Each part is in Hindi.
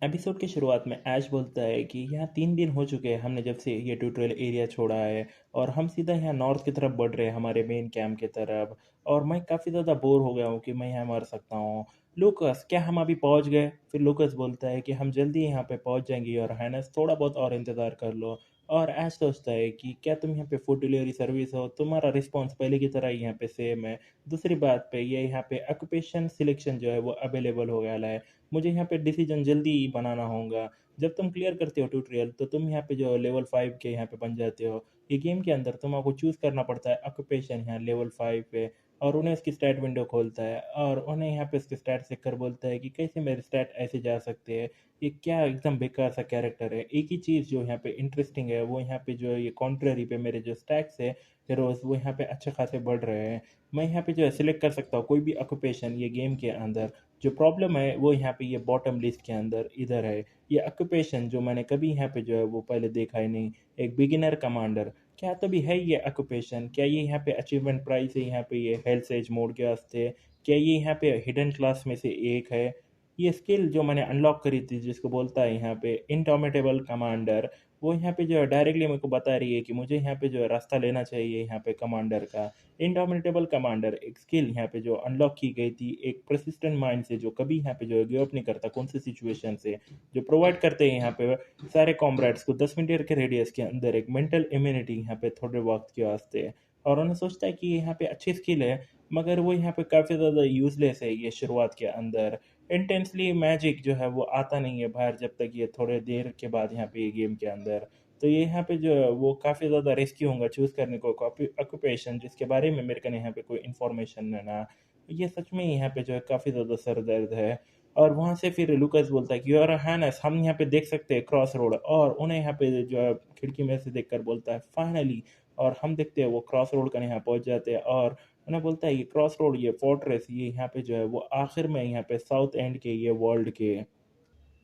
एपिसोड की शुरुआत में ऐश बोलता है कि यहाँ 3 दिन हो चुके हैं हमने जब से ये ट्यूटोरियल एरिया छोड़ा है। और हम सीधा यहाँ नॉर्थ की तरफ बढ़ रहे हैं हमारे मेन कैंप की तरफ। और मैं काफ़ी ज़्यादा बोर हो गया हूँ कि मैं यहाँ मर सकता हूँ। लूकस, क्या हम अभी पहुँच गए? फिर लूकस बोलता है कि हम जल्दी यहाँ पे पहुँच जाएंगे और हैनस थोड़ा बहुत और इंतज़ार कर लो। और ऐश सोचता है कि क्या तुम यहाँ पे फूड डिलीवरी सर्विस हो, तुम्हारा रिस्पॉन्स पहले की तरह ही यहाँ पे सेम है। दूसरी बात पे ये यहाँ पे ऑक्यूपेशन सिलेक्शन जो है वो अवेलेबल हो गया है। मुझे यहाँ पे डिसीजन जल्दी बनाना होगा। जब तुम क्लियर करते हो ट्यूटोरियल तो तुम यहाँ पे जो लेवल 5 के यहाँ पे बन जाते हो। ये गेम के अंदर तुमको चूज़ करना पड़ता है ऑक्यूपेशन यहाँ लेवल 5 पे। और उन्हें उसकी स्टैट विंडो खोलता है और उन्हें यहाँ पे उसके स्टैट चेक कर बोलता है कि कैसे मेरे स्टैट ऐसे जा सकते हैं। ये क्या एकदम बेकार सा कैरेक्टर है। एक ही चीज़ जो यहाँ पे इंटरेस्टिंग है वो यहाँ पे जो है ये कॉन्ट्ररी पे मेरे जो स्टैक्स है हीरोज वो यहाँ पे अच्छे खासे बढ़ रहे हैं। मैं यहाँ पे जो है सिलेक्ट कर सकता हूँ कोई भी ऑक्यूपेशन ये गेम के अंदर। जो प्रॉब्लम है वो यहाँ पे ये बॉटम लिस्ट के अंदर इधर है। ये ऑक्यूपेशन जो मैंने कभी यहाँ पे जो है वो पहले देखा ही नहीं। एक बिगिनर कमांडर, क्या तो भी है ये ऑक्यूपेशन? क्या ये यहाँ पे अचीवमेंट प्राइस है? यहाँ पे ये हेल्थ एज मोड के वास्ते? क्या ये यहाँ पे हिडन क्लास में से एक है? ये स्किल जो मैंने अनलॉक करी थी जिसको बोलता है यहाँ पे इंडोमिटेबल कमांडर, वो यहाँ पे जो है डायरेक्टली मेरे को बता रही है कि मुझे यहाँ पे जो है रास्ता लेना चाहिए यहाँ पे कमांडर का। इंडोमिटेबल कमांडर एक स्किल यहाँ पे जो अनलॉक की गई थी एक परसिस्टेंट माइंड से जो कभी यहाँ पे जो है गिव अप नहीं करता कौन सी सिचुएशन से। जो प्रोवाइड करते हैं यहाँ पे सारे कॉम्रेड्स को 10 मीटर के रेडियस के अंदर एक मेंटल इम्यूनिटी यहाँ पे थोड़े वक्त के वास्ते। और उन्हें सोचता है कि ये यहाँ पे अच्छी स्किल है मगर वो यहाँ पे काफ़ी ज़्यादा यूजलेस है ये शुरुआत के अंदर। इंटेंसली मैजिक जो है वो आता नहीं है बाहर जब तक ये थोड़े देर के बाद यहाँ पे ये गेम के अंदर। तो ये यहाँ पे जो है वो काफ़ी ज़्यादा रिस्की होगा चूज़ करने को ऑक्यूपेशन जिसके बारे में मेरे को यहाँ पे कोई इन्फॉर्मेशन है ना। ये सच में यहाँ पे जो है काफ़ी ज़्यादा सर दर्द है। और वहाँ से फिर लुकस बोलता है कि और हैनस हम यहाँ पे देख सकते हैं क्रॉस रोड, और उन्हें यहाँ पे जो है खिड़की में से देखकर बोलता है फाइनली। और हम देखते हैं वो क्रॉस रोड का यहाँ पहुँच जाते हैं और उन्हें बोलता है ये क्रॉस रोड ये फोर्ट्रेस ये यहाँ पे जो है वो आखिर में यहाँ पे साउथ एंड के ये वर्ल्ड के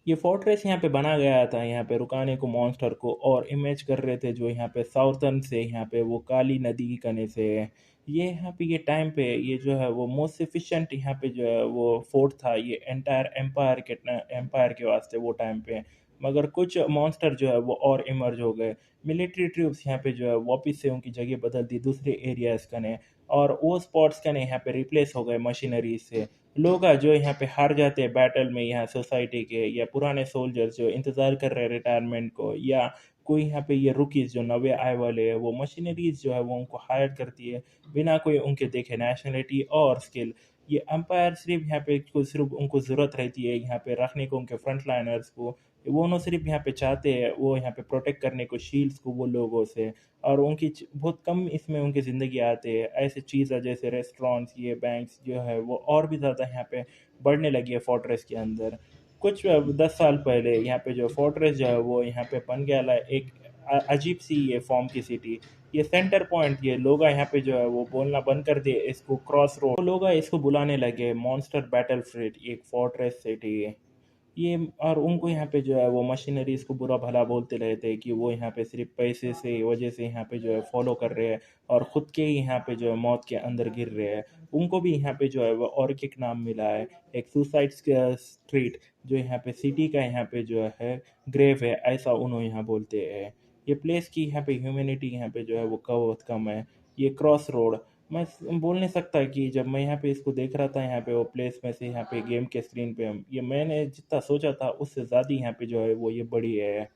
ये फोर्ट्रेस यहाँ पे बना गया था यहाँ पे रुकाने को मॉन्स्टर को, और इमेज कर रहे थे जो यहाँ पे साउथर्न से यहाँ पे वो काली नदी की कने से। ये यहाँ पे ये टाइम पे ये जो है वो मोस्ट एफिशिएंट यहाँ पे जो है वो फोर्ट था ये एंटायर एम्पायर के वास्ते वो टाइम पे। मगर कुछ मॉन्स्टर जो है वो और इमर्ज हो गए। मिलिट्री ट्रूप्स यहाँ पे जो है वापस से उनकी जगह बदल दी दूसरे एरियाज कने। और वो स्पॉट्स कने यहाँ पे रिप्लेस हो गए मशीनरी से। लोग जो यहाँ पे हार जाते हैं बैटल में यहाँ सोसाइटी के या पुराने सोल्जर्स जो इंतज़ार कर रहे हैं रिटायरमेंट को, या कोई यहाँ पे ये रुकीज जो नवे आए वाले हैं वो मशीनरीज जो है वो उनको हायर करती है बिना कोई उनके देखे नेशनलिटी और स्किल। ये अंपायर सिर्फ यहाँ पे को सिर्फ उनको ज़रूरत रहती है यहाँ पे रखने को उनके फ्रंट लाइनर्स को। वो ना सिर्फ यहाँ पे चाहते हैं वो यहाँ पे प्रोटेक्ट करने को शील्ड्स को वो लोगों से। और उनकी बहुत कम इसमें उनकी ज़िंदगी आते हैं ऐसे चीज़ें जैसे रेस्टोरेंट्स ये बैंक्स जो है वो और भी ज़्यादा यहाँ पे बढ़ने लगी है फोर्ट्रेस के अंदर। कुछ 10 साल पहले यहाँ पे जो फोर्ट्रेस जो है वो यहाँ पे बन गया है एक अजीब सी ये फॉर्म की सिटी। ये सेंटर पॉइंट ये लोग यहाँ पे जो है वो बोलना बंद कर दिए इसको क्रॉस रोड, तो लोग इसको बुलाने लगे मॉन्स्टर बैटल फील्ड एक फोर्ट्रेस सिटी है ये। और उनको यहाँ पे जो है वो मशीनरीज को बुरा भला बोलते रहते हैं कि वो यहाँ पे सिर्फ पैसे से वजह से यहाँ पे जो है फॉलो कर रहे हैं और ख़ुद के ही यहाँ पे जो है मौत के अंदर गिर रहे हैं। उनको भी यहाँ पे जो है वो और एक नाम मिला है एक सुसाइड स्ट्रीट, जो यहाँ पे सिटी का यहाँ पे जो है ग्रेव है ऐसा उन्होंने यहाँ बोलते हैं। ये प्लेस की यहाँ पे ह्यूमैनिटी यहाँ पे जो है वो बहुत कम है। ये क्रॉस रोड मैं बोल नहीं सकता कि जब मैं यहाँ पे इसको देख रहा था यहाँ पे वो प्लेस में से यहाँ पे गेम के स्क्रीन पे ये मैंने जितना सोचा था उससे ज़्यादा यहाँ पे जो है वो ये बड़ी है।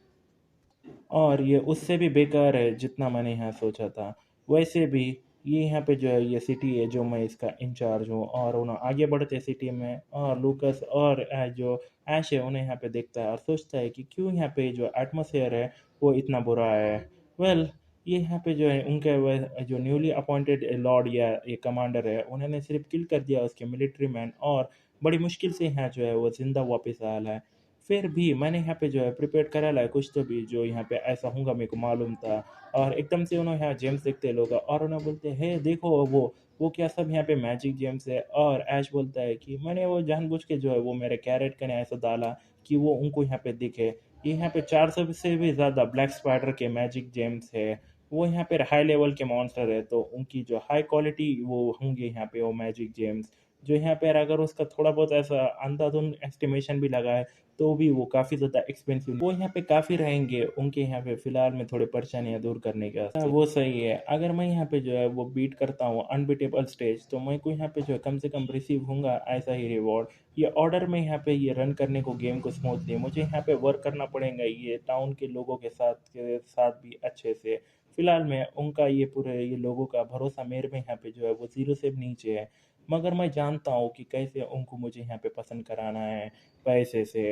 और ये उससे भी बेकार है जितना मैंने यहाँ सोचा था। वैसे भी ये यहाँ पे जो है ये सिटी है जो मैं इसका इंचार्ज हूँ, और उन्हें आगे बढ़ते सिटी में और लूकस और जो ऐश है उन्हें यहाँ पे देखता है और सोचता है कि क्यों यहाँ पे जो एटमोसफेयर है वो इतना बुरा है। वेल ये यहाँ पे जो है उनके जो न्यूली अपॉइंटेड लॉर्ड या ये कमांडर है उन्होंने सिर्फ किल कर दिया उसके मिलिट्री मैन, और बड़ी मुश्किल से यहाँ जो है वो जिंदा वापस आया है। फिर भी मैंने यहाँ पे जो है प्रिपेयर करा ला है कुछ तो भी जो यहाँ पे ऐसा होगा मेरे को मालूम था। और एकदम से उन्होंने यहाँ जेम्स देखते हैं लोग और उन्हें बोलते हैं हे देखो वो क्या सब यहाँ पे मैजिक जेम्स है। और ऐश बोलता है कि मैंने वो जानबूझ के जो है वो मेरे कैरेट का ने ऐसा डाला कि वो उनको यहाँ पे दिखे। ये यहाँ पे 400 से भी ज़्यादा ब्लैक स्पाइडर के मैजिक जेम्स है। वो यहाँ पे हाई लेवल के मॉन्स्टर है तो उनकी जो हाई क्वालिटी वो होंगे यहाँ पे वो मैजिक जेम्स जो यहाँ पर अगर उसका थोड़ा बहुत ऐसा अंधाधुंध एस्टिमेशन भी लगा है तो भी वो काफ़ी ज़्यादा एक्सपेंसिव, वो यहाँ पे काफ़ी रहेंगे उनके यहाँ पे फ़िलहाल में थोड़ी परेशानियाँ दूर करने के वास्ते। वो सही है। अगर मैं यहाँ पे जो है वो बीट करता हूँ अनबीटेबल स्टेज, तो मैं को यहाँ पे जो है कम से कम रिसीव होऊँगा ऐसा ही रिवॉर्ड। ये ऑर्डर में यहाँ पे ये रन करने को गेम को स्मूथली मुझे यहाँ पे वर्क करना पड़ेगा ये टाउन के लोगों के साथ भी अच्छे से। फ़िलहाल में उनका ये पूरे ये लोगों का भरोसा मेरे में यहाँ पे जो है वो ज़ीरो से भी नीचे है। मगर मैं जानता हूँ कि कैसे उनको मुझे यहाँ पे पसंद कराना है पैसे से।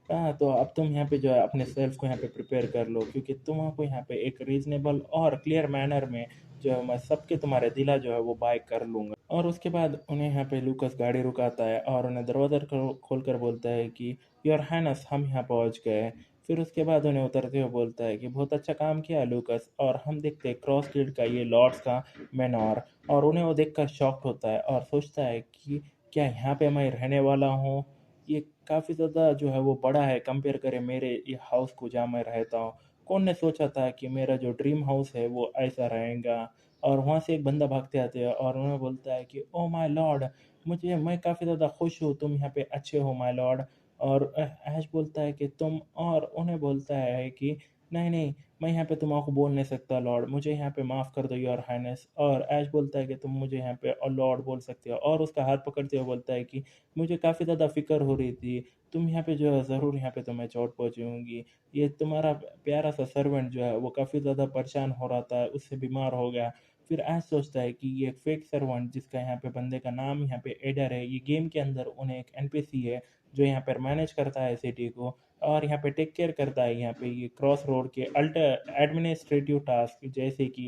हाँ, तो अब तुम यहाँ पे जो है अपने सेल्फ को यहाँ पे प्रिपेयर कर लो, क्योंकि तुमको यहाँ पे एक रीजनेबल और क्लियर मैनर में जो है मैं सबके तुम्हारे दिला जो है वो बाय कर लूँगा। और उसके बाद उन्हें यहाँ पे लूकस गाड़ी रुकाता है और उन्हें दरवाज़ा खोल कर बोलता है कि योर हाइनेस हम यहाँ पहुँच गए। फिर उसके बाद उन्हें उतरते हुए बोलता है कि बहुत अच्छा काम किया लूकस, और हम देखते हैं क्रॉस फील्ड का ये लॉर्ड्स का मैनोर। और उन्हें वो देखकर शॉक्ड होता है और सोचता है कि क्या यहाँ पे मैं रहने वाला हूँ। ये काफ़ी ज़्यादा जो है वो बड़ा है कंपेयर करें मेरे ये हाउस को जहाँ मैं रहता हूँ। कौन ने सोचा था कि मेरा जो ड्रीम हाउस है वो ऐसा रहेगा। और वहाँ से एक बंदा भागते आते हैं और उन्हें बोलता है कि ओ माय लॉर्ड, मैं काफ़ी ज़्यादा खुश हूँ तुम यहाँ पे अच्छे हो माय लॉर्ड। और ऐश बोलता है कि तुम, और उन्हें बोलता है कि नहीं नहीं, मैं यहाँ पे तुम्हारा बोल नहीं सकता लॉर्ड, मुझे यहाँ पे माफ़ कर दो योर हाइनेस। और ऐश बोलता है कि तुम मुझे यहाँ पे लॉर्ड बोल सकते हो, और उसका हाथ पकड़ते हुए बोलता है कि मुझे काफ़ी ज़्यादा फ़िक्र हो रही थी, तुम यहाँ पे जो है ज़रूर यहाँ पे तुम्हें चोट पहुँची होंगी। ये तुम्हारा प्यारा सा सर्वेंट जो है वो काफ़ी ज़्यादा परेशान हो रहा था, उससे बीमार हो गया। फिर ऐश सोचता है कि ये एक फेक सर्वेंट जिसका यहाँ पे बंदे का नाम यहाँ पे एडर है, ये गेम के अंदर उन्हें एक एनपीसी है जो यहाँ पर मैनेज करता है सिटी को, और यहाँ पे टेक केयर करता है यहाँ पे ये क्रॉस रोड के अल्टर एडमिनिस्ट्रेटिव टास्क, जैसे कि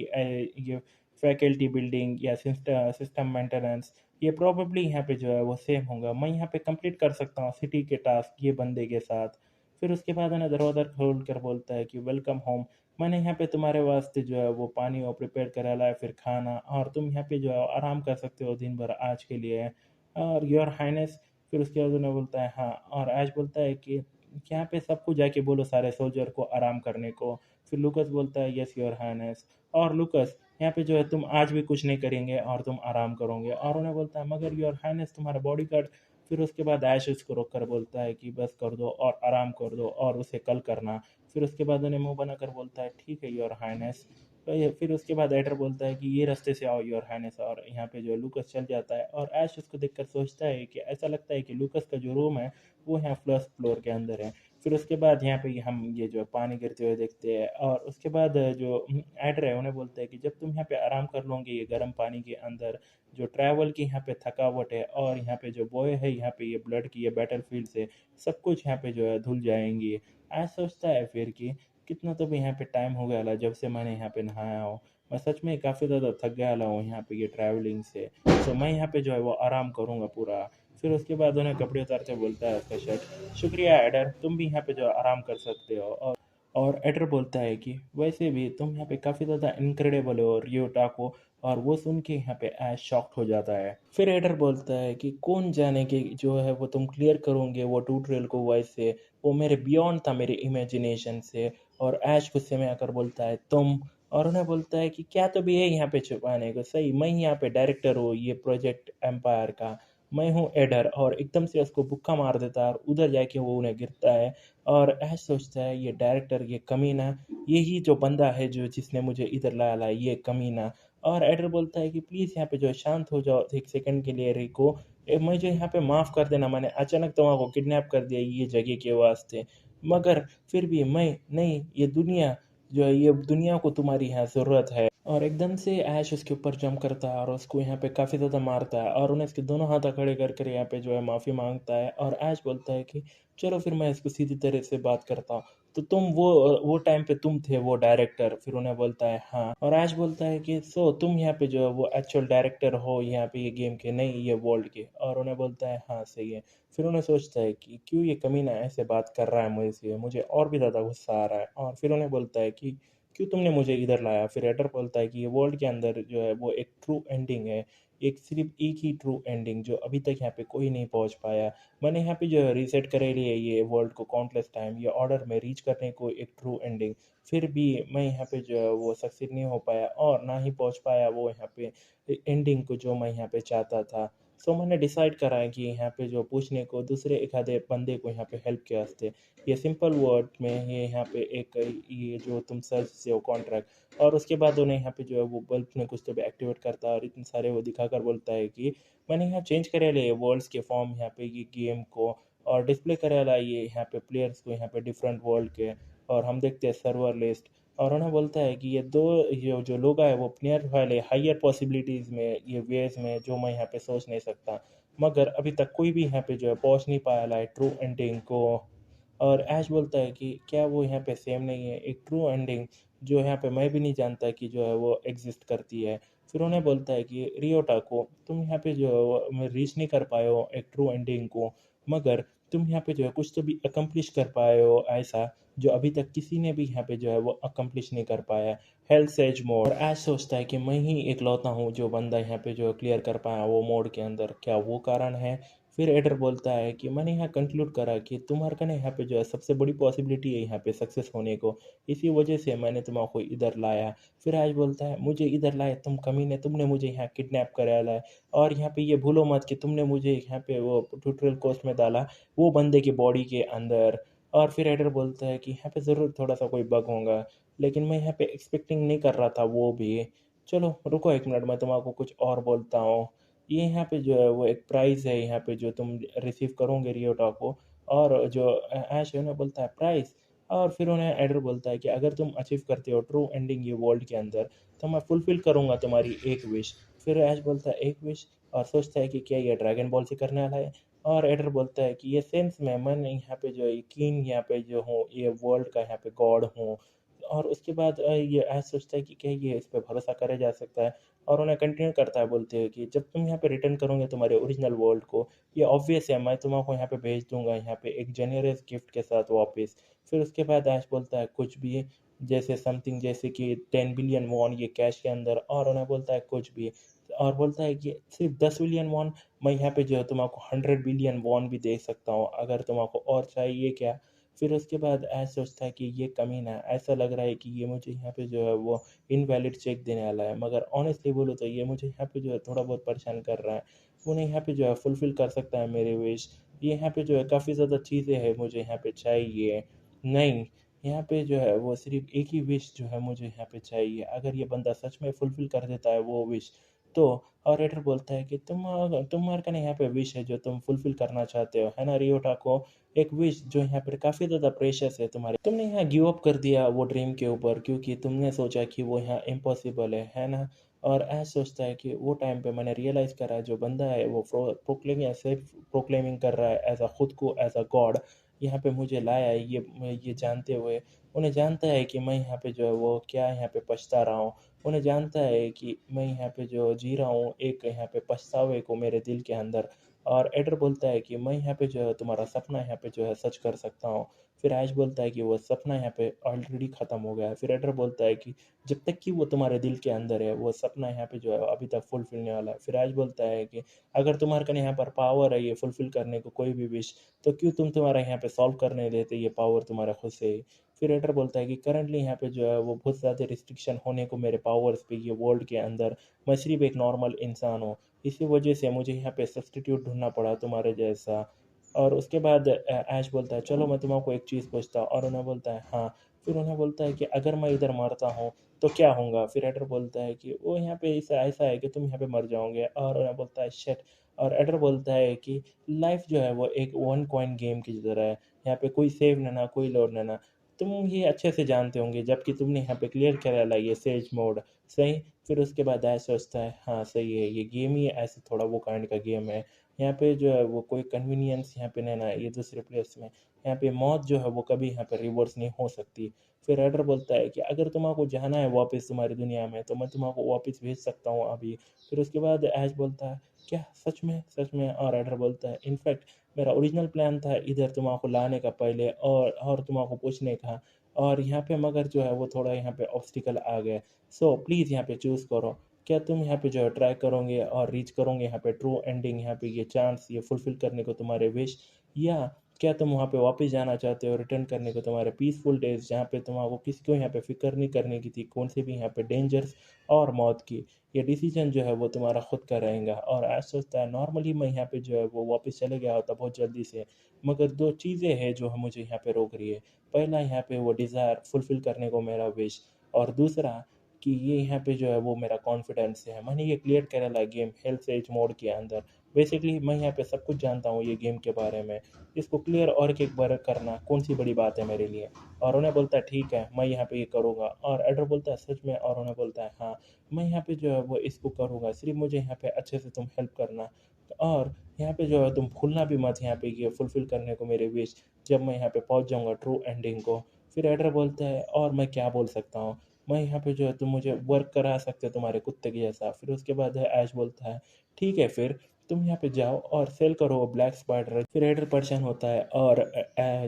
ये फैकल्टी बिल्डिंग या सिस्टम मेंटेनेंस। ये प्रोबेबली यहाँ पे जो है वो सेम होगा, मैं यहाँ पे कंप्लीट कर सकता हूँ सिटी के टास्क ये बंदे के साथ। फिर उसके बाद उन्हें दरवाज़ा खोल कर बोलता है कि वेलकम होम, मैंने यहाँ पे तुम्हारे वास्ते जो है वो पानी वो प्रिपेयर करा लाया, फिर खाना, और तुम यहाँ पे जो है आराम कर सकते हो दिन भर आज के लिए, और योर हाइनेस। फिर उसके बाद उन्हें बोलता है हाँ, और ऐश बोलता है कि यहाँ पे सबको जाके बोलो सारे सोल्जर को आराम करने को। फिर लुकस बोलता है यस योर हाइनेस। और लुकस, यहाँ पे जो है तुम आज भी कुछ नहीं करेंगे और तुम आराम करोगे, और उन्हें बोलता है मगर योर हाइनेस तुम्हारा बॉडी गार्ड। फिर उसके बाद ऐश उसको रोक कर बोलता है कि बस कर दो और आराम कर दो और उसे कल करना। फिर उसके बाद उन्हें मुंह बनाकर बोलता है ठीक है योर हाइनेस। तो फिर उसके बाद एडर बोलता है कि ये रास्ते से आओ योर हाइनेस, और यहाँ पे जो है लूकस चल जाता है, और ऐश उसको देखकर सोचता है कि ऐसा लगता है कि लूकस का जो रूम है वो यहाँ फर्स्ट फ्लोर के अंदर है। फिर उसके बाद यहाँ पे हम ये जो है पानी गिरते हुए देखते हैं, और उसके बाद जो एडर है उन्हें बोलते हैं कि जब तुम यहाँ पे आराम कर लोगे ये गर्म पानी के अंदर, जो ट्रैवल की यहाँ पे थकावट है और यहाँ पे जो बॉय है यहाँ पे ये ब्लड की ये बैटल फील्ड से सब कुछ यहाँ पे जो है धुल जाएंगी। आज सोचता है फिर कि कितना तो भी यहाँ पे टाइम हो गया ला जब से मैंने यहाँ पे नहाया हो, मैं सच में काफ़ी ज़्यादा थक गया ला हूँ यहाँ पे ये ट्रैवलिंग से। तो मैं यहाँ पे जो है वो आराम करूँगा पूरा। फिर उसके बाद उन्हें कपड़े उतारते बोलता है उसका शर्ट, शुक्रिया एडर, तुम भी यहाँ पे जो है आराम कर सकते हो। और एडर बोलता है कि वैसे भी तुम यहाँ पे काफ़ी ज़्यादा इनक्रेडिबल हो रियो टाको। और वो सुन के यहाँ पे ऐश शॉक्ड हो जाता है। फिर एडर बोलता है कि कौन जाने कि जो है वो तुम क्लियर करोगे वो ट्यूटोरियल को वैसे, वो मेरे बियॉन्ड था मेरे इमेजिनेशन से। और ऐश गुस्से में आकर बोलता है तुम, और उन्हें बोलता है कि क्या तो भी है यहाँ पे छुपाने को, सही मैं ही यहाँ पे डायरेक्टर हूँ ये प्रोजेक्ट एम्पायर का, मैं हूँ एडर। और एकदम से उसको बुक्का मार देता है और उधर जाके वो उन्हें गिरता है। और ऐश सोचता है ये डायरेक्टर ये कमीना, यही जो बंदा है जो जिसने मुझे इधर लाया ला ये कमीना। और एडर बोलता है कि प्लीज़ यहाँ पे जो है शांत हो जाओ एक सेकंड के लिए रिको, मुझे यहाँ पे माफ़ कर देना, मैंने अचानक तुम्हारा को किडनैप कर दिया ये जगह के वास्ते, मगर फिर भी मैं नहीं, ये दुनिया जो है ये दुनिया को तुम्हारी यहाँ ज़रूरत है। और एकदम से ऐश उसके ऊपर जंप करता है और उसको यहाँ पे काफ़ी ज़्यादा मारता है, और उन्हें इसके दोनों हाथ खड़े कर कर यहाँ पे जो है माफ़ी मांगता है। और ऐश बोलता है कि चलो फिर मैं इसको सीधी तरह से बात करता हूँ, तो तुम वो टाइम पे तुम थे वो डायरेक्टर। फिर उन्हें बोलता है हाँ, और ऐश बोलता है कि सो तुम यहाँ पे जो है वो एक्चुअल डायरेक्टर हो यहाँ पे ये गेम के, नहीं ये वर्ल्ड के। और उन्हें बोलता है हाँ सही है। फिर उन्हें सोचता है कि क्यों ये कमीना ऐसे बात कर रहा है मुझसे, मुझे और भी ज़्यादा गुस्सा आ रहा है। और फिर उन्हें बोलता है कि क्यों तुमने मुझे इधर लाया। फिर एडर बोलता है कि ये वर्ल्ड के अंदर जो है वो एक ट्रू एंडिंग है, एक सिर्फ एक ही ट्रू एंडिंग जो अभी तक यहाँ पे कोई नहीं पहुँच पाया। मैंने यहाँ पे जो है रीसेट करे लिए ये वर्ल्ड को काउंटलेस टाइम, ये ऑर्डर में रीच करने को एक ट्रू एंडिंग, फिर भी मैं यहाँ पे जो है वो सक्सीड नहीं हो पाया और ना ही पहुँच पाया वो यहाँ पे एंडिंग को जो मैं यहाँ पे चाहता था। सो मैंने डिसाइड करा है कि यहाँ पे जो पूछने को दूसरे एक आधे बंदे को यहाँ पे हेल्प के वास्ते, ये सिंपल वर्ड में ये यहाँ पे एक ये जो तुम सर्च से हो कॉन्ट्रैक्ट, और उसके बाद उन्हें यहाँ पे जो है वो बल्ब में कुछ तो भी एक्टिवेट करता है और इतने सारे वो दिखाकर बोलता है कि मैंने यहाँ चेंज करे ले वर्ल्ड्स के फॉर्म यहाँ पे ये गेम को, और डिस्प्ले करे ला ये यहाँ पे प्लेयर्स को यहाँ पे डिफरेंट वर्ल्ड के, और हम देखते हैं सर्वर लिस्ट। और उन्हें बोलता है कि ये दो ये जो लोग आए वो प्लेयर वाले हायर पॉसिबिलिटीज़ में ये वेज में जो मैं यहाँ पे सोच नहीं सकता, मगर अभी तक कोई भी यहाँ पे जो है पहुँच नहीं पाया है ट्रू एंडिंग को। और ऐश बोलता है कि क्या वो यहाँ पे सेम नहीं है एक ट्रू एंडिंग जो यहाँ पे मैं भी नहीं जानता कि जो है वो एग्जिस्ट करती है। फिर उन्हें बोलता है कि रियोटा को तुम यहाँ पे जो है रीच नहीं कर पाए हो एक ट्रू एंडिंग को, मगर तुम यहाँ पे जो है कुछ तो भी अकम्प्लिश कर पाए हो ऐसा जो अभी तक किसी ने भी यहाँ पे जो है वो अकम्प्लिश नहीं कर पाया। हेल्थ सेज मोड, और ऐश सोचता है कि मैं ही इकलौता हूँ जो बंदा यहाँ पे जो क्लियर कर पाया वो मोड के अंदर, क्या वो कारण है। फिर एडर बोलता है कि मैंने यहाँ कंक्लूड करा कि तुम्हारे कने यहाँ पे जो है सबसे बड़ी पॉसिबिलिटी है यहाँ पे सक्सेस होने को, इसी वजह से मैंने तुम्हारा इधर लाया। फिर आज बोलता है मुझे इधर लाए तुम कमीने, तुमने मुझे यहाँ किडनैप करा लाया, और यहाँ पे ये भूलो मत कि तुमने मुझे यहाँ पे वो ट्यूटोरियल कोर्स में डाला वो बंदे की बॉडी के अंदर। और फिर एडर बोलता है कि यहाँ पे ज़रूर थोड़ा सा कोई बग होगा, लेकिन मैं यहाँ पे एक्सपेक्टिंग नहीं कर रहा था वो भी। चलो रुको एक मिनट, मैं तुम्हारा कुछ और बोलता हूँ। ये यहाँ पे जो है वो एक प्राइज़ है यहाँ पे जो तुम रिसीव करोगे रियोटा को। और जो ऐश है उन्हें बोलता है प्राइस, और फिर उन्हें एडर बोलता है कि अगर तुम अचीव करते हो ट्रू एंडिंग ये वर्ल्ड के अंदर तो मैं फुलफिल करूँगा तुम्हारी एक विश। फिर ऐश बोलता है एक विश, और सोचता है कि क्या ये ड्रैगन बॉल से करने वाला है। और एडर बोलता है कि ये सेंस में मैं यहाँ पे जो यकीन यहाँ पे जो हूँ ये वर्ल्ड का यहाँ पे गॉड हूँ। और उसके बाद ये ऐश सोचता है कि क्या ये इस पे भरोसा करा जा सकता है। और उन्हें कंटिन्यू करता है बोलते हुए कि जब तुम यहाँ पे रिटर्न करोगे तुम्हारे ओरिजिनल वर्ल्ड को, ये ऑब्वियस है मैं तुम्हारे यहाँ पे भेज दूंगा यहाँ पे एक जेनरस गिफ्ट के साथ वापस। फिर उसके बाद ऐश बोलता है कुछ भी, जैसे समथिंग जैसे कि 10 बिलियन वॉन ये कैश के अंदर, और उन्हें बोलता है कुछ भी, और बोलता है कि सिर्फ 10 बिलियन वॉन, मैं यहाँ पे जो है तुमको 100 बिलियन वॉन भी दे सकता हूँ अगर तुमको और चाहिए क्या। फिर उसके बाद ऐसा सोचता है कि ये कमीना है, ऐसा लग रहा है कि ये मुझे यहाँ पे जो है वो इनवैलिड चेक देने वाला है, मगर ऑनेस्टली बोलो तो ये मुझे यहाँ पे जो है थोड़ा बहुत परेशान कर रहा है। उन्हें यहाँ पे जो है फुलफिल कर सकता है मेरे विश। ये यहाँ पे जो है काफ़ी ज़्यादा चीज़ें हैं मुझे यहाँ पे चाहिए। नहीं, यहाँ पे जो है वो सिर्फ एक ही विश जो है मुझे यहाँ पे चाहिए, अगर ये बंदा सच में फुलफिल कर देता है वो विश तो। और एडर बोलता है कि तुम्हारे का यहाँ पे विश है जो तुम फुलफिल करना चाहते हो है ना रियोटा को, एक विश जो यहाँ पर काफ़ी ज़्यादा प्रेशियस है तुम्हारे, तुमने यहाँ गिव अप कर दिया वो ड्रीम के ऊपर क्योंकि तुमने सोचा कि वो यहाँ इम्पॉसिबल है ना। और ऐसा सोचता है कि वो टाइम पे मैंने रियलाइज़ करा जो बंदा है वो प्रोक्लेम या सेल्फ प्रोक्लेमिंग कर रहा है एज अ खुद को एज अ गॉड यहाँ पे मुझे लाया है, ये जानते हुए उन्हें जानता है कि मैं यहाँ पे जो है वो क्या यहाँ पे पछता रहा हूँ। उन्हें जानता है कि मैं यहाँ पे जो जी रहा हूँ एक यहाँ पे पछतावे को मेरे दिल के अंदर। और एडर बोलता है कि मैं यहाँ पे जो है तुम्हारा सपना यहाँ पे जो है सच कर सकता हूँ। फिर ऐश बोलता है कि वो सपना यहाँ पे ऑलरेडी ख़त्म हो गया है। फिर एडर बोलता है कि जब तक कि वो तुम्हारे दिल के अंदर है वो सपना यहाँ पे जो है अभी तक फुलफिल नहीं वाला है। फिर ऐश बोलता है कि अगर तुम्हारे कने यहाँ पर पावर है ये फुलफिल करने को कोई भी विश, तो क्यों तुम तुम्हारा यहाँ पे सॉल्व करने देते ये पावर तुम्हारा खुद से ही। फिर एडर बोलता है कि करंटली यहाँ पे जो है वो बहुत ज़्यादा रिस्ट्रिक्शन होने को मेरे पावर्स पे ये वर्ल्ड के अंदर, मैं सिर्फ एक नॉर्मल इंसान हूँ, इसी वजह से मुझे यहाँ पे सब्स्टिट्यूट ढूंढना पड़ा तुम्हारे जैसा। और उसके बाद ऐश बोलता है चलो मैं तुमको एक चीज़ पूछता हूँ, और उन्हें बोलता है हाँ। फिर उन्हें बोलता है कि अगर मैं इधर मरता हूँ तो क्या होगा। फिर एडर बोलता है कि वो यहाँ पे ऐसा ऐसा है कि तुम यहाँ पे मर जाओगे, और उन्हें बोलता है शिट। और एडर बोलता है कि लाइफ जो है वो एक वन कॉइन गेम की तरह है, यहाँ पे कोई सेव लेना कोई लोड लेना, तुम ये अच्छे से जानते होंगे जबकि तुमने यहाँ पे क्लियर करा ला ये सेज मोड सही। फिर उसके बाद ऐसा सोचता है हाँ सही है ये गेम ही ऐसे थोड़ा वो काइंड का गेम है, यहाँ पे जो है वो कोई कन्वीनियंस यहाँ पे नहीं ना है ये दूसरे प्लेयर्स में, यहाँ पे मौत जो है वो कभी यहाँ पे रिवर्स नहीं हो सकती। फिर एडर बोलता है कि अगर तुमको जाना है वापस तुम्हारी दुनिया में तो मैं तुमको वापस भेज सकता हूँ अभी। फिर उसके बाद ऐश बोलता है क्या सच में, और एडर बोलता है इनफैक्ट मेरा ओरिजिनल प्लान था इधर तुमको लाने का पहले और तुमको पूछने का, और यहाँ पे मगर जो है वो थोड़ा यहाँ पे ऑब्स्टिकल आ गए। सो प्लीज़ यहाँ पे चूज़ करो, क्या तुम यहाँ पे जो है ट्राई करोगे और रीच करोगे यहाँ पे ट्रू एंडिंग यहाँ पे ये चांस ये फुलफिल करने को तुम्हारे विश, या क्या तुम वहाँ पे वापस जाना चाहते हो रिटर्न करने को तुम्हारे पीसफुल डेज जहाँ पे तुम्हारा किसी को यहाँ पे फिक्र नहीं करने की थी कौन से भी यहाँ पे डेंजर्स और मौत की। ये डिसीजन जो है वो तुम्हारा खुद का रहेगा। और आज सोचता है नॉर्मली मैं यहाँ पे जो है वो वापस चले गया होता बहुत जल्दी से, मगर दो चीज़ें हैं जो मुझे यहाँ पे रोक रही है। पहला यहाँ पे वो डिज़ायर फुलफ़िल करने को मेरा विश, और दूसरा कि ये यहाँ पे जो है वो मेरा कॉन्फिडेंस है। मैंने ये क्लियर करा ला गेम हेल्थ एज मोड के अंदर। बेसिकली मैं यहाँ पे सब कुछ जानता हूँ ये गेम के बारे में। इसको क्लियर और एक बार करना कौन सी बड़ी बात है मेरे लिए। और उन्हें बोलता है ठीक है मैं यहाँ पे ये करूँगा, और एडर बोलता है सच में, और उन्हें बोलता है हाँ मैं यहाँ पे जो है वो इसको करूँगा, सिर्फ मुझे यहाँ पे अच्छे से तुम हेल्प करना। और यहाँ पे जो है तुम भूलना भी मत यहाँ पे ये फुलफ़िल करने को मेरे विश, जब मैं यहाँ पे पहुँच जाऊँगा ट्रू एंडिंग को। फिर एडर बोलता है और मैं क्या बोल सकता हूँ, मैं यहाँ पे जो है तुम मुझे वर्क करा सकते हो तुम्हारे कुत्ते के जैसा। फिर उसके बाद है ऐश बोलता है ठीक है फिर तुम यहाँ पे जाओ और सेल करो वो ब्लैक स्पाइडर। फिर एडर परेशान होता है और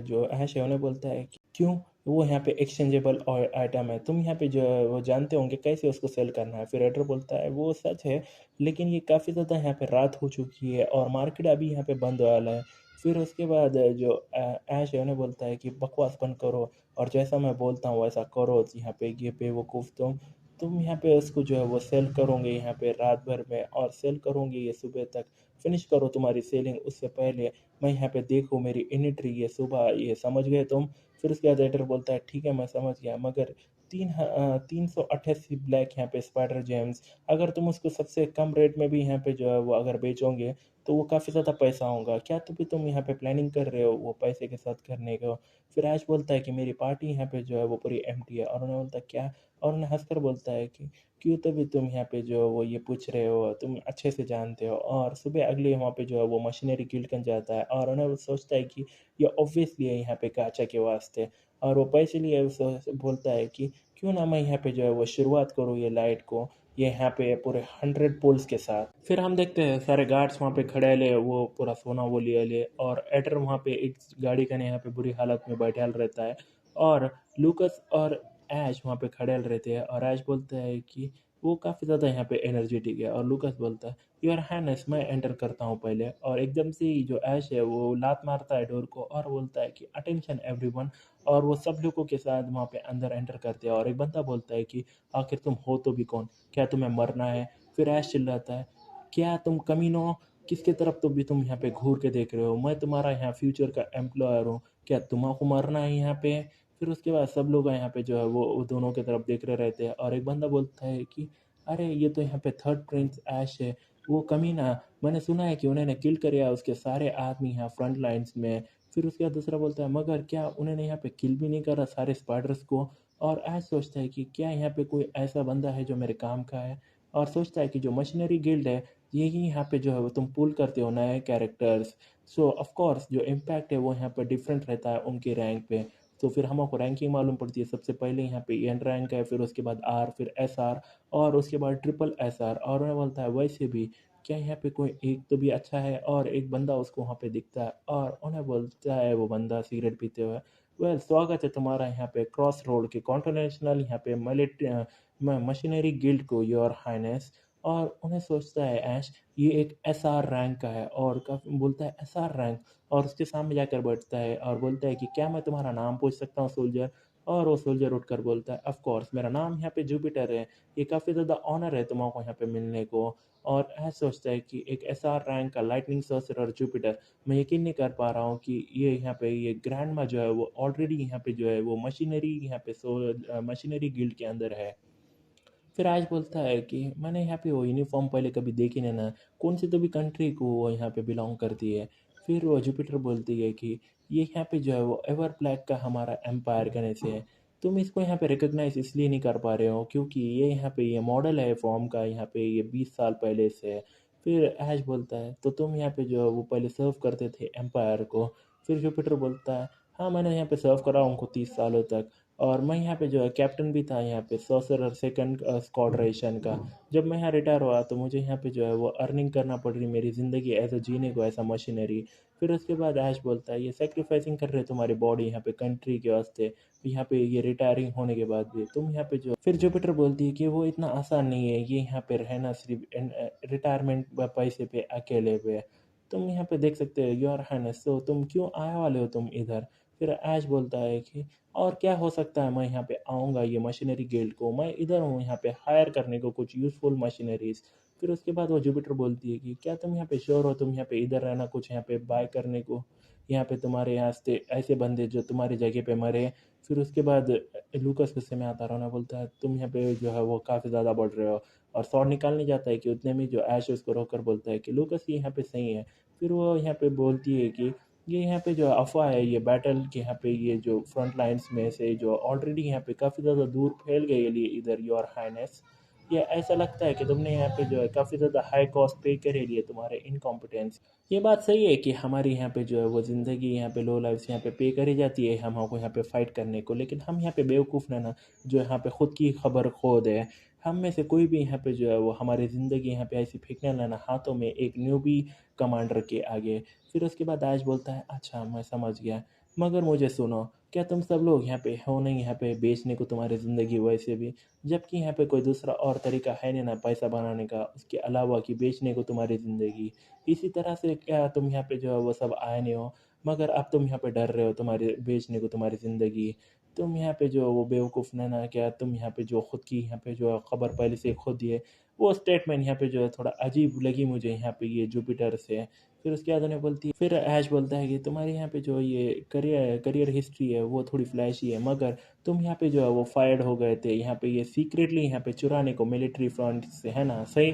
जो ऐश है उन्हें बोलता है कि क्यों, वो यहाँ पे एक्सचेंजेबल और आइटम है, तुम यहाँ पे जो है वो जानते होंगे कैसे उसको सेल करना है। फिर एडर बोलता है वो सच है, लेकिन ये काफ़ी ज़्यादा यहाँ पे रात हो चुकी है और मार्केट अभी यहाँ पे बंद वाला है। फिर उसके बाद जो ऐश है उन्हें बोलता है कि बकवास बंद करो और जैसा मैं बोलता हूँ वैसा करो। यहाँ पे ये बेवकूफ़ तुम यहाँ पे उसको जो है वो सेल करोगे यहाँ पे रात भर में, और सेल करोगे ये सुबह तक फिनिश करो तुम्हारी सेलिंग, उससे पहले मैं यहाँ पे देखूँ मेरी इन्वेंटरी ये सुबह, ये समझ गए तुम। फिर उसके बाद एडिटर बोलता है ठीक है मैं समझ गया, मगर 388 ब्लैक यहाँ पे स्पाइडर जेम्स, अगर तुम उसको सबसे कम रेट में भी यहाँ पे जो है वो अगर बेचोगे तो वो काफ़ी ज़्यादा पैसा होगा। क्या तुम यहाँ पे प्लानिंग कर रहे हो वो पैसे के साथ करने को। फिर ऐश बोलता है कि मेरी पार्टी यहाँ पे जो है वो पूरी एम्प्टी है, और उन्हें बोलता है क्या, और उन्हें हंसकर बोलता है कि क्यों तभी तुम यहाँ पे जो है वो ये पूछ रहे हो, तुम अच्छे से जानते हो। और सुबह अगले वहाँ पे जो है वो मशीनरी गिल्ड कर जाता है, और उन्हें वो सोचता है कि ये ऑब्वियसली है यहाँ पे गाचा के वास्ते, और वो पैसे लिए बोलता है कि क्यों ना मैं यहाँ पे जो है वो शुरुआत करूँ ये लाइट को, ये यहाँ पे पूरे 100 पोल्स के साथ। फिर हम देखते हैं सारे गार्ड्स वहाँ पे खड़े ले, वो पूरा सोना वो लिए ले, और एडर वहाँ पे एक गाड़ी का यहाँ पे बुरी हालत में बैठा रहता है, और लूकस और ऐश वहाँ पे खड़े रहते हैं। और ऐश बोलता है कि वो काफ़ी ज़्यादा यहाँ पे एनर्जेटिक है, और लूकस बोलता है योर हाइनेस मैं एंटर करता हूँ पहले। और एकदम से ही जो ऐश है वो लात मारता है डोर को और बोलता है कि अटेंशन एवरीवन, और वो सब लोगों के साथ वहाँ पे अंदर एंटर करते हैं। और एक बंदा बोलता है कि आखिर तुम हो तो भी कौन, क्या तुम्हें मरना है। फिर ऐश चिल्लाता है क्या तुम कमीनो, किसके तरफ तो भी तुम यहाँ पे घूर के देख रहे हो, मैं तुम्हारा यहाँ फ्यूचर का एम्प्लॉयर हूँ, क्या तुम्हारा मरना है यहाँ पे। फिर उसके बाद सब लोग यहाँ पे जो है वो दोनों की तरफ देख रहे रहते हैं, और एक बंदा बोलता है कि अरे ये तो यहाँ पे थर्ड प्रिंस ऐश है, वो कमीना, मैंने सुना है कि उन्होंने किल कर दिया उसके सारे आदमी यहाँ फ्रंट लाइन्स में। फिर उसके बाद दूसरा बोलता है मगर क्या उन्होंने यहाँ पे किल भी नहीं करा सारे स्पाइडर्स को। और ऐश सोचता है कि क्या यहाँ पे कोई ऐसा बंदा है जो मेरे काम का है, और सोचता है कि जो मशीनरी गिल्ड है यही यहाँ पे जो है वो तुम पुल करते हो नए कैरेक्टर्स, सो ऑफ कोर्स जो इम्पैक्ट है वो यहाँ पे डिफरेंट रहता है उनके रैंक पे। तो फिर हमको रैंकिंग मालूम पड़ती है, सबसे पहले यहाँ पे एन रैंक है, फिर उसके बाद आर, फिर एस आर, और उसके बाद ट्रिपल एस आर। और मैं बोलता है वैसे भी क्या यहाँ पे कोई एक तो भी अच्छा है, और एक बंदा उसको वहाँ पे दिखता है, और उन्हें बोलता है वो बंदा सिगरेट पीते हुए वेल स्वागत है तुम्हारा यहाँ पे क्रॉस रोड के कॉन्टिनेंटल यहाँ पे मशीनरी गिल्ड को योर हाइनेस। और उन्हें सोचता है ऐश ये एक एस आर रैंक का है, और काफी बोलता है एस आर रैंक, और उसके सामने जाकर बैठता है और बोलता है कि क्या मैं तुम्हारा नाम पूछ सकता हूँ सोल्जर। और वो सोल्जर उठकर बोलता है ऑफ कोर्स मेरा नाम यहाँ पे जुपिटर है, ये काफ़ी ज़्यादा ऑनर है तुमको यहाँ पे मिलने को। और ऐसा सोचता है कि एक एस आर रैंक का लाइटनिंग सॉर्सरर जुपिटर, मैं यकीन नहीं कर पा रहा हूँ कि ये यहाँ पे ये ग्रैंडमा जो है वो ऑलरेडी यहाँ पे जो है वो मशीनरी यहाँ पे मशीनरी गिल्ड के अंदर है। फिर आज बोलता है कि मैंने यहाँ पे वो यूनिफॉर्म पहले कभी देखी नहीं ना, कौन सी तो भी कंट्री को वो यहाँ पे बिलोंग करती है। फिर वो जुपिटर बोलती है कि ये यहाँ पे जो है वो एवर ब्लैक का हमारा एम्पायर कहने से है, तुम इसको यहाँ पे रिकॉग्नाइज इसलिए नहीं कर पा रहे हो क्योंकि ये यहाँ पे ये मॉडल है फॉर्म का, यहाँ पे ये 20 साल पहले से है। फिर ऐश बोलता है तो तुम यहाँ पे जो है वो पहले सर्व करते थे एम्पायर को। फिर जुपिटर बोलता है हाँ मैंने यहाँ पे सर्व करा उनको 30 सालों तक, और मैं यहाँ पे जो है कैप्टन भी था यहाँ पे सॉर्सरर सेकंड स्क्वाड्रेशन का। जब मैं यहाँ रिटायर हुआ तो मुझे यहाँ पे जो है वो अर्निंग करना पड़ रही मेरी ज़िंदगी ऐसा जीने को ऐसा मशीनरी। फिर उसके बाद ऐश बोलता है ये सेक्रीफाइसिंग कर रहे तुम्हारी बॉडी यहाँ पे कंट्री के वास्ते, यहाँ पे ये रिटायरिंग होने के बाद भी तुम यहाँ पे जो। फिर जुपिटर बोलती है कि वो इतना आसान नहीं है ये यहाँ पे रहना सिर्फ रिटायरमेंट पैसे पे अकेले पे। तुम यहाँ पे देख सकते हो योर हाइनेस, तो तुम क्यों आए वाले हो तुम इधर? फिर ऐश बोलता है कि और क्या हो सकता है, मैं यहाँ पे आऊँगा ये मशीनरी गिल्ड को, मैं इधर हूँ यहाँ पे हायर करने को कुछ यूज़फुल मशीनरीज। फिर उसके बाद वो जुपिटर बोलती है कि क्या तुम यहाँ पे श्योर हो, तुम यहाँ पे इधर रहना कुछ यहाँ पे बाय करने को? यहाँ पे तुम्हारे यहाँ से ऐसे बंदे जो तुम्हारी जगह पे मरे। फिर उसके बाद लूकस गुस्से में आता रोना बोलता है तुम यहाँ पे जो है वो काफ़ी ज़्यादा बढ़ रहे हो, और स्वॉर्ड निकालने जाता है कि उतने में जो ऐश उसको रोक कर बोलता है कि लूकस ये यहाँ पे सही है। फिर वो यहाँ पे बोलती है कि ये यहाँ पे जो अफवाह है ये बैटल के यहाँ पे ये जो फ्रंट लाइन्स में से जो ऑलरेडी यहाँ पे काफ़ी ज़्यादा दूर फैल गई है ये इधर योर हाइनेस। ये ऐसा लगता है कि तुमने यहाँ पे जो है काफ़ी ज़्यादा हाई कॉस्ट पे करे लिए तुम्हारे इनकॉम्पिटेंस। ये बात सही है कि हमारे यहाँ पे जो है वो ज़िंदगी यहाँ पे लो लाइफ्स यहाँ पे पे करी जाती है हमको यहाँ पे फ़ाइट करने को, लेकिन हम यहाँ पे बेवकूफ़ ना ना जो यहाँ पे ख़ुद की खबर खो दे। हम में से कोई भी यहाँ पे जो है वो हमारी ज़िंदगी यहाँ पे ऐसी फेंकने लाना हाथों में एक न्यूबी कमांडर के आगे। फिर उसके बाद आज बोलता है अच्छा मैं समझ गया, मगर मुझे सुनो, क्या तुम सब लोग यहाँ पे हो नहीं यहाँ पे बेचने को तुम्हारी ज़िंदगी वैसे भी, जबकि यहाँ पे कोई दूसरा और तरीका है नहीं ना पैसा बनाने का उसके अलावा कि बेचने को तुम्हारी ज़िंदगी। इसी तरह से क्या तुम यहाँ पे जो है वो सब आए नहीं हो, मगर अब तुम यहाँ पे डर रहे हो तुम्हारे बेचने को तुम्हारी ज़िंदगी। तुम यहाँ पे जो वो बेवकूफ़ नैना, क्या तुम यहाँ पे जो खुद की यहाँ पे जो खबर पहले से खुद दिए, वो स्टेटमेंट यहाँ पे जो है थोड़ा अजीब लगी मुझे यहाँ पे ये जुपिटर से। फिर उसके बाद उन्हें बोलती है, फिर ऐश बोलता है कि तुम्हारे यहाँ पे जो ये करियर करियर हिस्ट्री है वो थोड़ी फ्लैशी है, मगर तुम यहाँ पे जो है वो फायर्ड हो गए थे यहाँ पे ये सीक्रेटली यहाँ पे चुराने को मिलिट्री फ्रंट से, है ना सही?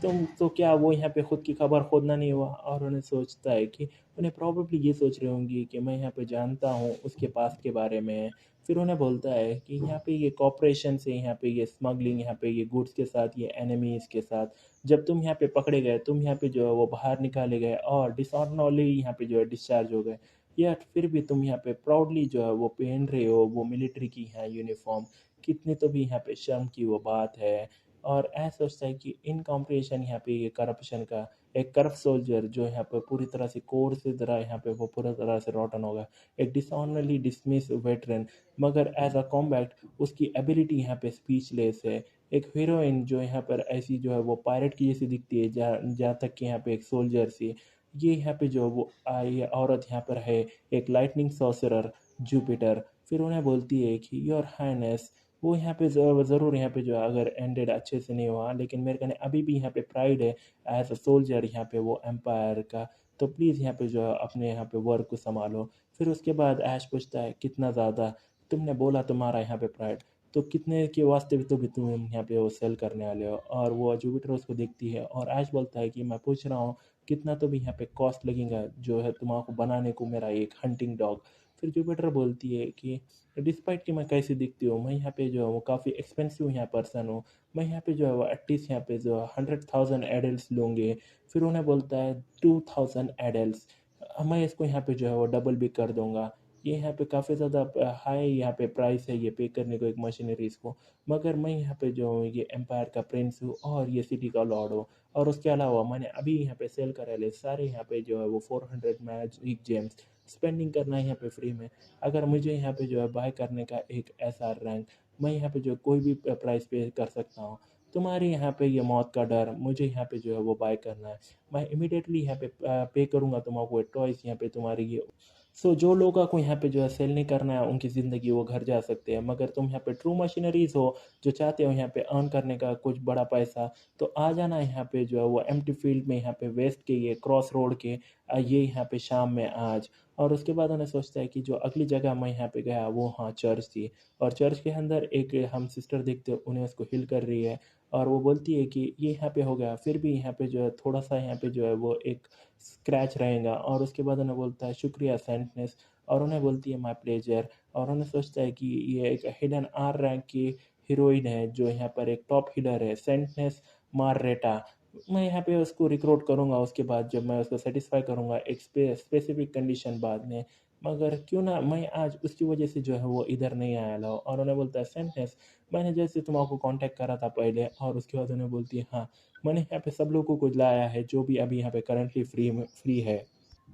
तुम तो क्या वो यहाँ पे खुद की खबर खोदना नहीं हुआ? और उन्हें सोचता है कि उन्हें प्रॉब्लली ये सोच रही होंगी कि मैं यहाँ पे जानता हूँ उसके पास्ट के बारे में। फिर उन्हें बोलता है कि यहाँ पे ये कॉपरेशन से यहाँ पे ये स्मगलिंग यहाँ पे ये गुड्स के साथ ये एनिमीज़ के साथ जब तुम यहाँ पे पकड़े गए, तुम यहाँ पे जो है वो बाहर निकाले गए और डिसऑनरली यहाँ पे जो है डिस्चार्ज हो गए, या फिर भी तुम यहाँ पे प्राउडली जो है वो पहन रहे हो वो मिलिट्री की है यूनिफॉर्म। कितनी तो भी यहाँ पे शर्म की वो बात है। और ऐसा सोचता है कि इन कॉम्पिटिशन यहाँ पे ये करप्शन का एक करप्ट सोल्जर जो यहाँ पे पूरी तरह से कोर से तरह यहाँ पे वो पूरी तरह से रॉटन होगा, एक डिसऑनरली डिसमिस वेटरन, मगर एज अ कॉम्बैट उसकी एबिलिटी यहाँ पे स्पीचलेस है। एक हीरोइन जो यहाँ पर ऐसी जो है वो पायलट की जैसी दिखती है, जहाँ जहाँ तक कि यहाँ पे एक सोल्जर सी, ये यहाँ पे जो वो आई औरत यहाँ पर है एक लाइटनिंग सॉर्सरर जुपिटर। फिर उन्हें बोलती है कि योर हाइनेस, वो यहाँ पे ज़रूर यहाँ पे जो है अगर एंडेड अच्छे से नहीं हुआ, लेकिन मेरे कहने अभी भी यहाँ पे प्राइड है एज अ सोल्जर यहाँ पे वो एम्पायर का, तो प्लीज़ यहाँ पे जो है अपने यहाँ पे वर्क को संभालो। फिर उसके बाद ऐश पूछता है कितना ज़्यादा, तुमने बोला तुम्हारा यहाँ पे प्राइड, तो कितने के वास्ते भी तुम यहाँ पे वो सेल करने वाले हो? और वो जुपिटर उसको देखती है और ऐश बोलता है कि मैं पूछ रहा हूँ कितना तो भी यहाँ पे कॉस्ट लगेगा जो है तुम्हारा बनाने को मेरा एक हंटिंग डॉग। फिर जुपिटर बोलती है कि डिस्पाइट कि मैं कैसी दिखती हूँ, मैं यहाँ पे जो है वो काफ़ी एक्सपेंसिव यहाँ पर्सन हूँ, मैं यहाँ पे जो है वो एटलीस्ट यहाँ पे जो 100,000 एडल्ट लूँगे। फिर उन्हें बोलता है 2,000 एडल्ट, मैं इसको यहाँ पे जो है वो डबल भी कर दूंगा। ये यहाँ पे काफ़ी ज़्यादा हाई यहाँ पे प्राइस है ये पे करने को एक मशीनरीज को, मगर मैं यहाँ पे जो हूँ ये एम्पायर का प्रिंस हूँ और ये सिटी का लॉर्ड हूँ। और उसके अलावा मैंने अभी यहाँ पे सेल करा ले सारे यहाँ पे जो है वो 400 मैजिक जेम्स स्पेंडिंग करना है यहाँ पे फ्री में। अगर मुझे यहाँ पे जो है बाय करने का एक ऐसा रैंक, मैं यहाँ पे जो कोई भी प्राइस पे कर सकता हूँ। तुम्हारे यहाँ पे ये मौत का डर, मुझे यहाँ पे जो है वो बाय करना है, मैं इमीडिएटली यहाँ पे पे करूँगा तुम्हारे टॉयस यहाँ पे तुम्हारी ये। सो जो लोगों को यहाँ पे जो है सेल नहीं करना है उनकी ज़िंदगी वो घर जा सकते हैं, मगर तुम यहाँ पे ट्रू मशीनरीज हो जो चाहते हो यहाँ पे अर्न करने का कुछ बड़ा पैसा, तो आ जाना यहाँ पे जो है वो एम्प्टी फील्ड में यहाँ पे वेस्ट के ये क्रॉस रोड के ये यहाँ पे शाम में आज। और उसके बाद उन्हें सोचता है कि जो अगली जगह मैं यहाँ पे गया वो हाँ चर्च थी, और चर्च के अंदर एक हम सिस्टर देखते हैं उन्हें उसको हिल कर रही है, और वो बोलती है कि ये यहाँ पे हो गया, फिर भी यहाँ पे जो है थोड़ा सा यहाँ पे जो है वो एक स्क्रैच रहेगा। और उसके बाद उन्हें बोलता है शुक्रिया सेंटनेस, और उन्हें बोलती है माय प्लेजर। और उन्हें सोचता है कि ये एक हिडन आर रैंक की हीरोइन है जो यहाँ पर एक टॉप हीलर है सेंटनेस मार्रेटा। मैं यहाँ पे उसको रिक्रूट करूँगा, उसके बाद जब मैं उसको सेटिस्फाई करूँगा एक स्पेसिफिक कंडीशन बाद में, मगर क्यों ना मैं आज उसकी वजह से जो है वो इधर नहीं आया लाओ। और उन्हें बोलता है सेंटनेस, मैंने जैसे तुम्हारा कांटेक्ट करा था पहले। और उसके बाद उन्हें बोलती है हाँ, मैंने यहाँ पे सब लोगों को लाया है जो भी अभी यहाँ पे करंटली फ्री है।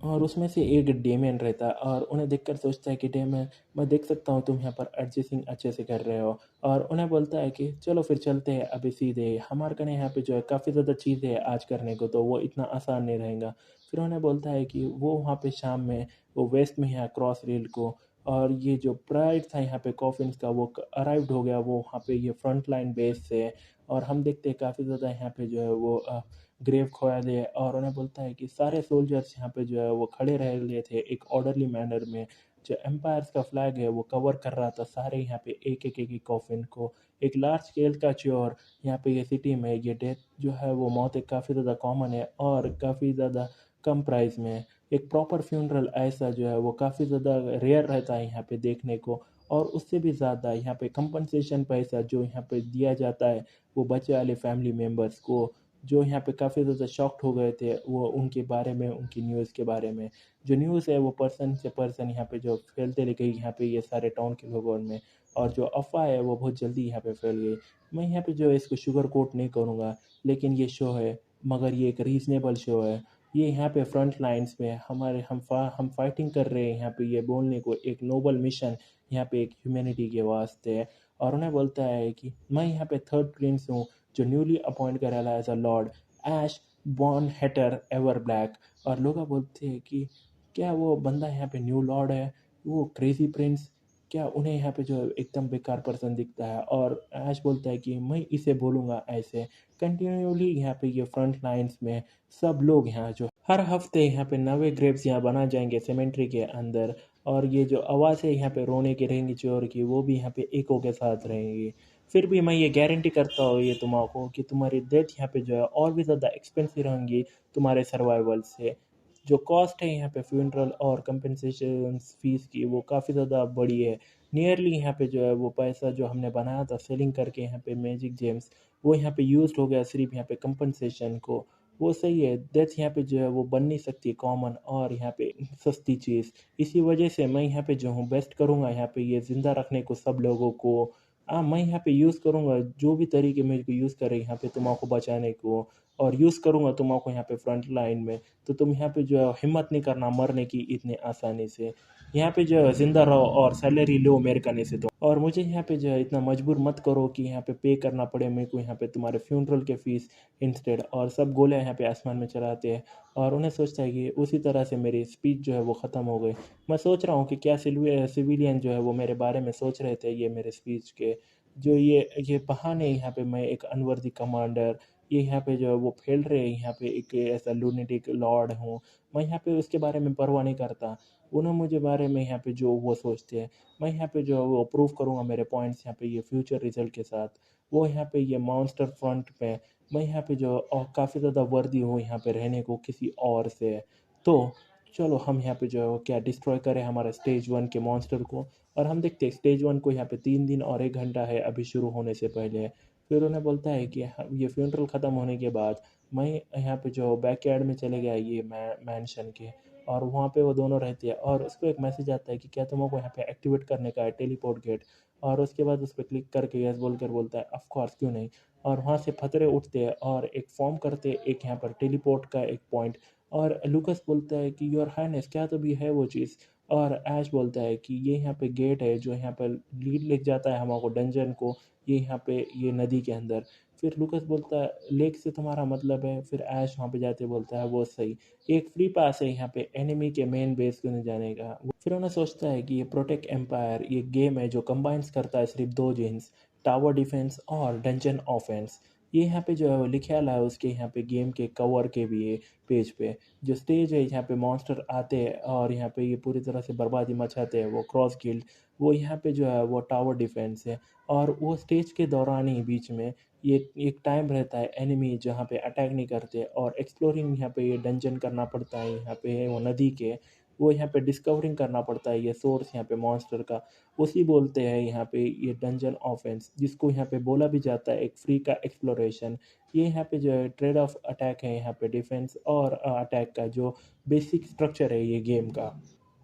और उसमें से एक डेमियन रहता है, और उन्हें देखकर सोचता है कि डेमियन, मैं देख सकता हूँ तुम यहाँ पर एडजस्टिंग अच्छे से कर रहे हो। और उन्हें बोलता है कि चलो फिर चलते हैं अभी सीधे, हमारे कने यहाँ पे जो है काफ़ी ज़्यादा चीज़ें है आज करने को, तो वो इतना आसान नहीं रहेगा। फिर उन्हें बोलता है कि वो वहाँ पे शाम में वो वेस्ट में यहाँ क्रॉस रेल को, और ये जो प्राइड था यहाँ पे कॉफिन्स का वो अराइव्ड हो गया वो वहाँ पे ये फ्रंट लाइन बेस से। और हम देखते हैं काफ़ी ज़्यादा यहाँ पे जो है वो ग्रेव खोया दे, और उन्हें बोलता है कि सारे सोल्जर्स यहाँ पे जो है वो खड़े रह लिए थे एक ऑर्डरली मैनर में। जो एम्पायर्स का फ्लैग है वो कवर कर रहा था सारे यहाँ पे एक कॉफिन को। एक लार्ज स्केल का श्योर यहाँ पे ये सिटी में ये डेथ जो है वो मौत एक काफ़ी ज़्यादा कॉमन है और काफ़ी ज़्यादा कम प्राइस में है। एक प्रॉपर फ्यूनरल ऐसा जो है वो काफ़ी ज़्यादा रेयर रहता है यहाँ पे देखने को। और उससे भी ज़्यादा यहाँ पे कंपनसेशन पैसा जो यहाँ पे दिया जाता है वो बचे वाले फैमिली मेम्बर्स को, जो यहाँ पे काफ़ी ज़्यादा शॉक्ड हो गए थे वो उनके बारे में, उनकी न्यूज़ के बारे में। जो न्यूज़ है वो पर्सन से पर्सन यहाँ पे जो फैलते ले गई यहाँ पे ये सारे टाउन के लोगों में, और जो अफ़वाह है वो बहुत जल्दी यहाँ पे फैल गई। मैं यहाँ पे जो है इसको शुगर कोट नहीं करूँगा, लेकिन ये शो है, मगर ये एक रीज़नेबल शो है। ये यहाँ पे फ्रंट लाइंस में हमारे हम फाइटिंग कर रहे हैं यहाँ पे ये बोलने को, एक नोबल मिशन यहाँ पे एक ह्यूमैनिटी के वास्ते है। और उन्हें बोलता है कि मैं यहाँ पे थर्ड प्रिंस हूँ जो न्यूली अपॉइंट करा as a lord ash born hater ever black. और लोग बोलते हैं कि क्या वो बंदा यहाँ पे न्यू लॉर्ड है, वो क्रेजी प्रिंस, क्या उन्हें यहाँ पे जो एकदम बेकार पर्सन दिखता है। और ऐश बोलता है कि मैं इसे बोलूँगा ऐसे। कंटिन्यूली यहाँ पे ये फ्रंट लाइंस में सब लोग यहाँ जो हर हफ्ते यहाँ पे नवे ग्रेव्स यहाँ बना जाएंगे सेमेंट्री के अंदर, और ये जो आवाज़ है यहाँ पे रोने की रहेंगी चोर की वो भी यहाँ पे इको के साथ रहेंगी। फिर भी मैं ये गारंटी करता हूँ ये तुम्हारा कि तुम्हारी डेथ यहाँ पे जो है और भी ज़्यादा एक्सपेंसिव रहेंगी तुम्हारे सर्वाइवल से। जो कॉस्ट है यहाँ पे फ्यूनरल और कंपनसेशन फीस की वो काफ़ी ज़्यादा बड़ी है। नियरली यहाँ पे जो है वो पैसा जो हमने बनाया था सेलिंग करके यहाँ पे मैजिक जेम्स, वो यहाँ पे यूज हो गया सिर्फ यहाँ पे कंपनसेशन को। वो सही है, डेथ यहाँ पे जो है वो बन नहीं सकती कॉमन और यहाँ पे सस्ती चीज़। इसी वजह से मैं यहाँ पे जो हूँ बेस्ट करूँगा यहाँ पे ये ज़िंदा रखने को सब लोगों को। हाँ, मैं यहाँ पे यूज़ करूँगा जो भी तरीके मेरे को यूज़ करे यहाँ पे तुम्हारे को बचाने को, और यूज़ करूँगा तुम्हारे को यहाँ पे फ्रंट लाइन में। तो तुम यहाँ पे जो है हिम्मत नहीं करना मरने की इतने आसानी से। यहाँ पे जो है ज़िंदा रहो और सैलरी लो मेरे करने से तुम, और मुझे यहाँ पे जो है इतना मजबूर मत करो कि यहाँ पे करना पड़े मेरे को यहाँ पे तुम्हारे फ्यूनरल के फीस इंस्टेड। और सब गोले यहाँ पे आसमान में चढ़ाते हैं, और उन्हें सोचता है कि उसी तरह से मेरी स्पीच जो है वो ख़त्म हो गई। मैं सोच रहा हूँ कि क्या सिविलियन जो है वो मेरे बारे में सोच रहे थे ये मेरे स्पीच के, जो ये बहाने यहाँ पे मैं एक अनवर्दी कमांडर, ये यहाँ पे जो है वो फैल रहे हैं यहाँ पे एक ऐसा लूनेटिक लॉर्ड हूँ। मैं यहाँ पे उसके बारे में परवाह नहीं करता। उन्हें मुझे बारे में यहाँ पे जो वो सोचते हैं, मैं यहाँ पे जो है वो प्रूव करूँगा मेरे पॉइंट्स यहाँ पे ये फ्यूचर रिजल्ट के साथ। वो यहाँ पे ये मॉन्स्टर फ्रंट पे मैं यहाँ पे जो और काफ़ी ज़्यादा वर्दी हूँ यहाँ पे रहने को किसी और से। तो चलो हम यहाँ पे जो है वो क्या डिस्ट्रॉय करें हमारा स्टेज वन के मॉन्स्टर को। और हम देखते हैं स्टेज वन को यहाँ पे 3 दिन और 1 घंटा है अभी शुरू होने से पहले। फिर उन्हें बोलता है कि ये फ्यूनरल ख़त्म होने के बाद मैं यहाँ पे जो बैकयार्ड में चले गया ये मैंशन के, और वहाँ पे वो दोनों रहते हैं। और उसको एक मैसेज आता है कि क्या तुमको यहाँ पे एक्टिवेट करने का है टेलीपोर्ट गेट। और उसके बाद उस पर क्लिक करके यस बोल कर बोलता है ऑफ कोर्स क्यों नहीं। और वहाँ से फतरे उठते हैं और एक फॉर्म करते हैं एक यहाँ पर टेलीपोर्ट का एक पॉइंट। और लूकस बोलता है कि योर हाइनेस क्या तो भी है वो चीज़। और ऐश बोलता है कि ये यहाँ पे गेट है जो यहाँ पर लीड लेके जाता है हमारे डंजन को, ये यहाँ पे ये नदी के अंदर। फिर लूकस बोलता है लेक से तुम्हारा मतलब है। फिर ऐश वहाँ पे जाते बोलता है वो सही, एक फ्री पास है यहाँ पे एनिमी के मेन बेस को नहीं जाने का। फिर उन्हें सोचता है कि ये प्रोटेक्ट एम्पायर ये गेम है जो कंबाइंस करता है सिर्फ दो जीन्स, टावर डिफेंस और डंजन ऑफेंस। ये यहाँ पे जो है वो लिखा है उसके यहाँ पे गेम के कवर के भी ये पेज पे। जो स्टेज है यहाँ पे मॉन्स्टर आते हैं और यहाँ पे ये पूरी तरह से बर्बादी मचाते हैं वो क्रॉस गिल्ड, वो यहाँ पे जो है वो टावर डिफेंस है। और वो स्टेज के दौरान ही बीच में ये एक टाइम रहता है एनिमी जहाँ पे अटैक नहीं करते, और एक्सप्लोरिंग यहाँ पे ये डंजन करना पड़ता है यहाँ पे वो नदी के, वो यहाँ पे डिस्कवरिंग करना पड़ता है ये सोर्स यहाँ पे मॉन्स्टर का। उसी बोलते हैं यहाँ पे ये डंजन ऑफेंस, जिसको यहाँ पे बोला भी जाता है एक फ्री का एक्सप्लोरेशन। ये यहाँ पे जो है ट्रेड ऑफ अटैक है यहाँ पे डिफेंस और अटैक का जो बेसिक स्ट्रक्चर है ये गेम का।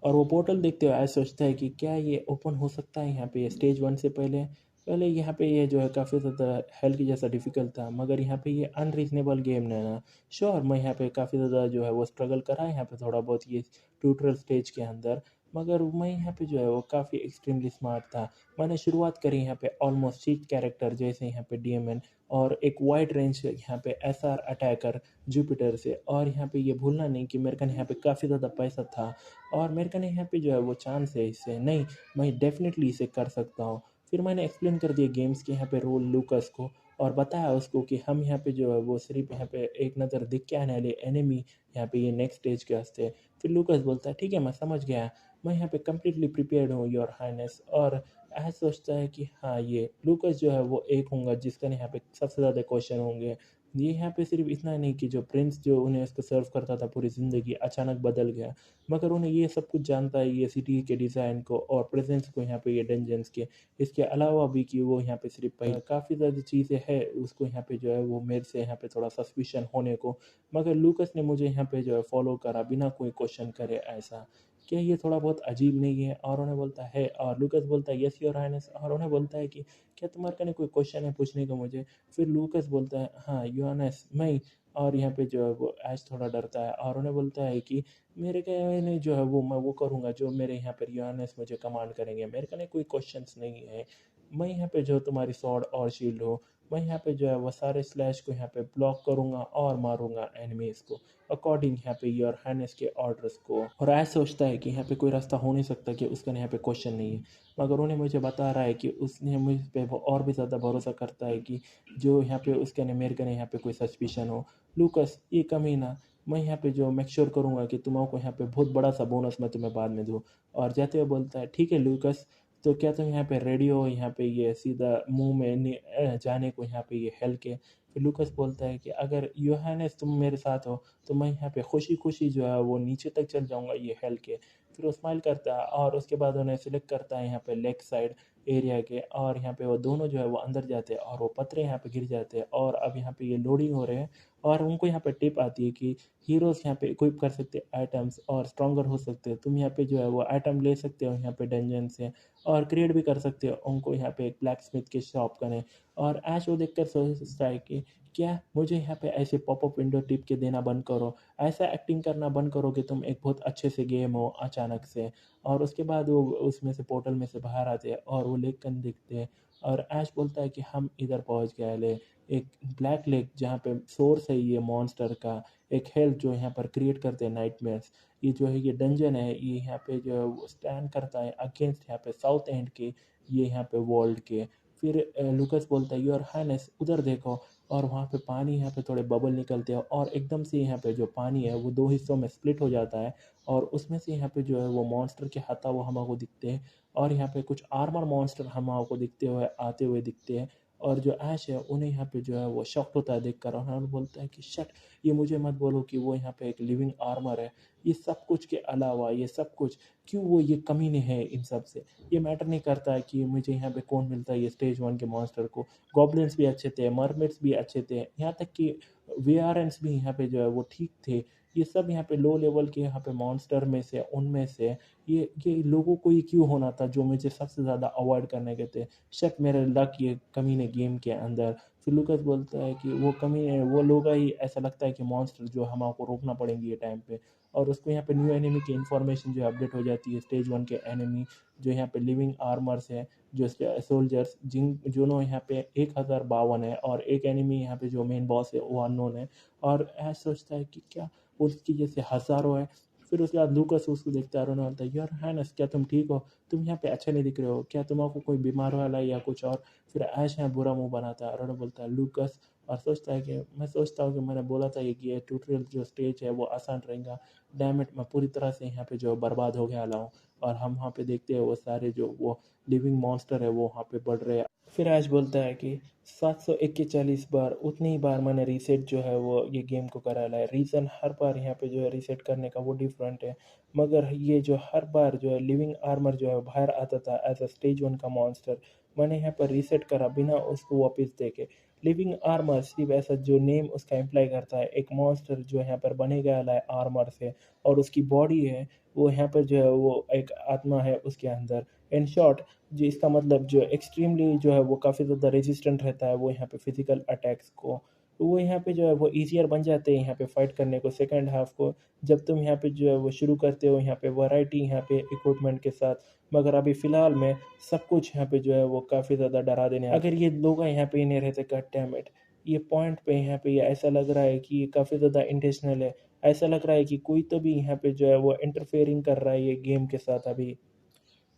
और वो पोर्टल देखते हुए आज सोचता है कि क्या ये ओपन हो सकता है यहाँ पे स्टेज वन से पहले। पहले यहाँ पे ये जो है काफ़ी ज़्यादा हेल की जैसा डिफ़िकल्ट था, मगर यहाँ पे ये अनरीजनेबल गेम नहीं ना। श्योर मैं यहाँ पे काफ़ी ज़्यादा जो है वो स्ट्रगल करा है यहाँ पे थोड़ा बहुत ये ट्यूटोरियल स्टेज के अंदर, मगर मैं यहाँ पे जो है वो काफ़ी एक्सट्रीमली स्मार्ट था। मैंने शुरुआत करी यहाँ पे ऑलमोस्ट चीट कैरेक्टर जैसे यहाँ पे डीएमएन और एक वाइड रेंज यहाँ पे एसआर अटैकर जुपिटर से। और यहाँ पे ये भूलना नहीं कि मेरे कन यहाँ पे काफ़ी ज़्यादा पैसा था और मेरे कन यहाँ पे जो है वो चांस है इससे, नहीं मैं डेफिनेटली इसे कर सकता हूँ। फिर मैंने एक्सप्लेन कर दिया गेम्स के यहाँ पे रोल लूकस को और बताया उसको कि हम यहाँ पे जो है वो सिर्फ यहाँ पे एक नज़र दिख के आने वाले एनिमी यहाँ पे ये नेक्स्ट स्टेज के वास्ते। फिर लूकस बोलता है ठीक है मैं समझ गया, मैं यहाँ पे कम्प्लीटली प्रिपेयर्ड हूँ योर हाइनेस। और ऐसा सोचता है कि हाँ ये लूकस जो है वो एक होगा जिसका यहाँ पे सबसे ज़्यादा क्वेश्चन होंगे। ये यहाँ पे सिर्फ इतना नहीं कि जो प्रिंस जो उन्हें उसको सर्व करता था पूरी ज़िंदगी अचानक बदल गया, मगर उन्हें ये सब कुछ जानता है ये सिटी के डिज़ाइन को और प्रेजेंस को यहाँ पे ये डंजन्स के। इसके अलावा भी कि वो यहाँ पे सिर्फ पहले काफ़ी ज़्यादा चीज़ें हैं उसको यहाँ पे जो है वो मेरे से यहाँ पे थोड़ा सस्पिशन होने को, मगर लूकस ने मुझे यहाँ पे जो है फॉलो करा बिना कोई क्वेश्चन करे। ऐसा क्या ये थोड़ा बहुत अजीब नहीं है? और उन्हें बोलता है और लूकस बोलता है यस योर हाइनेस। और उन्हें बोलता है कि क्या तुम्हारे कने कोई क्वेश्चन है पूछने का मुझे? फिर लूकस बोलता है हाँ योर हाइनेस मैं। और यहाँ पे जो है वो ऐश थोड़ा डरता है और उन्हें बोलता है कि मेरे कहने जो है वो मैं वो करूँगा जो मेरे यहाँ पर योर हाइनेस मुझे कमांड करेंगे, मेरे कने कोई क्वेश्चंस नहीं है। मैं यहाँ पे जो तुम्हारी स्वॉर्ड और शील्ड हो, मैं यहाँ पे जो है वो सारे स्लैश को यहाँ पे ब्लॉक करूँगा और मारूँगा एनिमीज़ को अकॉर्डिंग यहाँ पे योर हाइनेस के ऑर्डर्स को। और ऐसा सोचता है कि यहाँ पे कोई रास्ता हो नहीं सकता कि उसका यहाँ पे क्वेश्चन नहीं है, मगर उन्हें मुझे बता रहा है कि उसने मुझ पे वो और भी ज़्यादा भरोसा करता है कि जो यहाँ पे उसके ने मेरे कने यहाँ पे कोई सस्पिशन हो। लूकस ये कमीना, मैं यहाँ पे जो मेक श्योर करूँगा कि तुम्हारे यहाँ पे बहुत बड़ा सा बोनस मैं तुम्हें बाद में दूँ। और जाते हुए बोलता है ठीक है लूकस, तो क्या तुम यहाँ पे रेडी हो यहाँ पे ये सीधा मुंह में जाने को यहाँ पे ये हेल के? फिर लूकस बोलता है कि अगर यूहानेस तुम मेरे साथ हो तो मैं यहाँ पे खुशी खुशी जो है वो नीचे तक चल जाऊँगा ये हेल के। फिर वो स्माइल करता है और उसके बाद उन्हें सिलेक्ट करता है यहाँ पे लेग साइड एरिया के, और यहाँ पे वो दोनों जो है वो अंदर जाते हैं और वो पत्थर यहाँ पे गिर जाते हैं और अब यहाँ पे ये लोडिंग हो रहे हैं। और उनको यहाँ पे टिप आती है कि हीरोज़ यहाँ पे इक्विप कर सकते हैं आइटम्स और स्ट्रॉन्गर हो सकते हैं, तुम यहाँ पे जो है वो आइटम ले सकते हो यहाँ पे डंजन से और क्रिएट भी कर सकते हो उनको यहाँ पे एक ब्लैक स्मिथ की शॉप करें। और ऐश वो देखकर सोचता है कि क्या मुझे यहाँ पे ऐसे पॉपअप विंडो टिप के देना बंद करो, ऐसा एक्टिंग करना बंद करो कि तुम एक बहुत अच्छे से गेम हो अचानक से। और उसके बाद वो उसमें से पोर्टल में से बाहर आते हैं और वो लेक कन दिखते हैं। और ऐश बोलता है कि हम इधर पहुंच गए ले, एक ब्लैक लेक जहाँ पे सोर्स है ये मॉन्स्टर का, एक हेल्थ जो यहाँ पर क्रिएट करते हैं नाइटमेयर्स। ये जो है ये डंजन है ये यहाँ पे जो है वो स्टैंड करता है अगेंस्ट यहाँ पे साउथ एंड के ये यहाँ पे वर्ल्ड के। फिर लुकस बोलता है योर हाइनेस उधर देखो, और वहाँ पे पानी यहाँ पे थोड़े बबल निकलते हैं और एकदम से यहाँ पे जो पानी है वो दो हिस्सों में स्प्लिट हो जाता है और उसमें से यहाँ पे जो है वो मॉन्स्टर के हता वो हमको दिखते हैं। और यहाँ पे कुछ आर्मर मॉन्स्टर हमको दिखते हुए आते हुए दिखते हैं। और जो ऐश है उन्हें यहाँ पे जो है वो शॉक्ट होता है देखकर और उन्हें बोलता है कि शट, ये मुझे मत बोलो कि वो यहाँ पे एक लिविंग आर्मर है। ये सब कुछ के अलावा ये सब कुछ क्यों वो ये कमीने हैं इन सब से, ये मैटर नहीं करता है कि मुझे यहाँ पे कौन मिलता है ये स्टेज वन के मॉन्स्टर को। गॉब्लिन्स भी अच्छे थे, मरमेड्स भी अच्छे थे, यहाँ तक कि वीआरएंस भी यहाँ पे जो है वो ठीक थे। ये सब यहाँ पे लो लेवल के यहाँ पे मॉन्स्टर में से उनमें से ये लोगों को ही क्यों होना था जो मुझे सबसे ज़्यादा अवॉइड करने के थे। शट मेरे लक ये कमीने गेम के अंदर। फिर लूकस बोलता है कि वो कमीने वो लोग ही ऐसा लगता है कि मॉन्स्टर जो हमको रोकना पड़ेंगे ये टाइम पे। और उसको यहाँ पे न्यू एनिमी की इन्फॉर्मेशन जो अपडेट हो जाती है स्टेज वन के एनिमी जो यहाँ पे लिविंग आर्मर्स है, जो सोल्जर्स जिन दोनों यहाँ पे 1052 है और एक एनिमी यहाँ पे जो मेन बॉस है वो अननोन है। और ऐसा सोचता है कि क्या उसकी जैसे हज़ारों है। फिर उसके बाद लूकस उसको देखता है और उन्हें बोलता है यार हाइनेस क्या तुम ठीक हो, तुम यहाँ पे अच्छे नहीं दिख रहे हो, क्या तुम्हारा कोई बीमार वाला है या कुछ और। फिर ऐश यहाँ बुरा मुंह बनाता है और उन्हें बोलता है लूकस, और सोचता है कि मैं सोचता हूँ कि मैंने बोला था ये कि ये ट्यूटोरियल जो स्टेज है वो आसान रहेगा, डैम इट मैं पूरी तरह से यहाँ पे जो बर्बाद हो गया हूँ। और हम वहाँ पे देखते हैं वो सारे जो वो लिविंग मॉन्स्टर है वो वहाँ पे बढ़ रहे हैं। फिर ऐश बोलता है कि 741 बार उतनी ही बार मैंने रीसेट जो है वो ये गेम को करा है, रीज़न हर बार यहाँ पे जो है रीसेट करने का वो डिफरेंट है। मगर ये जो हर बार जो है लिविंग आर्मर जो है बाहर आता था एज अ स्टेज वन का मॉन्स्टर, मैंने यहाँ पर रीसेट करा बिना उसको वापस देके। लिविंग आर्मर सिर्फ ऐसा जो नेम उसका इम्प्लाई करता है, एक मॉन्स्टर जो यहाँ पर बने गया है आर्मर से और उसकी बॉडी है वो यहाँ पर जो है वो एक आत्मा है उसके अंदर। इन शॉर्ट जी इसका मतलब जो एक्सट्रीमली जो है वो काफ़ी ज़्यादा रेजिस्टेंट रहता है वो यहाँ पे फिजिकल अटैक्स को। तो वो यहाँ पे जो है वो ईज़ियर बन जाते हैं यहाँ पे फ़ाइट करने को सेकंड हाफ़ को। जब तुम यहाँ पे जो है वो शुरू करते हो यहाँ पे वैरायटी यहाँ पे इक्विपमेंट के साथ। मगर अभी फ़िलहाल में सब कुछ यहाँ पे जो है वो काफ़ी ज़्यादा डरा देने अगर ये लोग यहाँ पे ही नहीं रहते गॉड डैम इट! ये पॉइंट पे यहाँ पे ये ऐसा लग रहा है कि ये काफ़ी ज़्यादा इंटेंशनल है। ऐसा लग रहा है कि कोई तो भी यहाँ पे जो है वो इंटरफेयरिंग कर रहा है ये गेम के साथ अभी।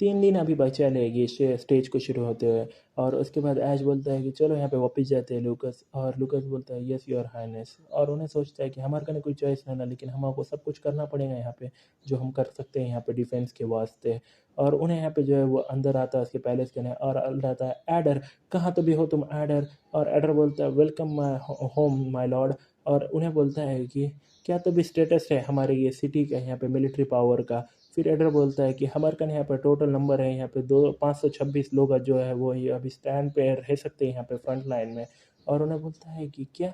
3 दिन अभी बचा है ये स्टेज को शुरू होते हुए। और उसके बाद ऐश बोलता है कि चलो यहाँ पे वापस जाते हैं लूकस। और लूकस बोलता है यस योर हाइनेस। और उन्हें सोचता है कि हमारे कने कोई चॉइस नहीं ना, लेकिन हमको सब कुछ करना पड़ेगा यहाँ पे जो हम कर सकते हैं यहाँ पे डिफेंस के वास्ते। और उन्हें यहाँ पे जो है वो अंदर आता है उसके पैलेस के अंदर और आता है एडर, कहाँ तो भी हो तुम एडर। और एडर बोलता है welcome my home my lord. और उन्हें बोलता है कि क्या तो भी स्टेटस है हमारे ये सिटी का यहाँ पे मिलिट्री पावर का। फिर एडर बोलता है कि हमारे कन यहाँ पर टोटल नंबर है यहाँ पे दो 526 लोग जो है वो ये अभी स्टैंड पे रह सकते हैं यहाँ पे फ्रंट लाइन में। और उन्हें बोलता है कि क्या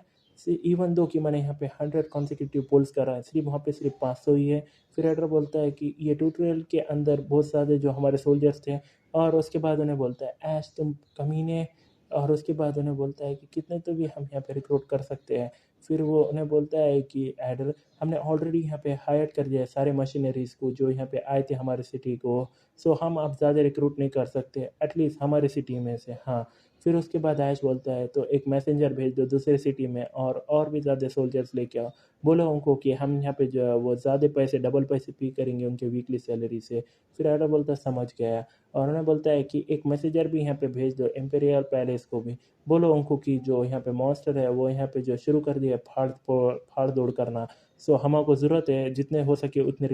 इवन दो कि मैंने यहाँ पे 100 कॉन्सिक्यूटिव पोल्स करा है सिर्फ वहाँ पे सिर्फ 500 ही है। फिर एडर बोलता है कि ये ट्यूटोरियल के अंदर बहुत सारे जो हमारे सोल्जर्स थे। और उसके बाद उन्हें बोलता है ऐश तुम कमीने। और उसके बाद उन्हें बोलता है कि कितने तो भी हम यहाँ पे रिक्रूट कर सकते हैं। फिर वो उन्हें बोलता है कि एडर हमने ऑलरेडी यहाँ पे हायर कर दिया है सारे मशीनरीज़ को जो यहाँ पे आए थे हमारे सिटी को। सो हम अब ज़्यादा रिक्रूट नहीं कर सकते एटलीस्ट हमारे सिटी में से, हाँ। फिर उसके बाद ऐश बोलता है तो एक मैसेंजर भेज दो दूसरे सिटी में और भी ज़्यादा सोल्जर्स लेके आओ। बोलो उनको कि हम यहाँ पे जो है वो ज़्यादा पैसे डबल पैसे पे करेंगे उनके वीकली सैलरी से। फिर एडर बोलता है समझ गया। और उन्हें बोलता है कि एक मैसेंजर भी यहाँ पे भेज दो एम्पेरियल पैलेस को भी। बोलो उनको कि जो यहाँ पे मॉन्स्टर है वो यहाँ पे जो शुरू कर दिया फाड़ दौड़ करना। सो हमको ज़रूरत है जितने हो सके उतने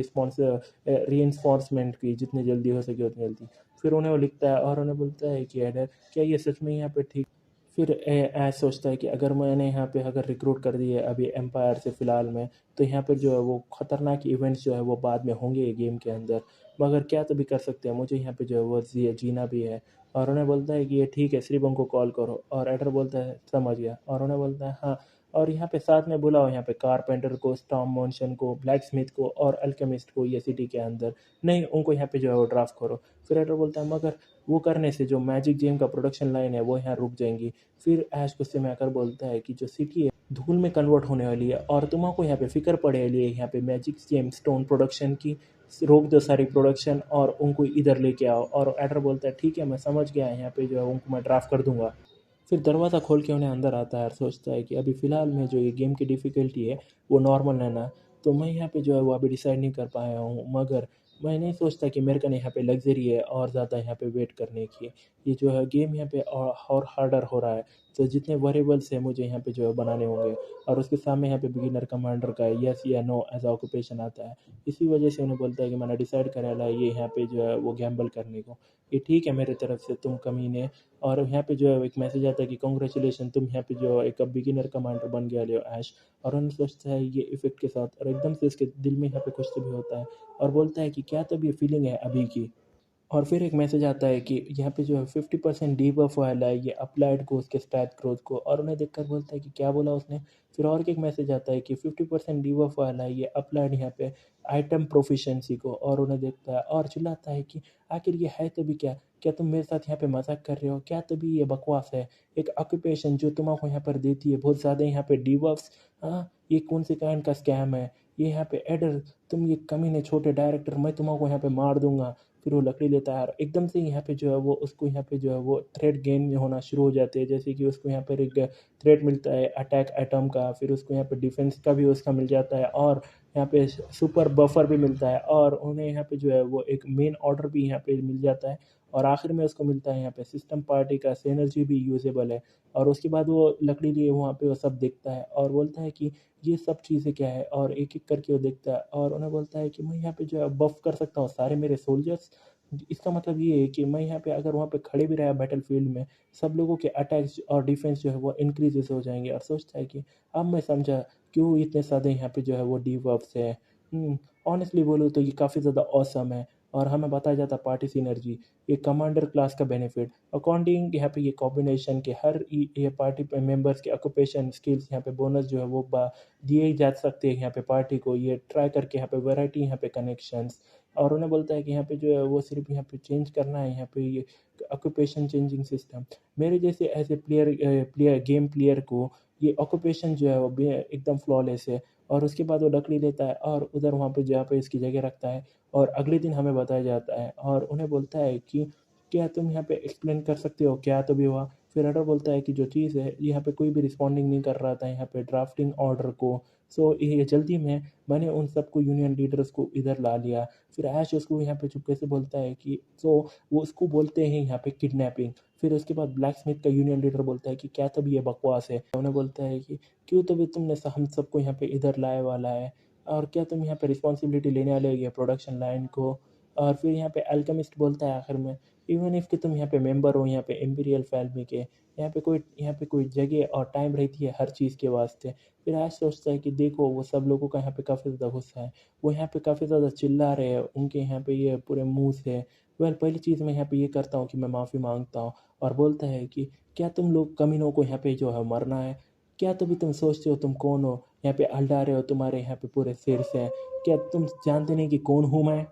रीइंफोर्समेंट की जितनी जल्दी हो सके उतनी जल्दी। फिर उन्हें वो लिखता है और उन्हें बोलता है कि एडर क्या ये सच में यहाँ पे ठीक। फिर ऐज सोचता है कि अगर मैंने यहाँ पे अगर रिक्रूट कर दिए अभी एम्पायर से फ़िलहाल में तो यहाँ पर जो है वो ख़तरनाक इवेंट्स जो है वो बाद में होंगे ये गेम के अंदर। मगर क्या तो भी कर सकते हैं मुझे यहाँ पे जो है वो जीना भी है। और उन्हें बोलता है कि ये ठीक है सिर्फ उनको कॉल करो। और एडर बोलता है समझ गया। और उन्हें बोलता है हाँ। और यहाँ पे साथ में बुलाओ यहाँ पे कारपेंटर को स्टॉर्म मॉन्शन को ब्लैक स्मिथ को और अल्केमिस्ट को ये सिटी के अंदर। नहीं उनको यहाँ पे जो है वो ड्राफ्ट करो। फिर एडर बोलता है मगर वो करने से जो मैजिक जेम का प्रोडक्शन लाइन है वो यहाँ रुक जाएंगी। फिर ऐश गुस्से में आकर बोलता है कि जो सिटी है धूल में कन्वर्ट होने वाली है और तुमको यहाँ पे फ़िक्र पड़े वाली है यहाँ पे मैजिक जेम स्टोन प्रोडक्शन की। रोक दो सारी प्रोडक्शन और उनको इधर लेके आओ। और एडर बोलता है ठीक है मैं समझ गया यहाँ पे जो है उनको मैं ड्राफ्ट कर दूंगा। फिर दरवाज़ा खोल के उन्हें अंदर आता है और सोचता है कि अभी फ़िलहाल में जो ये गेम की डिफ़िकल्टी है वो नॉर्मल है ना। तो मैं यहाँ पे जो है वो अभी डिसाइड नहीं कर पाया हूँ। मगर मैं नहीं सोचता कि मेरे कने यहाँ पे लग्ज़री है और ज़्यादा यहाँ पे वेट करने की। ये जो है गेम यहाँ पे और हार्डर हो रहा है। तो जितने वेरिएबल्स हैं मुझे यहाँ पे जो है बनाने होंगे। और उसके सामने यहाँ पे बिगिनर कमांडर का येस या नो एज ऑक्यूपेशन आता है। इसी वजह से उन्हें बोलता है कि मैंने डिसाइड करा ला ये यहाँ पे जो है वो गैम्बल करने को। ये ठीक है मेरे तरफ से तुम कमीने। और यहाँ पे जो है एक मैसेज आता है कि कॉन्ग्रेचुलेसन तुम यहाँ पे जो एक बिगिनर कमांडर बन गया हो ऐश। और उन्हें सोचता है ये इफेक्ट के साथ और एकदम से उसके दिल में यहाँ पे कुछ तो भी होता है। और बोलता है कि क्या तब ये फीलिंग है अभी की। और फिर एक मैसेज आता है कि यहाँ पे जो है 50% डीबफ वाला है ये अप्लाइड को उसके स्टैट ग्रोथ को। और उन्हें देखकर बोलता है कि क्या बोला उसने। फिर और एक मैसेज आता है कि 50% डीबफ वाला है ये अप्लाइड यहाँ पे आइटम प्रोफिशिएंसी को। और उन्हें देखता है और चिल्लाता है कि आखिर ये है तो भी क्या। क्या तुम मेरे साथ यहाँ पे मजाक कर रहे हो क्या तो भी ये बकवास है। एक ऑक्यूपेशन जो तुमको यहाँ पर देती है बहुत ज़्यादा यहाँ पे डीबफ्स। हाँ ये कौन से काइंड का स्कैम है। ये यहाँ पे एडर तुम ये कमीने छोटे डायरेक्टर मैं तुमको यहाँ पे मार दूंगा। फिर वो लकड़ी लेता है और एकदम से यहाँ पे जो है वो उसको यहाँ पे जो है वो थ्रेट गेन होना शुरू हो जाते हैं। जैसे कि उसको यहाँ पर एक थ्रेट मिलता है अटैक एटम का। फिर उसको यहाँ पे डिफेंस का भी उसका मिल जाता है और यहाँ पे सुपर बफर भी मिलता है। और उन्हें यहाँ पे जो है वो एक मेन ऑर्डर भी यहाँ पे मिल जाता है। और आखिर में उसको मिलता है यहाँ पे सिस्टम पार्टी का एनर्जी भी यूजेबल है। और उसके बाद वो लकड़ी लिए वहाँ पे वो सब देखता है और बोलता है कि ये सब चीज़ें क्या है। और एक एक करके वो देखता है और उन्हें बोलता है कि मैं यहाँ पे जो है बफ कर सकता हूँ सारे मेरे सोल्जर्स। इसका मतलब ये है कि मैं यहाँ पे अगर वहाँ पे खड़े भी रहा बैटल फील्ड में सब लोगों के अटैक्स और डिफेंस जो है वो इंक्रीजेस हो जाएंगे। और सोचता है कि अब मैं समझा क्यों इतने सारे यहाँ पे जो है वो डीबफ्स है। ऑनेस्टली बोलूँ तो ये काफ़ी ज़्यादा ऑसम है। और हमें बताया जाता है पार्टी सिनर्जी ये कमांडर क्लास का बेनिफिट अकॉर्डिंग यहाँ पे ये कॉम्बिनेशन के हर ये पार्टी मेंबर्स के ऑक्यूपेशन स्किल्स यहाँ पे बोनस जो है वो दिए ही जा सकते हैं यहाँ पे पार्टी को। ये ट्राई करके यहाँ पे वैरायटी यहाँ पे कनेक्शंस। और उन्हें बोलता है कि यहाँ पे जो है वो सिर्फ यहाँ पे चेंज करना है यहाँ पे ये ऑक्यूपेशन चेंजिंग सिस्टम। मेरे जैसे ऐसे प्लेयर गेम प्लेयर को ये ऑक्यूपेशन जो है वो भी एकदम फ्लॉलेस है। और उसके बाद वो लकड़ी लेता है और उधर वहाँ पे जहाँ पे इसकी जगह रखता है, और अगले दिन हमें बताया जाता है और उन्हें बोलता है कि क्या तुम यहाँ पे एक्सप्लेन कर सकते हो क्या तो भी हुआ। फिर रडर बोलता है कि जो चीज़ है यहाँ पे कोई भी रिस्पॉन्डिंग नहीं कर रहा था यहाँ पे ड्राफ्टिंग ऑर्डर को। सो ये जल्दी में मैंने उन सबको यूनियन लीडर्स को इधर ला लिया। फिर ऐश उसको यहाँ पे चुपके से बोलता है कि सो वो उसको बोलते हैं यहाँ पे किडनैपिंग। फिर उसके बाद ब्लैक स्मिथ का यूनियन लीडर बोलता है कि क्या तभी ये बकवास है। उन्हें बोलता है कि क्यों तभी तुमने हम सबको यहाँ पे इधर लाए वाला है, और क्या तुम यहाँ पे रिस्पॉन्सिबिलिटी लेने वाले हो ये प्रोडक्शन लाइन को। और फिर यहाँ पे अल्केमिस्ट बोलता है आखिर में, इवन इफ कि तुम यहाँ पे मेंबर हो यहाँ पे इम्पीरियल फैमिली के, यहाँ पे कोई जगह और टाइम रहती है हर चीज़ के वास्ते। फिर आज सोचता है कि देखो वो सब लोगों का यहाँ पे काफ़ी ज़्यादा गुस्सा है, वो यहाँ पे काफ़ी ज़्यादा चिल्ला रहे हैं उनके यहाँ पे ये पूरे मुंह से। वेल पहली चीज़ मैं यहाँ पे ये करता हूँ कि मैं माफ़ी मांगता हूँ, और बोलता है कि क्या तुम लोग कमीनों को यहाँ पे जो है मरना है, क्या तभी तुम सोचते हो तुम कौन हो, यहाँ पे हल्ला रहे हो तुम्हारे यहाँ पे पूरे सिर से, क्या तुम जानते नहीं कि कौन हूँ मैं।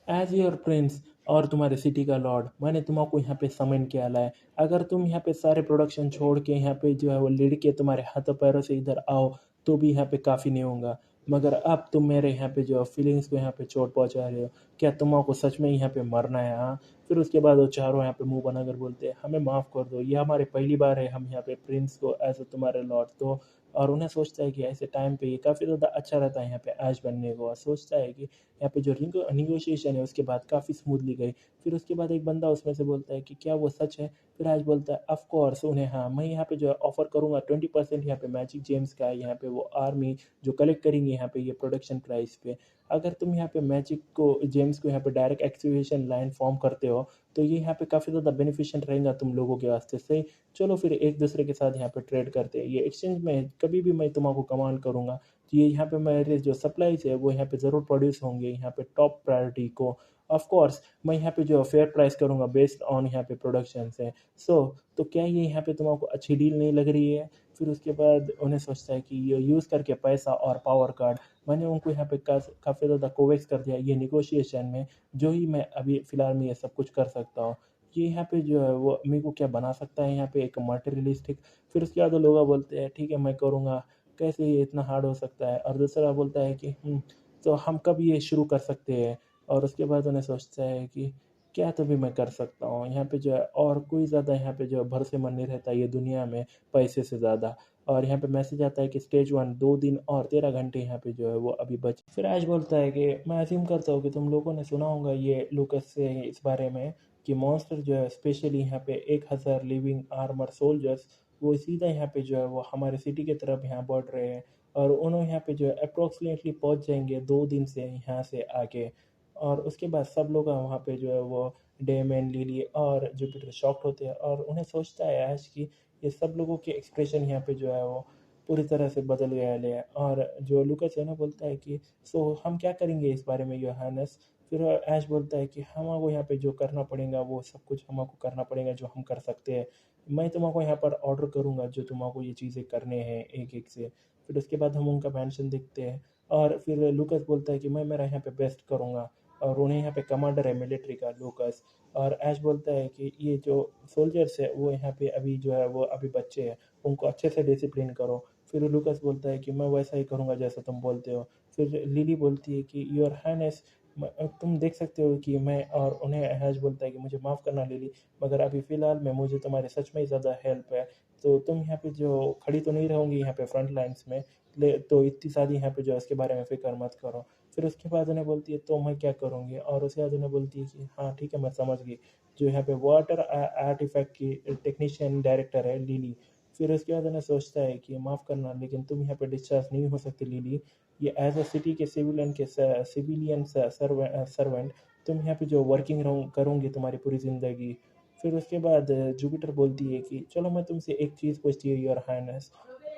एज योर प्रिंस और तुम्हारे सिटी का लॉर्ड मैंने तुमको यहाँ पे समन किया है। अगर तुम यहाँ पे सारे प्रोडक्शन छोड़ के यहाँ पे जो है वो लिड़ के तुम्हारे हाथों पैरों से इधर आओ तो भी यहाँ पे काफ़ी नहीं होगा, मगर अब तुम मेरे यहाँ पे जो फीलिंग्स को यहाँ पे चोट पहुँचा रहे हो। क्या तुमको सच में यहाँ पे मरना है हाँ। फिर उसके बाद वो चारों यहाँ पे मुंह बनाकर बोलते हैं हमें माफ़ कर दो, ये हमारे पहली बार है हम यहाँ पे प्रिंस को एज तुम्हारे लॉर्ड तो। और उन्हें सोचता है कि ऐसे टाइम पे ये काफ़ी ज़्यादा अच्छा रहता है यहाँ पे ऐश बनने को, और सोचता है कि यहाँ पे जो निगोशिएशन है उसके बाद काफ़ी स्मूथली गई। फिर उसके बाद एक बंदा उसमें से बोलता है कि क्या वो सच है। फिर आज बोलता है ऑफ कोर्स उन्हें, हाँ मैं यहाँ पे जो है ऑफर करूँगा 20% यहाँ पे मैजिक जेम्स का, यहाँ पे वो आर्मी जो कलेक्ट करेंगे यहाँ पे ये प्रोडक्शन प्राइस पे। अगर तुम यहाँ पे मैजिक को जेम्स को यहाँ पे डायरेक्ट एक्टिवेशन लाइन फॉर्म करते हो तो ये यहाँ पे काफ़ी ज़्यादा बेनिफिशियंट रहेगा तुम लोगों के वास्ते सही। चलो फिर एक दूसरे के साथ यहाँ पे ट्रेड करते हैं, ये एक्सचेंज में कभी भी मैं तुमको कमांड करूँगा, तो ये यहाँ पे मेरे जो सप्लाईज है वो यहाँ पे ज़रूर प्रोड्यूस होंगे यहाँ पे टॉप प्रायोरिटी को। ऑफ कोर्स मैं यहाँ पे जो फेयर प्राइस करूँगा बेस्ड ऑन यहाँ पे प्रोडक्शन है। सो तो क्या ये यहाँ पे तुमको अच्छी डील नहीं लग रही है। फिर उसके बाद उन्हें सोचता है कि ये यूज़ करके पैसा और पावर कार्ड मैंने उनको यहाँ पे काफ़ी ज़्यादा कोवेक्स कर दिया ये निगोशिएशन में, जो ही मैं अभी फ़िलहाल में ये सब कुछ कर सकता हूँ। ये यहाँ पे जो है वो मेरे को क्या बना सकता है यहाँ पे एक मटेरियलिस्टिक। फिर उसके बाद लोग बोलते हैं ठीक है मैं करूँगा, कैसे ये इतना हार्ड हो सकता है। और दूसरा बोलता है कि तो हम कब ये शुरू कर सकते हैं। और उसके बाद उन्हें सोचता है कि क्या तभी मैं कर सकता हूँ यहाँ पे जो है, और कोई ज़्यादा यहाँ पे जो है भरोसेमंद नहीं रहता ये दुनिया में पैसे से ज़्यादा। और यहाँ पे मैसेज आता है कि स्टेज 1 2 दिन और 13 घंटे यहाँ पे जो है वो अभी बच। फिर ऐश बोलता है कि मैं अज्यूम करता हूँ कि तुम लोगों ने सुना होगा ये लूकस से इस बारे में कि मॉन्स्टर जो है स्पेशली यहाँ पे 1,000 लिविंग आर्मर सोल्जर्स वो सीधा यहाँ पे जो है वो हमारे सिटी की तरफ यहाँ बढ़ रहे हैं। और उन्होंने यहाँ पे जो है अप्रोक्सीमेटली पहुँच जाएंगे 2 दिन से यहाँ से आके। और उसके बाद सब लोग वहाँ पे जो है वो डेमन लिली और जुपिटर शॉक्ड होते हैं, और उन्हें सोचता है ऐश कि ये सब लोगों के एक्सप्रेशन यहाँ पे जो है वो पूरी तरह से बदल गया है। और जो लूकस है ना बोलता है कि सो हम क्या करेंगे इस बारे में योहानस। फिर ऐश बोलता है कि हमको यहाँ पे जो करना पड़ेगा वो सब कुछ हमको करना पड़ेगा जो हम कर सकते हैं। मैं तुमको यहाँ पर ऑर्डर करूँगा जो तुमको ये चीज़ें करने हैं एक एक से। फिर उसके बाद हम उनका मेंशन देखते हैं, और फिर लूकस बोलता है कि मैं मेरा यहाँ पे बेस्ट करूँगा। और उन्हें यहाँ पे कमांडर है मिलिट्री का लूकस। और ऐश बोलता है कि ये जो सोल्जर्स है वो यहाँ पे अभी जो है वो अभी बच्चे हैं, उनको अच्छे से डिसिप्लिन करो। फिर लूकस बोलता है कि मैं वैसा ही करूँगा जैसा तुम बोलते हो। फिर लिली बोलती है कि योर हाइनेस तुम देख सकते हो कि मैं, और उन्हें हैज बोलता है कि मुझे माफ़ करना लिली, मगर अभी फ़िलहाल में मुझे तुम्हारे सच में ही ज़्यादा हेल्प है। तो तुम यहाँ पे जो खड़ी तो नहीं रहोगी यहाँ पे फ्रंट लाइन्स में, ले तो इतनी सारी यहाँ पे जो है उसके बारे में फ़िक्र मत करो। फिर उसके बाद उन्हें बोलती है तो मैं क्या करूँगी, और उसके बाद उन्हें बोलती है कि हाँ ठीक है मैं समझ गई। जो यहाँ पे वाटर आर्टिफैक्ट की टेक्नीशियन डायरेक्टर है लिली। फिर उसके बाद उन्हें सोचता है कि माफ़ करना लेकिन तुम यहाँ पे डिस्चार्ज नहीं हो सकती लिली, ये एज अ सिटी के सिविलियन सर्वेंट तुम यहाँ पे जो वर्किंग करूँगी तुम्हारी पूरी ज़िंदगी। फिर उसके बाद जुपिटर बोलती है कि चलो मैं तुमसे एक चीज़ पूछती हूँ योर हाइनेस,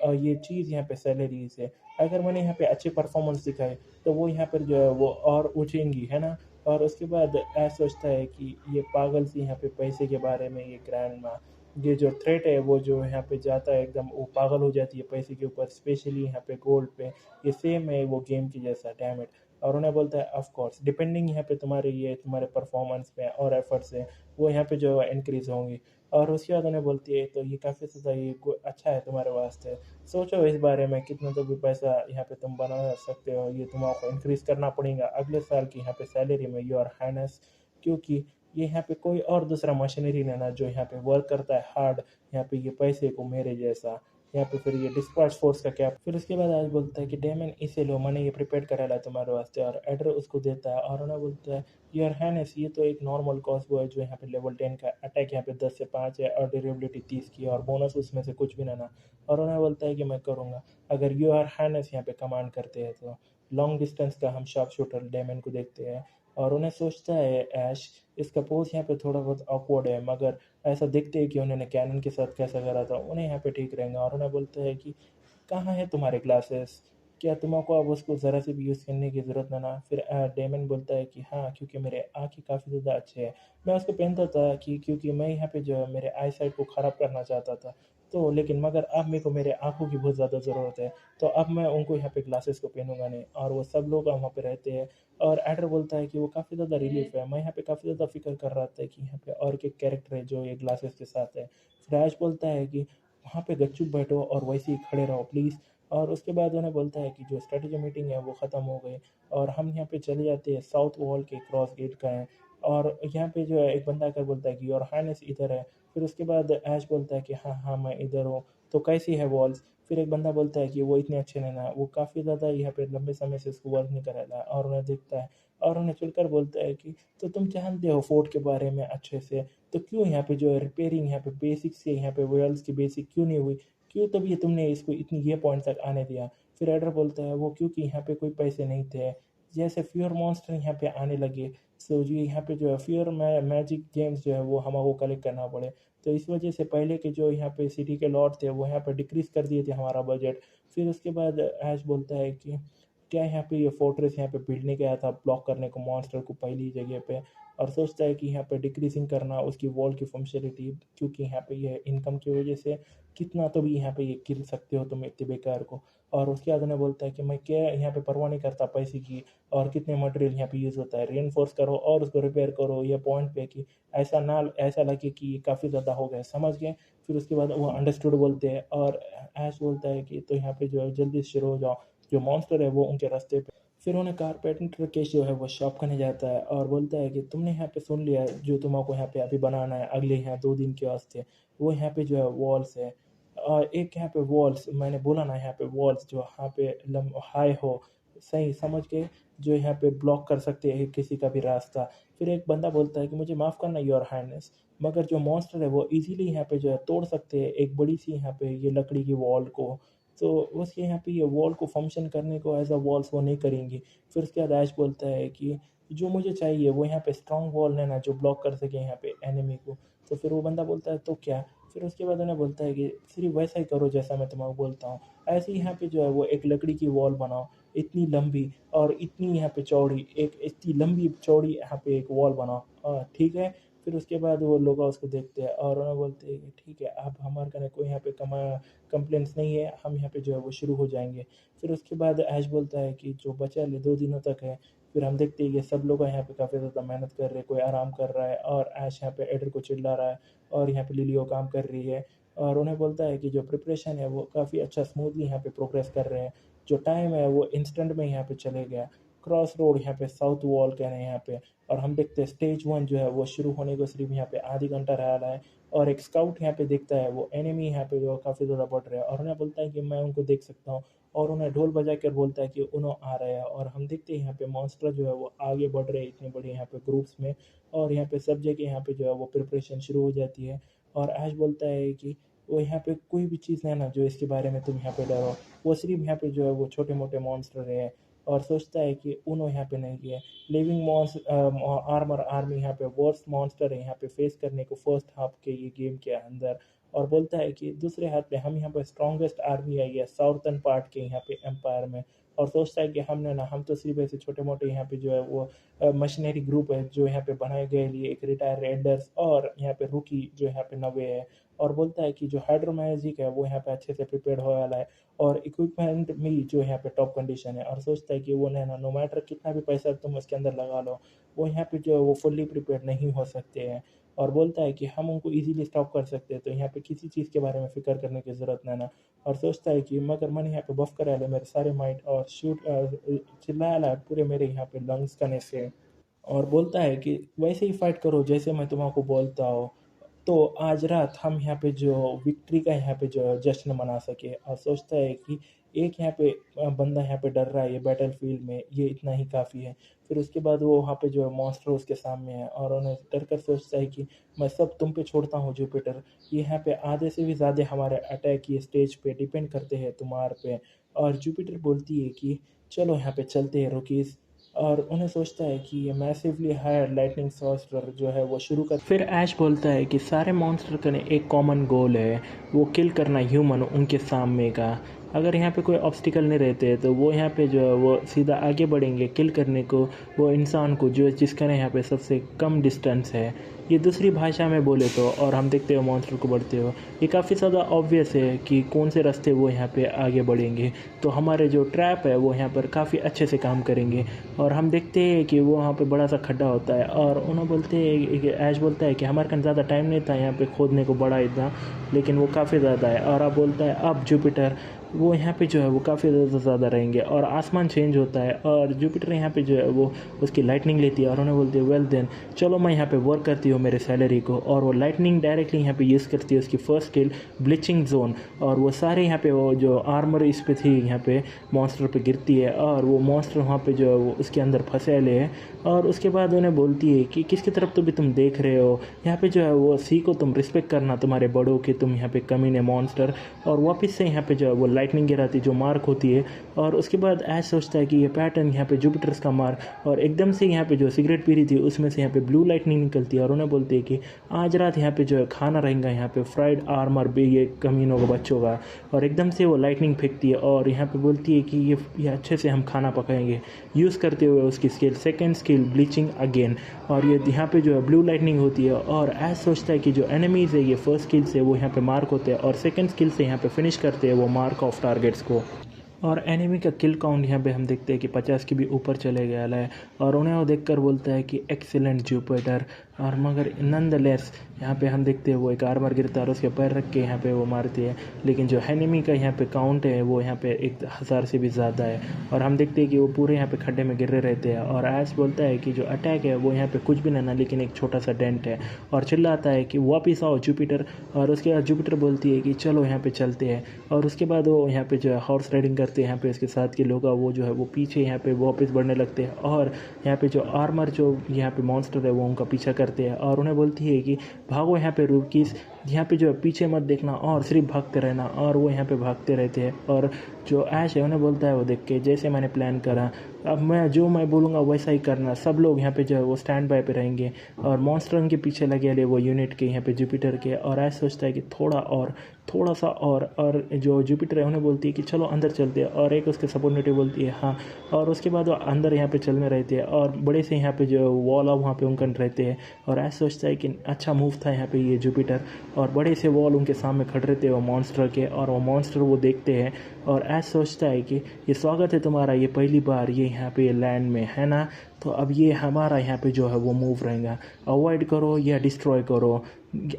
और ये चीज़ यहाँ पे सैलरीज है, अगर मैंने यहाँ पे अच्छे परफॉर्मेंस दिखाए तो वो यहाँ पर जो है वो और ऊँचेंगी है ना। और उसके बाद ऐसा सोचता है कि ये पागल सी यहाँ पे पैसे के बारे में ये ग्रैंड माँ, ये जो थ्रेट है वो जो यहाँ पे जाता है एकदम वो पागल हो जाती है पैसे के ऊपर, स्पेशली यहाँ पे गोल्ड पे। ये सेम है वो गेम की जैसा डैम इट। और उन्हें बोलता है ऑफ कोर्स डिपेंडिंग यहाँ पे तुम्हारे ये तुम्हारे परफॉर्मेंस पे और एफर्ट्स है वो यहाँ पे जो है इंक्रीज़ होंगी। और उसके बाद उन्हें बोलती है तो ये काफ़ी ज़्यादा ये अच्छा है तुम्हारे वास्ते, सोचो इस बारे में कितना तो भी पैसा यहाँ पे तुम बना सकते हो, ये तुमको इंक्रीज़ करना पड़ेगा अगले साल की यहाँ पे सैलरी में योर हाइनेस, क्योंकि ये यहाँ पे कोई और दूसरा मशीनरी नहीं ना जो यहाँ पे वर्क करता है हार्ड यहाँ पे ये पैसे को मेरे जैसा। यहाँ पे फिर ये डिस्पैच फोर्स का क्या, फिर उसके बाद आज बोलता है कि डेमन इसे लो, मैंने ये प्रिपेयर करा ला तुम्हारे वास्ते, और एडर उसको देता है और उन्हें बोलता है योर हाइनेस ये तो एक नॉर्मल कॉस्बो है जो यहाँ पे लेवल 10 का अटैक यहाँ पे 10 से 5 है और ड्यूरेबिलिटी 30 की है और बोनस उसमें से कुछ भी ना ना। और उन्हें बोलता है कि मैं करूँगा अगर योर हाइनेस यहाँ पे कमांड करते हैं तो। लॉन्ग डिस्टेंस का हम शार्प शूटर डेमन को देखते हैं और उन्हें सोचता है ऐश इसका पोज यहाँ पे थोड़ा बहुत ऑकवर्ड है, मगर ऐसा देखते हैं कि उन्होंने कैनन के साथ कैसा करा था उन्हें यहाँ पे ठीक रहेगा। और उन्हें बोलते हैं कि कहाँ है तुम्हारे ग्लासेस, क्या तुमको अब उसको ज़रा से भी यूज़ करने की ज़रूरत ना ना। फिर डेमन बोलता है कि हाँ क्योंकि मेरे आँखें काफ़ी ज़्यादा अच्छे हैं, मैं उसको पहनता था कि क्योंकि मैं यहाँ पे जो है मेरे आई साइट को ख़राब करना चाहता था, तो लेकिन मगर अब मेरे को मेरे आँखों की बहुत ज़्यादा ज़रूरत है, तो अब मैं उनको यहाँ पे ग्लासेस को पहनूंगा नहीं। और वो सब लोग वहाँ पे रहते हैं और एडर बोलता है कि वो काफ़ी ज़्यादा रिलीफ है, मैं यहाँ पे काफ़ी ज़्यादा फिक्र कर रहा था कि यहाँ पे और के कैरेक्टर है जो ये ग्लासेस के साथ है। फिर ऐश बोलता है कि वहाँ पे गपचुप बैठो और वैसे ही खड़े रहो प्लीज़। और उसके बाद उन्हें बोलता है कि जो स्ट्रेटजी मीटिंग है वो ख़त्म हो गई और हम यहाँ पे चले जाते हैं साउथ वॉल के क्रॉस गेट का है। और यहाँ पे जो है एक बंदा आकर बोलता है कि योर हाइनेस इधर है। फिर उसके बाद ऐश बोलता है कि हाँ हाँ मैं इधर हूँ, तो कैसी है वॉल्स। फिर एक बंदा बोलता है कि वो इतने अच्छे नहीं ना, वो काफ़ी ज़्यादा यहाँ पे लंबे समय से उसको वर्क नहीं करा था और उन्हें देखता है और उन्हें चुनकर बोलता है कि तो तुम जानते हो फोर्ट के बारे में अच्छे से, तो क्यों यहाँ पे जो है रिपेयरिंग यहाँ पे बेसिक से यहाँ पे वॉल्स की बेसिक क्यों नहीं हुई, क्यों तब ये तुमने इसको इतनी ये पॉइंट तक आने दिया। फिर एडर बोलता है वो क्योंकि यहाँ पे कोई पैसे नहीं थे, जैसे फ्योर मॉन्स्टर यहाँ पे आने लगे, सो जी यहाँ पे जो है फ्योर मैजिक गेम्स जो है वो हमको कलेक्ट करना पड़े, तो इस वजह से पहले के जो यहाँ पे सिटी के लॉर्ड थे वो यहाँ पे डिक्रीज कर दिए थे हमारा बजट। फिर उसके बाद ऐश बोलता है कि क्या यहाँ पे ये फोर्ट्रेस यहाँ पे बिल्डने गया था ब्लॉक करने को मॉन्स्टर को पहली जगह पे, और सोचता है कि यहाँ पे डिक्रीजिंग करना उसकी वॉल की फंक्शनलिटी, क्योंकि यहाँ पे ये इनकम की वजह से कितना तो भी यहाँ पे ये किल सकते हो तुम इतने बेकार को। और उसके बाद उन्हें बोलता है कि मैं क्या यहाँ पे परवाह नहीं करता पैसे की और कितने मटेरियल यहाँ पे यूज़ होता है, रीइंफोर्स करो और उसको रिपेयर करो ये पॉइंट पे कि ऐसा ना ऐसा लगे कि ये काफ़ी ज़्यादा हो गया, समझ गए। फिर उसके बाद वो अंडरस्टूड बोलते हैं और ऐश बोलता है कि तो यहाँ पे जो है जल्दी से शुरू हो जाओ, जो मॉन्स्टर है वो उनके रास्ते पे। फिर उन्हें कारपेंटर केस जो है वो शॉप करने जाता है और बोलता है कि तुमने यहाँ पे सुन लिया जो तुमको यहाँ पे अभी बनाना है अगले यहाँ 2 दिन के वास्ते, वो यहाँ पे जो है वॉल्स है, और एक यहाँ पे वॉल्स मैंने बोला ना यहाँ पे वॉल्स जो यहाँ पे हाई हो, सही समझ के, जो यहाँ पे ब्लॉक कर सकते हैं किसी का भी रास्ता। फिर एक बंदा बोलता है कि मुझे माफ़ करना योर हाइनेस, मगर जो मॉन्स्टर है वो इजीली यहाँ पे जो है तोड़ सकते हैं एक बड़ी सी यहाँ पे ये लकड़ी की वॉल को, तो उसके यहाँ पे ये वॉल को फंक्शन करने को एज अ वॉल्स वो नहीं करेंगी। फिर उसके बाद ऐश बोलता है कि जो मुझे चाहिए वो यहाँ पे स्ट्रॉन्ग वॉल है ना जो ब्लॉक कर सके यहाँ पे एनिमी को। तो फिर वो बंदा बोलता है तो क्या, फिर उसके बाद उन्हें बोलता है कि सिर्फ वैसा ही करो जैसा मैं तुम्हें बोलता हूँ, ऐसे ही यहाँ पे जो है वो एक लकड़ी की वॉल बनाओ इतनी लंबी और इतनी यहाँ पे चौड़ी, एक इतनी लंबी चौड़ी यहाँ पे एक वॉल बनाओ, ठीक है। फिर उसके बाद वो लोग उसको देखते हैं और उन्हें बोलते हैं कि ठीक है अब हमारे कने कोई यहाँ पे कंप्लेंट्स नहीं है, हम यहाँ पे जो है वो शुरू हो जाएंगे। फिर उसके बाद ऐश बोलता है कि जो बचा ले 2 दिनों तक है। फिर हम देखते हैं कि सब लोग यहाँ पे काफ़ी ज़्यादा मेहनत कर रहे हैं, कोई आराम कर रहा है और ऐश यहाँ पे एडर को चिल्ला रहा है और यहाँ पे लिलियो काम कर रही है। और उन्हें बोलता है कि जो प्रिपरेशन है वो काफ़ी अच्छा स्मूथली यहाँ पे प्रोग्रेस कर रहे हैं, जो टाइम है वो इंस्टेंट में यहाँ पे चले गया। क्रॉस रोड यहाँ पे साउथ वॉल कह रहे हैं यहाँ पे, और हम देखते हैं स्टेज 1 जो है वो शुरू होने को सिर्फ यहाँ पे आधी घंटा रह रहा है। और एक स्काउट यहाँ पे देखता है वो एनिमी यहाँ पे जो काफ़ी ज़्यादा बढ़ रहे हैं और उन्हें बोलता है कि मैं उनको देख सकता हूँ, और उन्हें ढोल बजा कर बोलता है कि उन्हों आ रहे हैं। और हम देखते हैं यहाँ पे मॉन्स्टर जो है वो आगे बढ़ रहे हैं इतने बड़े यहाँ पे ग्रुप्स में, और यहाँ पे सब जगह यहाँ पे जो है वो प्रिपरेशन शुरू हो जाती है। और ऐश बोलता है कि वो यहाँ पे कोई भी चीज़ नहीं ना जो इसके बारे में तुम यहाँ पे डरो, वो सिर्फ यहाँ पे जो है वो छोटे मोटे मॉन्स्टर है। और सोचता है कि उन्हों यहाँ पे नहीं है, लिविंग मॉन्स आर्मर आर्मी यहाँ पे वर्स्ट मॉन्स्टर है यहाँ पे फेस करने को फर्स्ट हाफ के ये गेम के अंदर। और बोलता है कि दूसरे हाथ पे हम यहाँ पे स्ट्रॉन्गेस्ट आर्मी आई है साउथर्न पार्ट के यहाँ पे एम्पायर में। और सोचता है कि हमने ना हम तो सिर्फ ऐसे छोटे मोटे यहाँ पे जो है वो मशीनरी ग्रुप है जो यहाँ पे बनाए गए लिए एक रिटायर रेडर्स और यहाँ पे रुकी जो यहाँ पे नवे है। और बोलता है कि जो हाइड्रो मैजिक है वो यहाँ पे अच्छे से प्रिपेयर हो वाला है और इक्विपमेंट भी जो यहाँ पे टॉप कंडीशन है। और सोचता है कि वो ना नो मैटर कितना भी पैसा तुम उसके अंदर लगा लो, वो यहाँ पे जो है वो फुल्ली प्रिपेयर नहीं हो सकते हैं। और बोलता है कि हम उनको इजीली स्टॉप कर सकते हैं, तो यहाँ पे किसी चीज़ के बारे में फ़िक्र करने की ज़रूरत नहीं ना। और सोचता है कि मगर मैंने यहाँ पे बफ करा है मेरे सारे माइंड और शूट चिल्लाया पूरे मेरे यहाँ पे लंग्स करने से। और बोलता है कि वैसे ही फाइट करो जैसे मैं तुमको बोलता हूँ, तो आज रात हम यहाँ पे जो विक्ट्री का यहाँ पे जो जश्न मना सके। और सोचता है कि एक यहाँ पे बंदा यहाँ पे डर रहा है ये बैटल फील्ड में, ये इतना ही काफ़ी है। फिर उसके बाद वो वहाँ पे जो है मॉन्स्टर उसके सामने है और उन्हें डर कर सोचता है कि मैं सब तुम पे छोड़ता हूँ जुपिटर, ये यहाँ पे आधे से भी ज़्यादा हमारे अटैक ये स्टेज पे डिपेंड करते हैं तुम्हारे पे। और जुपिटर बोलती है कि चलो यहाँ पे चलते हैं रुकीज़। और उन्हें सोचता है कि ये मैसिवली हायर लाइटनिंग सॉर्सरर जो है वो शुरू कर। फिर ऐश बोलता है कि सारे मॉन्स्टर का एक कॉमन गोल है, वो किल करना ह्यूमन उनके सामने का। अगर यहाँ पे कोई ऑब्स्टिकल नहीं रहते तो वो यहाँ पे जो है वो सीधा आगे बढ़ेंगे किल करने को वो इंसान को जो जिसका ना यहाँ पे सबसे कम डिस्टेंस है। ये दूसरी भाषा में बोले तो, और हम देखते हो मॉन्स्टर को बढ़ते हो, ये काफ़ी ज़्यादा ऑब्वियस है कि कौन से रास्ते वो यहाँ पे आगे बढ़ेंगे। तो हमारे जो ट्रैप है वो यहाँ पर काफ़ी अच्छे से काम करेंगे। और हम देखते हैं कि वो वहाँ पे बड़ा सा खड्डा होता है और उन्हें बोलते हैं कि ऐश बोलता है कि हमारे पास ज़्यादा टाइम नहीं था यहाँ पे खोदने को बड़ा इतना, लेकिन वो काफ़ी ज़्यादा है। और अब बोलता है अब जुपिटर वो यहाँ पे जो है वो काफ़ी ज़्यादा रहेंगे। और आसमान चेंज होता है और जुपिटर यहाँ पे जो है वो उसकी लाइटनिंग लेती है और उन्हें बोलती है वेल देन चलो मैं यहाँ पे वर्क करती हूँ मेरे सैलरी को। और वो लाइटनिंग डायरेक्टली यहाँ पे यूज़ करती है उसकी फर्स्ट स्किल ब्लीचिंग जोन, और वो सारे यहाँ पे वो जो आर्मर इस पे थी यहाँ पे मॉन्स्टर पे गिरती है और वो मॉन्स्टर वहाँ पे जो है वो उसके अंदर फंसे ले है। और उसके बाद उन्हें बोलती है कि किसकी तरफ तो भी तुम देख रहे हो, यहाँ पे जो है वो सीखो तुम रिस्पेक्ट करना तुम्हारे बड़ों की, तुम यहाँ पे कमीने मॉन्स्टर। और वापस से यहाँ पे जो है वो लाइटनिंग गिराती जो मार्क होती है। और उसके बाद ऐश सोचता है कि ये पैटर्न यहाँ पे जुपिटर्स का मार्क, और एकदम से यहाँ पे जो सिगरेट पी रही थी उसमें से यहाँ पे ब्लू लाइटनिंग निकलती है और उन्हें बोलती है कि आज रात यहाँ पे जो है खाना रहेगा यहाँ पे फ्राइड आर्मर भी ये कमीनों का बच्चों का। और एकदम से वो लाइटनिंग फेंकती है और यहाँ पे बोलती है कि ये अच्छे से हम खाना पकाएंगे यूज़ करते हुए उसकी skill second skill bleaching again. और ये यहाँ पे जो है ब्लू लाइटनिंग होती है। और ऐश सोचता है कि जो एनिमीज़ है ये फर्स्ट स्किल से वो यहाँ पे मार्क होते हैं और सेकंड स्किल से यहाँ पे फिनिश करते हैं वो मार्क ऑफ टारगेट्स को। और एनिमी का किल काउंट यहाँ पे हम देखते हैं कि 50 के भी ऊपर चले गया है। और उन्हें वो देखकर बोलता है कि एक्सीलेंट जुपिटर। और मगर नंदलेस यहाँ पे हम देखते हैं वो एक आर्मर गिरता है और उसके पैर रख के यहाँ पे वो मारती है, लेकिन जो एनिमी का यहाँ पे काउंट है वो यहाँ पे 1000 से भी ज़्यादा है। और हम देखते हैं कि वो पूरे यहाँ पे खड्डे में गिरे रहते हैं। और ऐश बोलता है कि जो अटैक है वो यहाँ पे कुछ भी नहीं ना, लेकिन एक छोटा सा डेंट है। और चिल्लाता है कि वापिस आओ जुपिटर। और उसके बाद जुपिटर बोलती है कि चलो यहाँ पे चलते हैं। और उसके बाद वो यहाँ पे जो है हॉर्स राइडिंग करते हैं यहाँ पे इसके साथ के लोग वो जो है वो पीछे यहाँ पे वापस बढ़ने लगते हैं। और यहाँ पे जो आर्मर जो यहाँ पे मॉन्स्टर है वो उनका पीछा करते हैं और उन्हें बोलती है कि भागो यहाँ पे रुकीस, यहाँ पे जो है पीछे मत देखना और सिर्फ भागते रहना। और वो यहाँ पे भागते रहते हैं। और जो ऐश है उन्हें बोलता है वो देख के जैसे मैंने प्लान करा, अब मैं बोलूँगा वैसा ही करना। सब लोग यहाँ पे जो है वो स्टैंड बाय पे रहेंगे और मॉन्स्टर के पीछे लगे ले वो यूनिट के यहाँ पे जुपिटर के। और ऐश सोचता है कि थोड़ा सा और जो जुपिटर है उन्हें बोलती है कि चलो अंदर चलते हैं। और एक उसके सपोर्टिव बोलती है हाँ। और उसके बाद वो अंदर यहाँ पे चलने रहते हैं और बड़े से यहाँ पे जो वॉल वहाँ पे उनकन रहते हैं। और ऐसा सोचता है कि अच्छा मूव था यहाँ पे ये जुपिटर। और बड़े से वॉल उनके सामने खड़े रहते हैं वो मॉन्स्टर के, और वो मॉन्स्टर वो देखते हैं। और ऐसा सोचता है कि ये स्वागत है तुम्हारा, ये पहली बार ये यहाँ पे लैंड में है ना, तो अब ये हमारा यहाँ पे जो है वो मूव रहेगा, अवॉइड करो या डिस्ट्रॉय करो,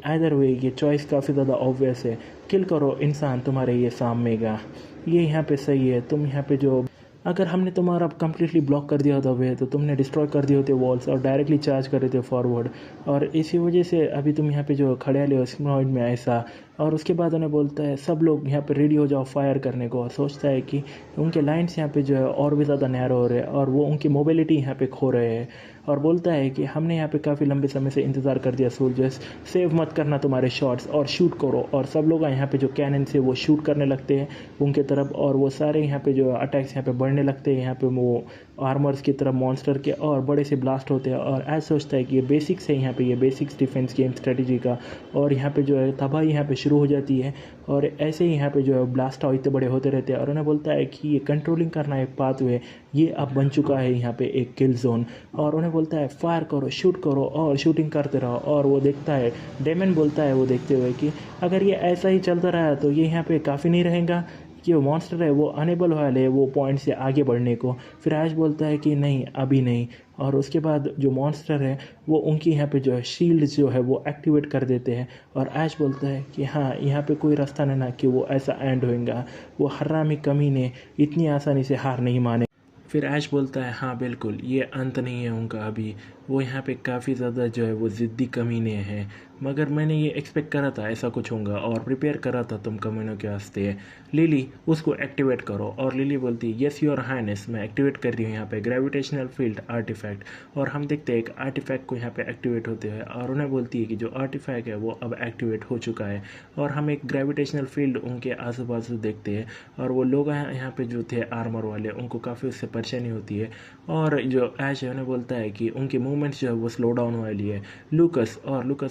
आइदर वे ये चॉइस काफ़ी ज़्यादा ऑब्वियस है। किल करो इंसान तुम्हारे ये सामने का, ये यहाँ पे सही है। तुम यहाँ पे जो अगर हमने तुम्हारा कंप्लीटली ब्लॉक कर दिया होता वे तो तुमने डिस्ट्रॉय कर दिए होते वॉल्स और डायरेक्टली चार्ज कर रहे थे फॉरवर्ड, और इसी वजह से अभी तुम यहाँ पे जो खड़े ले हो स्मॉइड में ऐसा। और उसके बाद उन्हें बोलता है सब लोग यहाँ पे रेडी हो जाओ फायर करने को। और सोचता है कि उनके लाइन्स यहाँ पे जो है और भी ज़्यादा नैरो हो रहे हैं और वो उनकी मोबिलिटी यहाँ पे खो रहे हैं। और बोलता है कि हमने यहाँ पे काफ़ी लंबे समय से इंतज़ार कर दिया सोल्जर्स, सेव मत करना तुम्हारे शॉट्स और शूट करो। और सब लोग यहाँ पे जो कैनन से वो शूट करने लगते हैं उनके तरफ, और वो सारे यहाँ पे जो अटैक्स यहाँ पे बढ़ने लगते हैं यहाँ पे वो आर्मर्स की तरफ मॉन्स्टर के, और बड़े से ब्लास्ट होते हैं। और ऐसा सोचता है कि ये बेसिक्स है यहाँ पे, ये बेसिक्स डिफेंस गेम स्ट्रेटजी का, और यहाँ पे जो है तबाही यहाँ पे शुरू हो जाती है। और ऐसे ही यहाँ पे जो है ब्लास्ट इतने बड़े होते रहते हैं। और उन्हें बोलता है कि ये कंट्रोलिंग करना एक पाथवे, ये अब बन चुका है यहाँ पे एक किल जोन। और उन्हें बोलता है फायर करो शूट करो और शूटिंग करते रहो। और वो देखता है, डेमन बोलता है वो देखते हुए कि अगर ये ऐसा ही चलता रहा तो ये यहाँ पे काफ़ी नहीं रहेगा, कि वो मॉन्स्टर है वो अनेबल वाले वो पॉइंट से आगे बढ़ने को। फिर ऐश बोलता है कि नहीं अभी नहीं। और उसके बाद जो मॉन्स्टर है वो उनकी यहाँ पे जो है शील्ड जो है वो एक्टिवेट कर देते हैं। और ऐश बोलता है कि हाँ यहाँ पे कोई रास्ता नहीं ना कि वो ऐसा एंड होएगा, वो हरामी कमीने इतनी आसानी से हार नहीं माने। फिर ऐश बोलता है हाँ बिल्कुल ये अंत नहीं है उनका अभी, वो यहाँ पे काफ़ी ज़्यादा जो है वो ज़िद्दी कमीने हैं, मगर मैंने ये एक्सपेक्ट करा था ऐसा कुछ होगा और प्रिपेयर करा था तुम कमीनों के वास्ते। लिली उसको एक्टिवेट करो। और लिली बोलती है यस योर हाइनेस, मैं एक्टिवेट कर रही हूँ यहाँ पे ग्रेविटेशनल फील्ड आर्टिफैक्ट। और हम देखते हैं एक आर्टिफैक्ट को यहाँ पे एक्टिवेट होते हैं और उन्हें बोलती है कि जो आर्टिफैक्ट है वो अब एक्टिवेट हो चुका है। और हम एक ग्रेविटेशनल फील्ड उनके आजू बाजू देखते हैं और वो लोग यहाँ पे जो थे आर्मर वाले उनको काफ़ी उससे परेशानी होती है। और जो ऐश है उन्हें बोलता है कि उनके मूवमेंट्स जो है वो स्लो डाउन वाली है। लूकस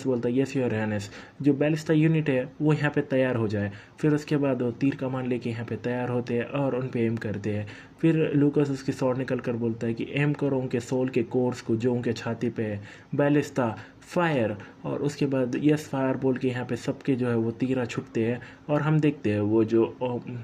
बोलता है यस योर हाइनेस, जो बैलिस्टा यूनिट है वो यहाँ पे तैयार हो जाए। फिर उसके बाद वो तीर कमान लेके यहाँ पे तैयार होते हैं और उन पे एम करते हैं। फिर लूकस उसकी स्वॉर्ड निकल कर बोलता है कि एम करो उनके सोल के कोर्स को जो उनके छाती पे है, बैलिस्टा फायर। और उसके बाद यस फायर बोल के यहाँ पे सबके जो है वो तीरा छुटते हैं और हम देखते हैं वो जो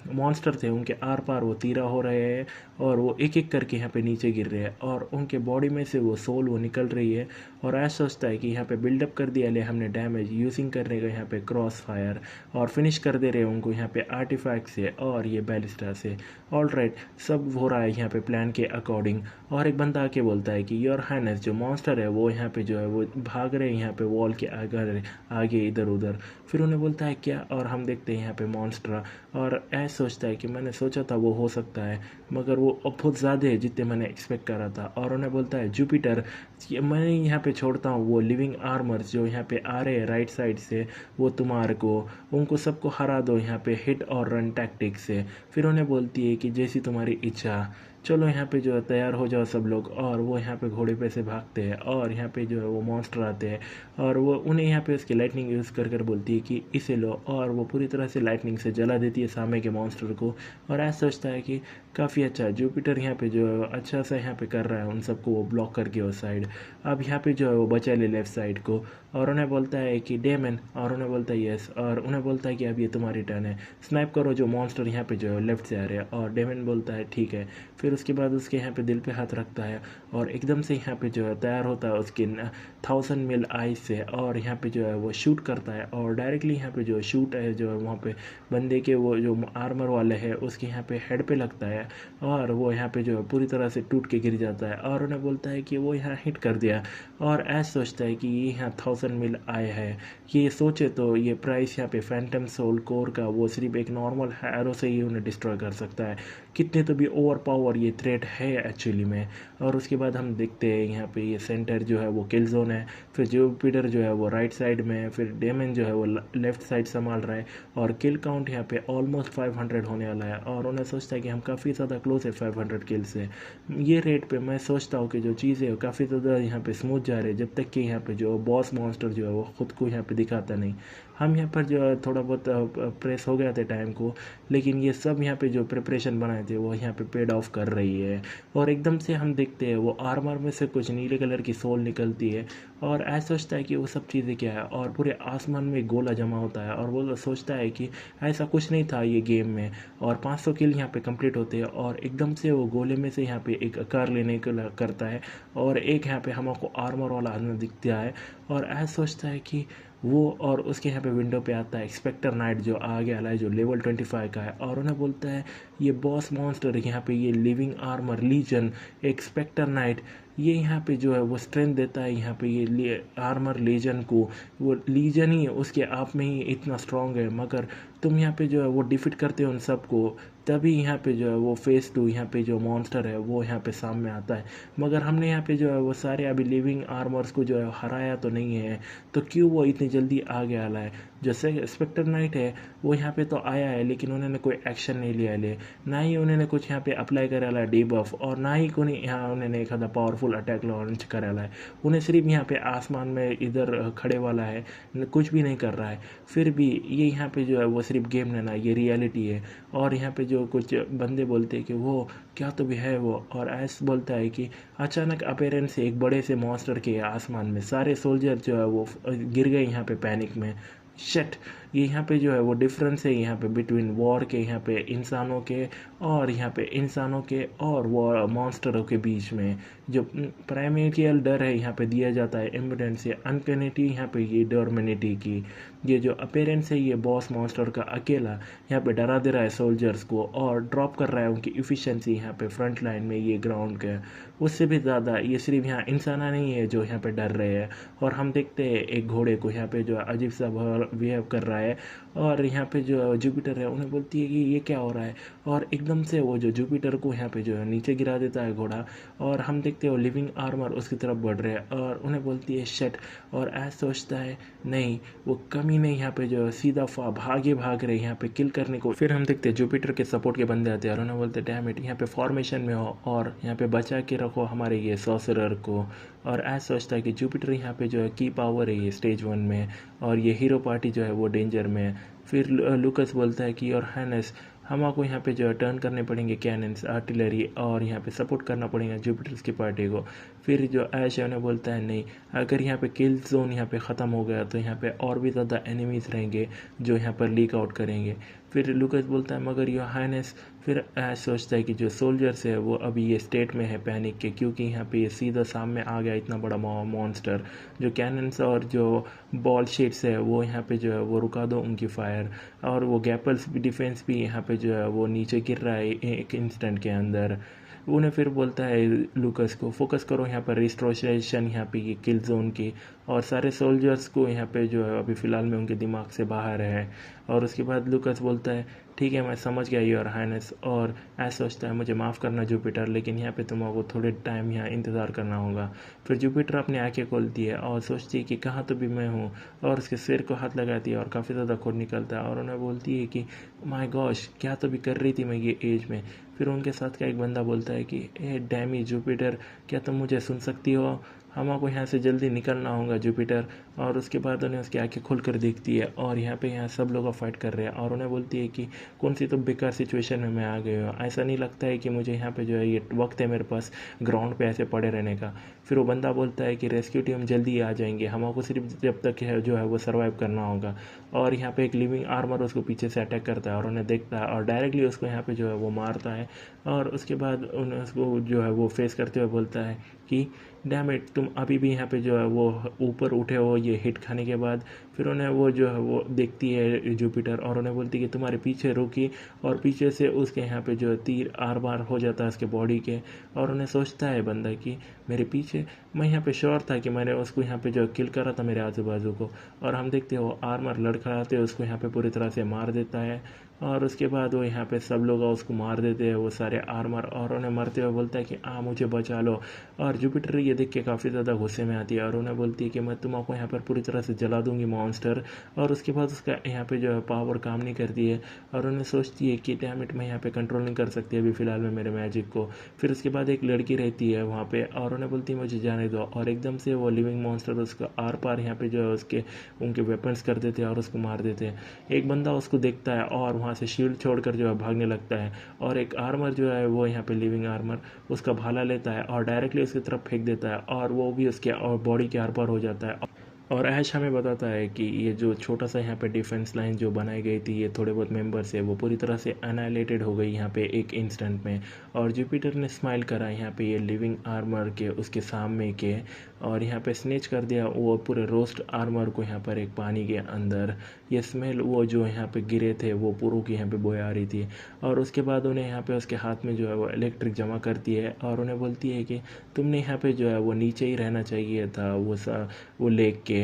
मॉन्स्टर थे उनके आर पार वो तीरा हो रहे हैं और वो एक एक करके यहाँ पे नीचे गिर रहे हैं और उनके बॉडी में से वो सोल वो निकल रही है। और ऐसा सोचता है कि यहाँ पे बिल्डअप कर दिया ले हमने डैमेज यूजिंग करने का यहाँ पे क्रॉस फायर और फिनिश कर दे रहे हैं उनको यहाँ पे आर्टिफैक्ट से और ये बैलिस्टा से। ऑल राइट, सब हो रहा है यहाँ पे प्लान के अकॉर्डिंग। और एक बंदा आके बोलता है कि योर हाइनेस जो मॉन्स्टर है वो यहाँ पे जो है वो भाग रहे हैं यहाँ पे वॉल के आगे आगे इधर उधर। फिर उन्हें बोलता है क्या, और हम देखते हैं यहाँ पे मॉन्स्टर। और ऐसा सोचता है कि मैंने सोचा था वो हो सकता है मगर वो बहुत ज़्यादा है जितने मैंने एक्सपेक्ट करा था। और उन्हें बोलता है जुपिटर मैं यहाँ पे छोड़ता हूँ वो लिविंग आर्मर्स जो यहाँ पे आ रहे हैं राइट साइड से, वो तुम्हारे को उनको सबको हरा दो यहाँ पे हिट और रन टैक्टिक से। फिर उन्हें बोलती है कि जैसी तुम्हारी इच्छा, चलो यहाँ पे जो है तैयार हो जाओ सब लोग। और वो यहाँ पे घोड़े पे से भागते हैं और यहाँ पे जो है वो मॉन्स्टर आते हैं और वो उन्हें यहाँ पे उसकी लाइटनिंग यूज़ कर कर बोलती है कि इसे लो। और वो पूरी तरह से लाइटनिंग से जला देती है सामने के मॉन्स्टर को। और ऐसा सोचता है कि काफ़ी अच्छा जुपिटर यहाँ पे जो है अच्छा सा यहाँ पे कर रहा है उन सबको वो ब्लॉक करके वो साइड। अब यहाँ पे जो है वो बचा ले लेफ्ट साइड को। और उन्हें बोलता है कि डेमन, और उन्हें बोलता है यस। और उन्हें बोलता है कि अब ये तुम्हारी टर्न है, स्नाइप करो जो मॉन्स्टर यहाँ पे जो है लेफ्ट से आ रहे हैं। और डेमन बोलता है ठीक है। फिर उसके बाद उसके यहाँ पे दिल पे हाथ रखता है और एकदम से यहाँ पे जो है तैयार होता है उसके 1000 मील आइज से और यहाँ पे जो है वो शूट करता है और डायरेक्टली यहाँ पे जो शूट है जो है वहाँ पे बंदे के वो जो आर्मर वाले है उसके यहाँ पे हेड पे लगता है और वो यहाँ पे जो है पूरी तरह से टूट के गिर जाता है। और उन्हें बोलता है कि वो यहाँ हिट कर दिया। और ऐसा सोचता है कि ये यहाँ 1000 मील आए है, ये सोचे तो ये प्राइस यहाँ पे फैंटम सोल कोर का वो सिर्फ एक नॉर्मल हैरो से ही उन्हें डिस्ट्रॉय कर सकता है, कितने तो भी ओवर पावर ये थ्रेट है एक्चुअली में। और उसके बाद हम देखते हैं यहाँ पे ये सेंटर जो है वो किल जोन है। फिर जुपिटर जो है वो राइट साइड में है, फिर डेमन जो है वो लेफ्ट साइड संभाल रहा है। और किल काउंट यहाँ पे ऑलमोस्ट 500 होने वाला है और उन्हें सोचता है कि हम काफ़ी ज़्यादा क्लोज है 500 किल से। ये रेट पे मैं सोचता हूँ कि जो चीज़ें है काफ़ी ज़्यादा यहाँ पे स्मूथ जा रहे हैं जब तक कि यहाँ पे जो बॉस मॉन्स्टर जो है वो खुद को यहाँ पे दिखाता नहीं। हम यहाँ पर जो है थोड़ा बहुत प्रेस हो गया था टाइम को, लेकिन ये सब यहाँ पे जो प्रिपरेशन बनाए थे वो यहाँ पे पेड ऑफ कर रही है। और एकदम से हम देखते हैं वो आर्मर में से कुछ नीले कलर की सोल निकलती है और ऐसा सोचता है कि वो सब चीज़ें क्या है और पूरे आसमान में गोला जमा होता है और वो सोचता है कि ऐसा कुछ नहीं था ये गेम में। और 500 किल यहाँ पे कंप्लीट होते हैं और एकदम से वो गोले में से यहाँ पे एक कार लेने को करता है और एक यहाँ पे हमको आर्मर वाला आदमी दिखता है। और ऐसा सोचता है कि वो, और उसके यहाँ पे विंडो पे आता है एक्सपेक्टर नाइट जो आगे वाला है जो लेवल 25 का है। और उन्हें बोलता है ये बॉस मॉन्स्टर यहाँ पे ये लिविंग आर्मर लीजन एक्सपेक्टर नाइट ये यहाँ पे जो है वो स्ट्रेंथ देता है यहाँ पे ये आर्मर लीजन को। वो लीजन ही उसके आप में ही इतना स्ट्रांग है मगर तुम यहाँ पे जो है वो डिफीट करते हो उन सबको, तभी यहाँ पे जो है वो फेस 2 यहाँ पे जो मॉन्स्टर है वो यहाँ पे सामने आता है। मगर हमने यहाँ पे जो है वो सारे अभी लिविंग आर्मर्स को जो है हराया तो नहीं है, तो क्यों वो इतनी जल्दी आगे आला है। जैसे स्पेक्टर नाइट है वो यहाँ पे तो आया है लेकिन उन्होंने कोई एक्शन नहीं लिया ले, ना ही उन्होंने कुछ यहाँ पे अप्लाई करा है डीबफ, और ना ही कोई यहाँ उन्होंने एक आधा पावरफुल अटैक लॉन्च करा है। उन्हें सिर्फ यहाँ पे आसमान में इधर खड़े वाला है, कुछ भी नहीं कर रहा है। फिर भी ये यहाँ पे जो है वो सिर्फ गेम नहीं ना, ये रियलिटी है। और यहाँ पे जो कुछ बंदे बोलते हैं कि वो क्या तो भी है वो, और ऐस बोलता है कि अचानक अपेरेंस से एक बड़े से मॉन्स्टर के आसमान में सारे सोल्जर जो है वो गिर गए यहाँ पे पैनिक में। शिट, ये यहाँ पे जो है वो डिफरेंस है यहाँ पे बिटवीन वॉर के, यहाँ पे इंसानों के, और यहाँ पे इंसानों के और वॉर मॉन्स्टरों के बीच में जो प्राइमेरियल डर है यहाँ पे दिया जाता है इम्पोर्टेंस या अनकनेटी, यहाँ पे ये डोरमिनिटी की, ये जो अपेरेंस है ये बॉस मॉन्स्टर का अकेला यहाँ पे डरा दे रहा है सोल्जर्स को और ड्रॉप कर रहा है उनकी इफ़िशेंसी यहाँ पे फ्रंट लाइन में ये ग्राउंड के। उससे भी ज़्यादा ये सिर्फ यहाँ इंसान नहीं है जो यहाँ पे डर रहे हैं, और हम देखते हैं एक घोड़े को यहाँ पे जो अजीब सा बिहेव कर रहा है, और यहाँ पे जो जुपिटर है उन्हें बोलती है कि ये क्या हो रहा है, और एकदम से वो जो जुपिटर को यहाँ पे जो है नीचे गिरा देता है घोड़ा, और हम देखते हैं वो लिविंग आर्मर उसकी तरफ बढ़ रहे हैं और उन्हें बोलती है शट, और ऐसा सोचता है नहीं वो कमी नहीं यहाँ पे जो है सीधा भाग रहे यहाँ पे किल करने को। फिर हम देखते हैं जुपिटर के सपोर्ट के बंदे आते हैं और उन्हें बोलते हैं डैम इट, यहाँ पे फॉर्मेशन में हो और यहाँ पे बचा के रखो हमारे ये सॉसरर को, और ऐसा सोचता है कि जुपिटर यहाँ पे जो है की पावर है ये स्टेज 1 में, और ये हीरो पार्टी जो है वो डेंजर में है। फिर लुकस बोलता है कि और हैनेस हमको यहाँ पे जो है टर्न करने पड़ेंगे कैनन्स आर्टिलरी, और यहाँ पे सपोर्ट करना पड़ेगा जुपिटर्स की पार्टी को। फिर जो ऐश है उन्हें बोलता है नहीं, अगर यहाँ पे किल जोन यहाँ पे ख़त्म हो गया तो यहाँ पे और भी ज़्यादा एनिमीज़ रहेंगे जो यहाँ पर लीक आउट करेंगे। फिर लुकस बोलता है मगर योर हाइनेस, फिर ऐश सोचता है कि जो सोल्जर्स है वो अभी ये स्टेट में है पैनिक के, क्योंकि यहाँ पे ये सीधा सामने आ गया इतना बड़ा मॉन्स्टर, जो कैनन्स और जो बॉल शीट्स है वो यहाँ पे जो है वो रुका दो उनकी फायर, और वो गैपल्स भी डिफेंस भी यहाँ पे जो है वो नीचे गिर रहा है एक इंस्टेंट के अंदर। उन्हें फिर बोलता है लुकस को फोकस करो यहाँ पर रिस्टोरेशन यहाँ पे ये किल जोन की, और सारे सोल्जर्स को यहाँ पे जो है अभी फ़िलहाल में उनके दिमाग से बाहर है। और उसके बाद लुकस बोलता है ठीक है मैं समझ गया योर हाइनेस, और ऐसा सोचता है मुझे माफ़ करना जुपिटर, लेकिन यहाँ पे तुमको थोड़े टाइम यहाँ इंतज़ार करना होगा। फिर जुपिटर अपनी आंखें खोलती है और सोचती है कि कहाँ तो भी मैं हूँ, और उसके सिर को हाथ लगाती है और काफ़ी ज़्यादा खून निकलता है, और उन्हें बोलती है कि माय गॉश क्या तो भी कर रही थी मैं ये एज में। फिर उनके साथ का एक बंदा बोलता है कि ए डैमी जुपिटर, क्या तुम मुझे सुन सकती हो, हमको यहाँ से जल्दी निकलना होगा जुपिटर। और उसके बाद उन्हें उसकी आंखें खोल कर देखती है और यहाँ सब लोग फाइट कर रहे हैं, और उन्हें बोलती है कि कौन सी तो बेकार सिचुएशन में मैं आ गई हूँ, ऐसा नहीं लगता है कि मुझे यहाँ पे जो है ये वक्त है मेरे पास ग्राउंड पे ऐसे पड़े रहने का। फिर वो बंदा बोलता है कि रेस्क्यू टीम जल्दी आ जाएंगे, हमको सिर्फ जब तक है जो है वो सर्वाइव करना होगा। और यहाँ पे एक लिविंग आर्मर उसको पीछे से अटैक करता है और उन्हें देखता है और डायरेक्टली उसको यहाँ पे जो है वो मारता है, और उसके बाद उन्हें उसको जो है वो फेस करते हुए बोलता है कि डैम इट, तुम अभी भी यहाँ पे जो है वो ऊपर उठे हो ये हिट खाने के बाद। फिर उन्हें वो जो है वो देखती है जुपिटर और उन्हें बोलती है कि तुम्हारे पीछे रुकी, और पीछे से उसके यहाँ पे जो तीर आर बार हो जाता है उसके बॉडी के, और उन्हें सोचता है बंदा कि मेरे पीछे, मैं यहाँ पे श्योर था कि मैंने उसको यहाँ पे जो किल करा था मेरे आजू बाजू को। और हम देखते हो आर्मर लड़खड़ाते उसको यहाँ पे पूरी तरह से मार देता है, और उसके बाद वो यहाँ पे सब लोग उसको मार देते हैं वो सारे आर्मर, और उन्हें मरते हुए बोलता है कि मुझे बचा लो। और जुपिटर ये देख के काफ़ी ज़्यादा गुस्से में आती है और उन्हें बोलती है कि मैं तुमको यहाँ पर पूरी तरह से जला दूंगी मॉन्स्टर। और उसके बाद उसका यहाँ पे जो है पावर काम नहीं करती है, और उन्हें सोचती है कि डैम इट मैं यहाँ पे कंट्रोल नहीं कर सकती अभी फ़िलहाल में मेरे मैजिक को। फिर उसके बाद एक लड़की रहती है वहाँ पे और उन्हें बोलती है मुझे जाने दो, और एकदम से वो लिविंग मॉन्स्टर उसका आर पार यहाँ पे जो है उसके उनके वेपन्स कर देते हैं और उसको मार देते हैं। एक बंदा उसको देखता है और वहाँ से शील्ड छोड़कर जो है भागने लगता है, और एक आर्मर जो है वो यहाँ पे लिविंग आर्मर उसका भाला लेता है और डायरेक्टली उसकी तरफ फेंक देता है, और वो भी उसके और बॉडी के आर पार हो जाता है। और ऐश हमें बताता है कि ये जो छोटा सा यहाँ पे डिफेंस लाइन जो बनाई गई थी, ये थोड़े बहुत मेंबर्स है वो पूरी तरह से अनाइलेटेड हो गई यहाँ पे एक इंस्टेंट में। और जुपिटर ने स्माइल करा यहाँ पे ये लिविंग आर्मर के उसके सामने के, और यहाँ पे स्नेच कर दिया वो पूरे रोस्ट आर्मर को यहाँ पर एक पानी के अंदर। ये स्मेल वो जो यहाँ पे गिरे थे वो पूरों की यहाँ पे बॉय आ रही थी, और उसके बाद उन्हें यहाँ पे उसके हाथ में जो है वो इलेक्ट्रिक जमा करती है और उन्हें बोलती है कि तुमने यहाँ पे जो है वो नीचे ही रहना चाहिए था वो लेक के,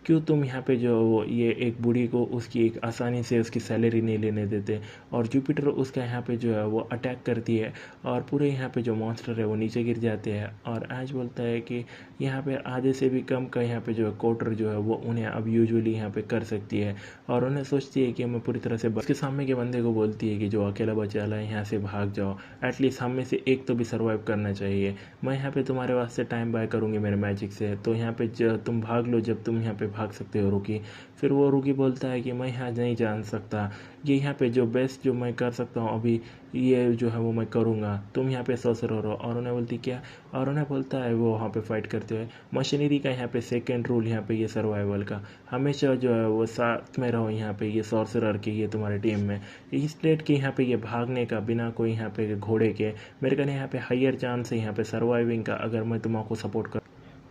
क्यों तुम यहाँ पे जो वो ये एक बूढ़ी को उसकी एक आसानी से उसकी सैलरी नहीं लेने देते। और जुपिटर उसका यहाँ पे जो है वो अटैक करती है और पूरे यहाँ पे जो मॉन्स्टर है वो नीचे गिर जाते हैं। और ऐश बोलता है कि यहाँ पे आधे से भी कम का यहाँ पे जो है कोटर जो है वो उन्हें अब यूजुअली यहाँ पे कर सकती है, और उन्हें सोचती है कि मैं पूरी तरह से उसके सामने के बंदे को बोलती है कि जो अकेला बचा है यहाँ से भाग जाओ, एटलीस्ट हम में से एक तो भी सर्वाइव करना चाहिए। मैं यहाँ पे तुम्हारे वास्ते टाइम बाय करूँगी मेरे मैजिक से, तो यहाँ पे तुम भाग लो जब तुम यहाँ पे भाग सकते हो रूकी। फिर वो रूकी बोलता है कि मैं यहाँ नहीं जान सकता, ये यहाँ पे जो बेस्ट जो मैं कर सकता हूँ अभी ये जो है वो मैं करूँगा, तुम यहाँ पे सॉर्सरर हो। और उन्हें बोलती क्या, और उन्हें बोलता है वो वहाँ पे फाइट करते हुए, मशीनरी का यहाँ पे सेकेंड रूल यहाँ पे ये सर्वाइवल का, हमेशा जो है वो साथ में रहो यहाँ पे ये सॉर्सरर के, ये तुम्हारे टीम में इस स्टेट के यहाँ पे ये भागने का बिना कोई यहाँ पे घोड़े के, मेरे कहने यहाँ पे हायर चांस है यहाँ पे सर्वाइविंग का अगर मैं तुम्हारा सपोर्ट कर।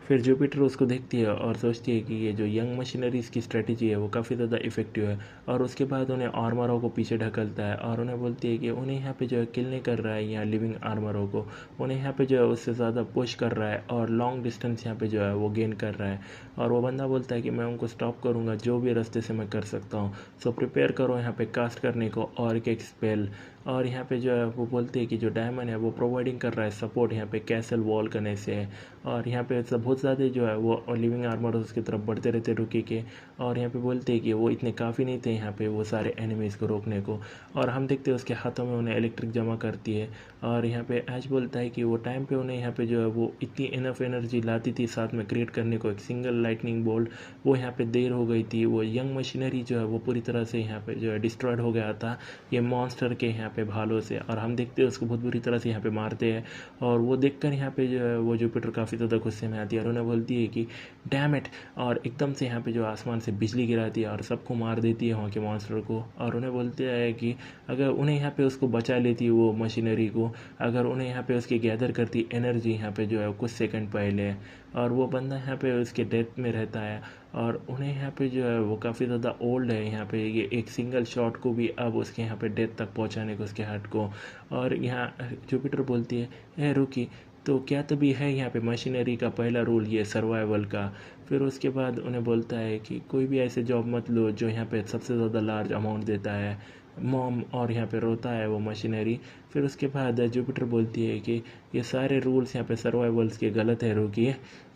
फिर जुपिटर उसको देखती है और सोचती है कि ये जो यंग मशीनरीज की स्ट्रेटजी है वो काफ़ी ज़्यादा इफेक्टिव है। और उसके बाद उन्हें आर्मरों को पीछे ढकलता है और उन्हें बोलती है कि उन्हें यहाँ पे जो है किल नहीं कर रहा है यहाँ लिविंग आर्मरों को, उन्हें यहाँ पे जो है उससे ज़्यादा पुश कर रहा है और लॉन्ग डिस्टेंस यहाँ पे जो है वो गेन कर रहा है। और वो बंदा बोलता है कि मैं उनको स्टॉप करूँगा जो भी रास्ते से मैं कर सकता हूँ, सो प्रिपेयर करो यहाँ पे कास्ट करने को और एक स्पेल। और यहाँ पे जो है वो बोलते हैं कि जो डायमंड है वो प्रोवाइडिंग कर रहा है सपोर्ट यहाँ पे कैसल वॉल करने से। और यहाँ पे सब बहुत ज़्यादा जो है वो लिविंग आर्मर उसकी तरफ बढ़ते रहते रुकी के। और यहाँ पे बोलते हैं कि वो इतने काफ़ी नहीं थे यहाँ पे वो सारे एनिमीज़ को रोकने को। और हम देखते हैं उसके हाथों में उन्हें इलेक्ट्रिक जमा करती है। और यहाँ पे ऐश बोलता है कि वो टाइम पे उन्हें यहाँ पे जो है वो इतनी इनफ एनर्जी लाती थी साथ में क्रिएट करने को एक सिंगल लाइटनिंग बोल्ट, वो यहाँ पे देर हो गई थी, वो यंग मशीनरी जो है वो पूरी तरह से यहाँ पे जो है डिस्ट्रॉयड हो गया था ये मॉन्स्टर के यहाँ पे भालों से। और हम देखते हैं उसको बहुत बुरी तरह से यहाँ पे मारते हैं। और वो देखकर यहाँ पे जो है वो जुपिटर काफ़ी ज़्यादा गुस्से में आती है और उन्हें बोलती है कि डैम इट, और एकदम से यहाँ पे जो आसमान से बिजली गिराती है और सबको मार देती है वहाँ के मॉन्स्टर को। और उन्हें बोलते हैं कि अगर उन्हें यहाँ पे उसको बचा लेती वो मशीनरी को, अगर उन्हें यहाँ पे उसकी गैदर करती एनर्जी यहाँ पे जो है कुछ सेकंड पहले, और वो बंदा यहाँ पे उसके डेथ में रहता है। और उन्हें यहाँ पे जो है वो काफ़ी ज़्यादा ओल्ड है यहाँ पे, ये एक सिंगल शॉट को भी अब उसके यहाँ पे डेथ तक पहुँचाने को उसके हार्ट को। और यहाँ जुपिटर बोलती है ए रुकी, तो क्या तभी है यहाँ पे मशीनरी का पहला रूल ये सर्वाइवल का। फिर उसके बाद उन्हें बोलता है कि कोई भी ऐसे जॉब मत लो जो यहाँ पे सबसे ज़्यादा लार्ज अमाउंट देता है मॉम, और यहाँ पे रोता है वो मशीनरी। फिर उसके बाद जुपिटर बोलती है कि ये सारे रूल्स यहाँ पे सर्वाइवल्स के गलत है रुकी,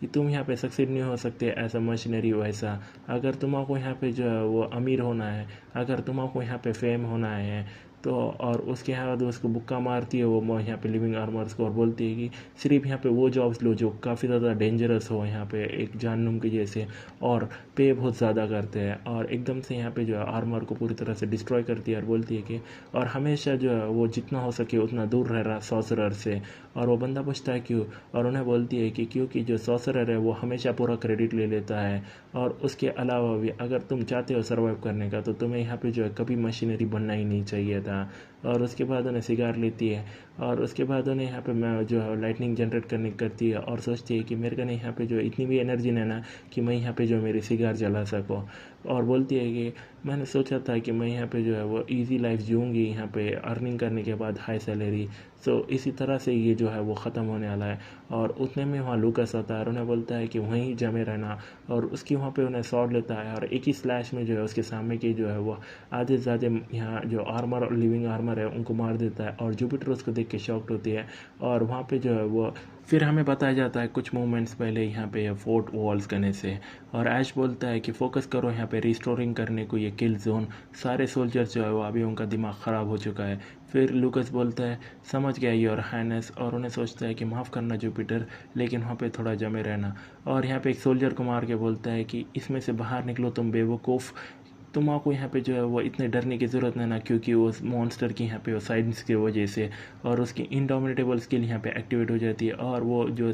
कि तुम यहाँ पे सक्सीड नहीं हो सकते ऐसा मशीनरी वैसा। अगर तुमको यहाँ पे जो है वो अमीर होना है, अगर तुमको यहाँ पे फेम होना है तो, और उसके बाद उसको बुक्का मारती है वो यहाँ पे लिविंग आर्मर्स को और बोलती है कि सिर्फ यहाँ पे वो जॉब्स लो जो काफ़ी ज़्यादा डेंजरस हो यहाँ पे एक जाननुम के जैसे, और पे बहुत ज़्यादा करते हैं। और एकदम से यहाँ पे जो है आर्मर को पूरी तरह से डिस्ट्रॉय करती है और बोलती है कि और हमेशा जो है वो जितना हो सके उतना दूर रह रहा सॉसरर से। और वो बंदा पूछता है क्यों, और उन्हें बोलती है कि क्योंकि जो सॉसरर है वो हमेशा पूरा क्रेडिट ले लेता है, और उसके अलावा भी अगर तुम चाहते हो सर्वाइव करने का तो तुम्हें यहाँ पे जो है कभी मशीनरी बनना ही नहीं चाहिए था। और उसके बाद उन्हें सिगार लेती है और उसके बाद उन्हें यहाँ पे मैं जो है लाइटनिंग जनरेट करने करती है और सोचती है कि मेरे को यहाँ पे जो इतनी भी एनर्जी नहीं ना कि मैं यहाँ पे जो मेरी सिगार जला सकूँ। और बोलती है कि मैंने सोचा था कि मैं यहाँ पे जो है वो इजी लाइफ जीऊँगी यहाँ पे अर्निंग करने के बाद हाई सैलरी, सो इसी तरह से ये जो है वो ख़त्म होने वाला है। और उतने में वहाँ लूकस आता है और उन्हें बोलता है कि वहीं जमे रहना, और उसकी वहाँ पे उन्हें शॉट लेता है और एक ही स्लैश में जो है उसके सामने की जो है वो आधे से ज़्यादा यहाँ जो आर्मर और लिविंग आर्मर है उनको मार देता है। और जुपिटर उसको देख के शॉक्ड होती है। और वहाँ पे जो है वो फिर हमें बताया जाता है कुछ मोमेंट्स पहले यहाँ पे फोर्ट वॉल्स करने से। और ऐश बोलता है कि फोकस करो यहाँ पे रिस्टोरिंग करने को ये किल जोन, सारे सोल्जर्स जो है वो अभी उनका दिमाग ख़राब हो चुका है। फिर लूकस बोलता है समझ गया योर हाइनेस, और उन्हें सोचता है कि माफ़ करना जुपिटर, लेकिन वहाँ पे थोड़ा जमे रहना। और यहाँ पे एक सोल्जर को मार के बोलता है कि इसमें से बाहर निकलो तुम बेवकूफ़, तुमको यहाँ पे जो है वो इतने डरने की ज़रूरत नहीं ना, क्योंकि वो मॉन्स्टर की यहाँ पे वो साइंस की वजह से और उसकी इंडोमिनेटेबल स्किल यहाँ पे एक्टिवेट हो जाती है। और वो जो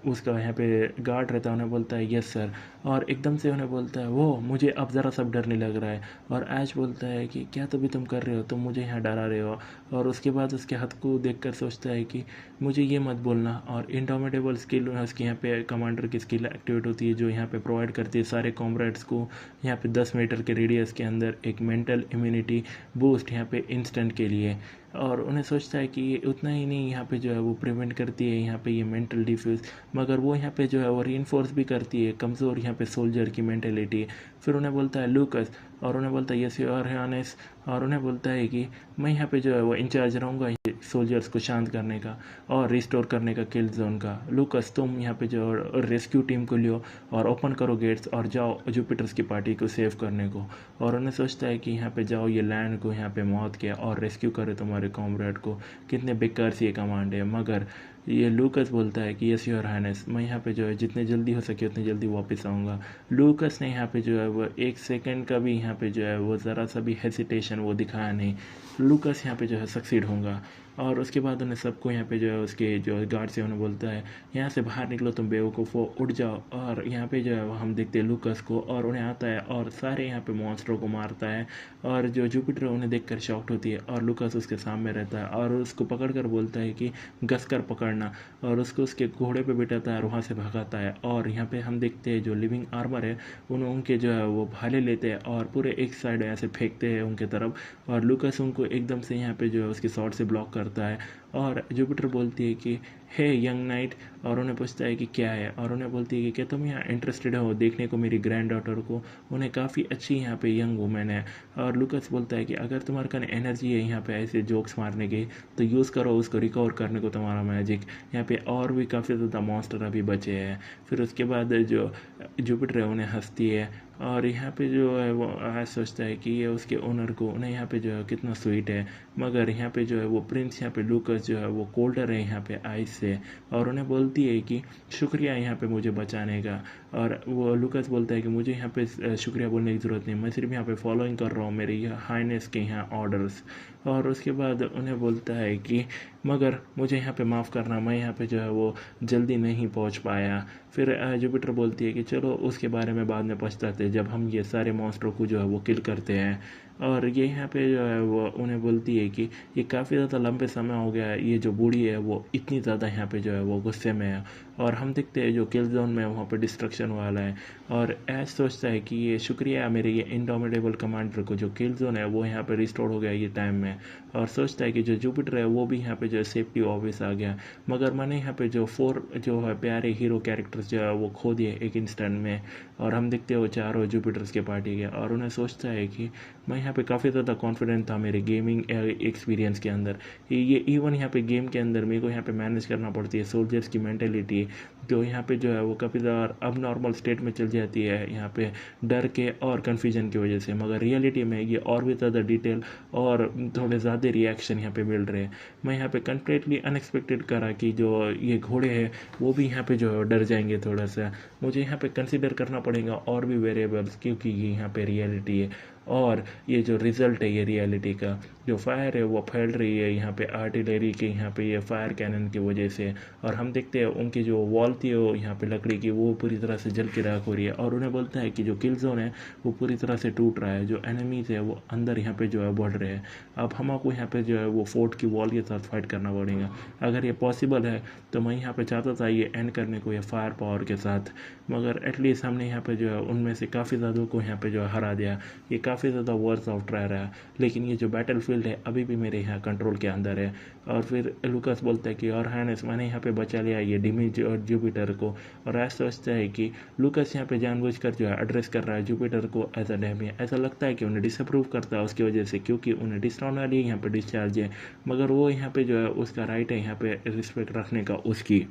उसका यहाँ पे गार्ड रहता है उन्हें बोलता है यस सर, और एकदम से उन्हें बोलता है वो मुझे अब ज़रा सब डरने लग रहा है। और ऐश बोलता है कि क्या तभी तुम कर रहे हो, तुम मुझे यहाँ डरा रहे हो। और उसके बाद उसके हाथ को देख कर सोचता है कि मुझे ये मत बोलना। और इंडोमिनेटेबल स्किल उसकी यहाँ पे कमांडर की स्किल एक्टिवेट होती है जो यहाँ पे प्रोवाइड करती है सारे कॉमरेड्स को यहाँ पे 10 मीटर के रेडियस के अंदर एक मेंटल इम्यूनिटी बूस्ट यहाँ पे इंस्टेंट के लिए। और उन्हें सोचता है कि ये उतना ही नहीं यहाँ पे जो है वो प्रिवेंट करती है यहाँ पे ये मेंटल डिफ्यूज़, मगर वो यहाँ पे जो है वो रीइंफोर्स भी करती है कमज़ोर यहाँ पे सोल्जर की मेंटेलिटी। फिर उन्हें बोलता है लूकस, और उन्हें बोलता है यस यू आर ऑनेस्ट, और उन्हें बोलता है कि मैं यहाँ पे जो है वो इंचार्ज रहूँगा सोल्जर्स को शांत करने का और रिस्टोर करने का किल जोन का। लूकस तुम यहाँ पे जो रेस्क्यू टीम को लियो और ओपन करो गेट्स और जाओ जुपिटर्स की पार्टी को सेव करने को। और उन्हें सोचता है कि यहाँ पे जाओ ये लैंड को यहाँ पे मौत के और रेस्क्यू करे तुम्हारे कॉमरेड को, कितने बेकार सी ये कमांड है। मगर ये लूकस बोलता है कि यस योर हाइनेस, मैं यहाँ पे जो है जितने जल्दी हो सके उतनी जल्दी वापस आऊँगा। लूकस ने यहाँ पे जो है वो एक सेकंड का भी यहाँ पे जो है वो ज़रा सा भी हेसिटेशन वो दिखाया नहीं। लूकस यहाँ पे जो है सक्सीड होगा। और उसके बाद उन्हें सबको यहाँ पे जो है उसके जो गार्ड से उन्हें बोलता है, यहाँ से बाहर निकलो तुम बेवकूफ़ो, उठ जाओ। और यहाँ पे जो है वो हम देखते हैं लूकस को, और उन्हें आता है और सारे यहाँ पे मॉन्स्टरों को मारता है। और जो जुपिटर उन्हें देखकर शॉक्ड होती है, और लूकस उसके सामने रहता है और उसको पकड़ कर बोलता है कि घस कर पकड़ना, और उसको उसके घोड़े पे बिठाता है और वहाँ से भगाता है। और यहाँ पे हम देखते हैं जो लिविंग आर्मर है उनके जो है वो भाले लेते हैं और पूरे एक साइड ऐसे फेंकते हैं उनके तरफ, और लूकस उनको एकदम से यहाँ पे जो है उसकी शॉट से ब्लॉक करता है। और जुपिटर बोलती है कि हे यंग नाइट, और उन्हें पूछता है कि क्या है, और उन्हें बोलती है कि क्या तुम यहाँ इंटरेस्टेड हो देखने को मेरी ग्रैंड डॉटर को, उन्हें काफ़ी अच्छी यहाँ पे यंग वुमेन है। और लूकस बोलता है कि अगर तुम्हारे कन एनर्जी है यहाँ पे ऐसे जोक्स मारने की तो यूज़ करो उसको रिकवर करने को तुम्हारा मैजिक, यहाँ पे और भी काफ़ी ज़्यादा मॉन्स्टर अभी बचे हैं। फिर उसके बाद जो जुपिटर है उन्हें हंसती है, और यहाँ पे जो है वो आज सोचता है कि ये उसके ओनर को उन्हें यहाँ पे जो है कितना स्वीट है। मगर यहाँ पे जो है वो प्रिंस यहाँ पे लूकस जो है वो कोल्डर है यहाँ पे आइस से, और उन्हें बोलती है कि शुक्रिया यहाँ पे मुझे बचाने का। और वो लूकस बोलता है कि मुझे यहाँ पे शुक्रिया बोलने की ज़रूरत नहीं, मैं सिर्फ यहाँ पे फॉलोइंग कर रहा हूँ मेरे ये हाईनेस के यहाँ ऑर्डर्स। और उसके बाद उन्हें बोलता है कि मगर मुझे यहाँ पे माफ़ करना, मैं यहाँ पे जो है वो जल्दी नहीं पहुँच पाया। फिर जुपिटर बोलती है कि चलो उसके बारे में बाद में पछताते हैं जब हम ये सारे मॉन्स्टरों को जो है वो किल करते हैं। और ये यहाँ पे जो है वो उन्हें बोलती है कि ये काफ़ी ज़्यादा लंबे समय हो गया है, ये जो बूढ़ी है वो इतनी ज़्यादा यहाँ पे जो है वो गुस्से में है। और हम देखते हैं जो किल जोन में वहाँ पे डिस्ट्रक्शन वाला है, और ऐश सोचता है कि ये शुक्रिया मेरे ये इंडोमिटेबल कमांडर को, जो किल जोन है वो यहाँ पे रिस्टोर हो गया ये टाइम में। और सोचता है कि जो जुपिटर है वो भी यहाँ पे जो है सेफ्टी ऑफिस आ गया, मगर मैंने यहाँ पे जो 4 जो है प्यारे हीरो कैरेक्टर्स जो है वो खो दिए एक इंस्टेंट में। और हम देखते हैं वो चारों जुपिटर्स के पार्टी के, और उन्हें सोचता है कि मैं यहाँ पे काफ़ी ज़्यादा कॉन्फिडेंट था मेरे गेमिंग एक्सपीरियंस के अंदर, ये इवन यहाँ पे गेम के अंदर मेरे को यहाँ पे मैनेज करना पड़ती है सोल्जर्स की मेंटेलिटी, जो यहाँ पे जो है वो काफ़ी ज़्यादा अब नॉर्मल स्टेट में चल जाती है यहाँ पे डर के और कन्फ्यूजन की वजह से। मगर रियलिटी में ये और भी ज़्यादा डिटेल और थोड़े ज़्यादा रिएक्शन यहाँ पे मिल रहे हैं। मैं यहाँ पे कंप्लीटली अनएक्सपेक्टेड करा कि जो ये घोड़े हैं वो भी यहाँ पे जो है डर जाएंगे थोड़ा सा। मुझे यहाँ पे कंसिडर करना पड़ेगा और भी वेरिएबल्स, क्योंकि ये यहाँ पे रियलिटी है, और ये जो रिज़ल्ट है ये रियलिटी का, जो फायर है वो फैल रही है यहाँ पे आर्टिलरी के यहाँ पे ये फायर कैनन की वजह से। और हम देखते हैं उनकी जो वॉल थी वो यहाँ पे लकड़ी की वो पूरी तरह से जल के राख हो रही है, और उन्हें बोलता है कि जो किल जोन है वो पूरी तरह से टूट रहा है, जो एनिमीज है वो अंदर यहाँ पे जो है बढ़ रहे हैं। अब हमको यहाँ पे जो है वो फोर्ट की वॉल के साथ फाइट करना पड़ेगा। अगर ये पॉसिबल है तो मैं यहाँ पे चाहता था ये एंड करने को ये फायर पावर के साथ, मगर एटलीस्ट हमने यहाँ पे जो है उनमें से काफ़ी ज़्यादा को यहाँ पे जो है हरा दिया। ये काफ़ी ज़्यादा वर्स आउट रह रहा है, लेकिन ये जो बैटल फील्ड है अभी भी मेरे यहाँ कंट्रोल के अंदर है। और फिर लूकास बोलता है कि और हाइनेस मैंने यहाँ पे बचा लिया ये डिमिज और जुपिटर को। और ऐसा सोचता है कि लूकास यहाँ पे जानबूझकर जो है एड्रेस कर रहा है जुपिटर को एज अ डेमी, ऐसा लगता है कि उन्हें डिसअप्रूव करता है उसकी वजह से, क्योंकि उन्हें डिसऑनरली यहाँ पे डिस्चार्ज है, मगर वो यहाँ पे जो है उसका राइट है यहाँ पे रिस्पेक्ट रखने का उसकी।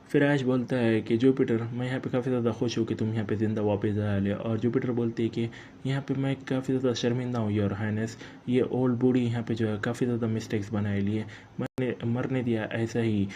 फिर ऐश बोलता है कि जुपिटर मैं यहाँ पे काफ़ी ज़्यादा खुश हूँ कि तुम यहाँ पे ज़िंदा वापस आया ले। और जुपिटर बोलती है कि यहाँ पे मैं काफ़ी ज़्यादा शर्मिंदा हूँ योर हाइनेस, ये ओल्ड बूढ़ी यहाँ पे जो है काफ़ी ज़्यादा मिस्टेक्स बनाए लिए, मैंने मरने दिया ऐसा ही,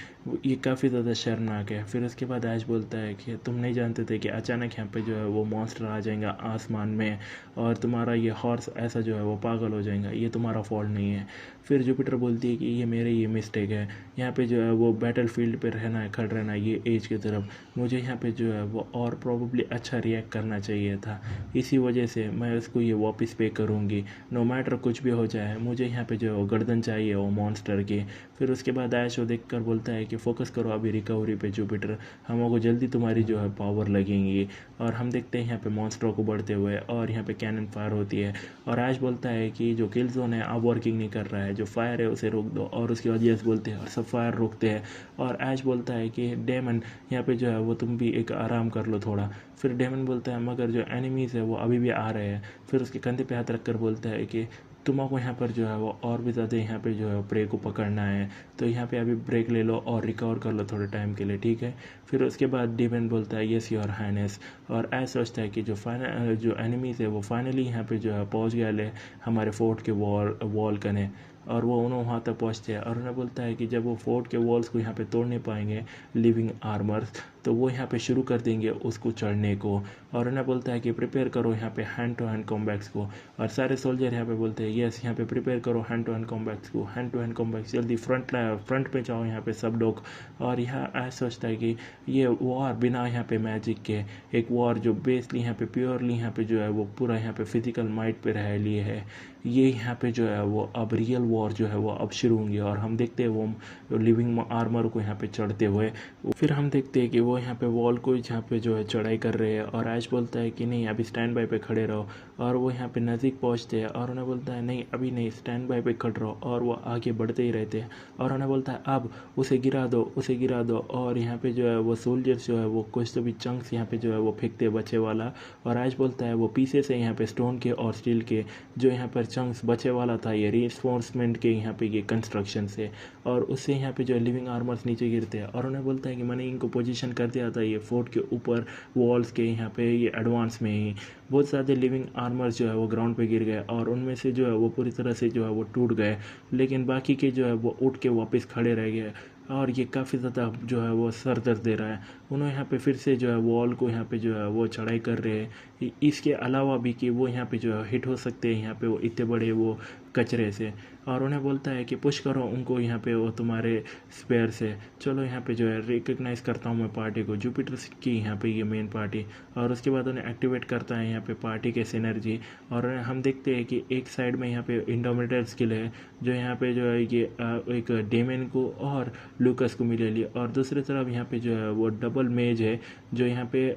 ये काफ़ी ज़्यादा शर्मनाक है। फिर उसके बाद ऐश बोलता है कि तुम नहीं जानते थे कि अचानक यहाँ पे जो है वो मॉन्स्टर आ जाएगा आसमान में, और तुम्हारा ये हॉर्स ऐसा जो है वो पागल हो जाएगा, ये तुम्हारा फॉल्ट नहीं है। फिर जुपिटर बोलती है कि ये मेरे ये मिस्टेक है, यहाँ पे जो है वो बैटल फील्ड पर रहना है, खड़ रहना है ये एज की तरफ, मुझे यहाँ पे जो है वो और प्रोबेबली अच्छा रिएक्ट करना चाहिए था, इसी वजह से मैं उसको ये वापस पे करूँगी, नो मैटर कुछ भी हो जाए, मुझे यहाँ पे जो है वो गर्दन चाहिए वो मॉन्स्टर की। फिर उसके बाद ऐश वो देख कर बोलता है कि फोकस करो अभी रिकवरी पे जुपिटर, हमको जल्दी तुम्हारी जो है पावर लगेंगी। और हम देखते हैं यहाँ पे मॉन्स्टरों को बढ़ते हुए, और यहाँ पे कैनन फायर होती है, और ऐश बोलता है कि जो किल जोन है अब वर्किंग नहीं कर रहा है, जो फायर है उसे रोक दो, और उसके बाद यस बोलते हैं और सब फायर रोकते हैं। और ऐश बोलता है कि डेमन यहाँ पे जो है वो तुम भी एक आराम कर लो थोड़ा। फिर डेमन बोलता है मगर जो एनिमीज़ है वो अभी भी आ रहे हैं। फिर उसके कंधे पे हाथ रख कर बोलता है कि तुमको यहाँ पर जो है वो और भी ज़्यादा यहाँ पे जो है प्रे को पकड़ना है, तो यहाँ पे अभी ब्रेक ले लो और रिकवर कर लो थोड़े टाइम के लिए, ठीक है। फिर उसके बाद डीमन बोलता है यस योर हाइनेस, और ऐसा सोचता है कि जो एनिमीज है वो फाइनली यहाँ पे जो है पहुँच गया ले हमारे फोर्ट के वॉल कने, और वो उन्होंने वहाँ तक पहुँचते हैं और उन्हें बोलता है कि जब वो फोर्ट के वॉल्स को यहाँ पे तोड़ नहीं पाएंगे लिविंग आर्मर्स, तो वो यहाँ पे शुरू कर देंगे उसको चढ़ने को। और उन्हें बोलता है कि प्रिपेयर करो यहाँ पे हैंड टू हैंड कॉम्बैट्स को, और सारे सोल्जर यहाँ पे बोलते हैं यस यहाँ पे प्रिपेयर करो हैंड टू हैंड कॉम्बैट्स को, हैंड टू हैंड कॉम्बैट्स, जल्दी फ्रंट पे जाओ यहाँ पे सब लोग। और यहाँ ऐसा सोचता है कि ये वॉर बिना यहाँ पे मैजिक के, एक वॉर जो बेसली यहाँ पे प्योरली यहाँ पे जो है वो पूरा यहाँ पे फिजिकल माइट पे रह लिए है, ये यहाँ पे जो है वो अब रियल वॉर जो है वो अब शुरू होंगी। और हम देखते हैं वो लिविंग आर्मर को यहाँ पे चढ़ते हुए, फिर हम देखते हैं कि वो यहाँ पे वॉल को जहाँ पे जो है चढ़ाई कर रहे हैं, और ऐश बोलता है कि नहीं अभी स्टैंड बाय पे खड़े रहो, और वो यहाँ पे नज़दीक पहुँचते हैं और उन्हें बोलता है नहीं अभी नहीं, स्टैंड बाय पे खड़े रहो, और वो आगे बढ़ते ही रहते हैं। और उन्हें बोलता है अब उसे गिरा दो, उसे गिरा दो, और यहाँ पे जो है वो सोल्जर्स जो है वो कुछ तो भी चंक्स यहाँ पे जो है वो फेंकते हैं बचे वाला, और ऐश बोलता है वो पीछे से यहाँ पे स्टोन के और स्टील के जो यहाँ पर चंक्स बचे वाला था ये रीइंफोर्समेंट के यहाँ पे ये कंस्ट्रक्शन से, और उससे यहाँ पे जो लिविंग आर्मर्स नीचे गिरते हैं। और उन्हें बोलता है कि मैंने इनको पोजीशन कर दिया था ये फोर्ट के ऊपर वॉल्स के यहाँ पे ये एडवांस में ही, बहुत ज़्यादा लिविंग आर्मर्स जो है वो ग्राउंड पे गिर गए, और उनमें से जो है वो पूरी तरह से जो है वो टूट गए, लेकिन बाकी के जो है वो उठ के वापस खड़े रह गए। और ये काफ़ी ज़्यादा जो है वो सर दर्द दे रहा है उन्हें, यहाँ पे फिर से जो है वॉल को यहाँ पे जो है वो चढ़ाई कर रहे हैं, इसके अलावा भी कि वो यहाँ पे जो है हिट हो सकते हैं यहाँ पे वो इतने बड़े वो कचरे से। और उन्हें बोलता है कि पुश करो उनको यहाँ पे वो तुम्हारे स्पेयर से, चलो यहाँ पे जो है रिकग्नाइज़ करता हूँ मैं पार्टी को, जुपिटर की यहाँ पे ये मेन पार्टी। और उसके बाद उन्हें एक्टिवेट करता है यहाँ पे पार्टी के सिनर्जी, और हम देखते हैं कि एक साइड में यहाँ पे इंडोमिटर स्किल है जो यहाँ पे जो है ये एक डेमन को और लूकस को मिले लिए, और दूसरी तरफ यहाँ पे जो है वो डबल मेज है जो यहाँ पे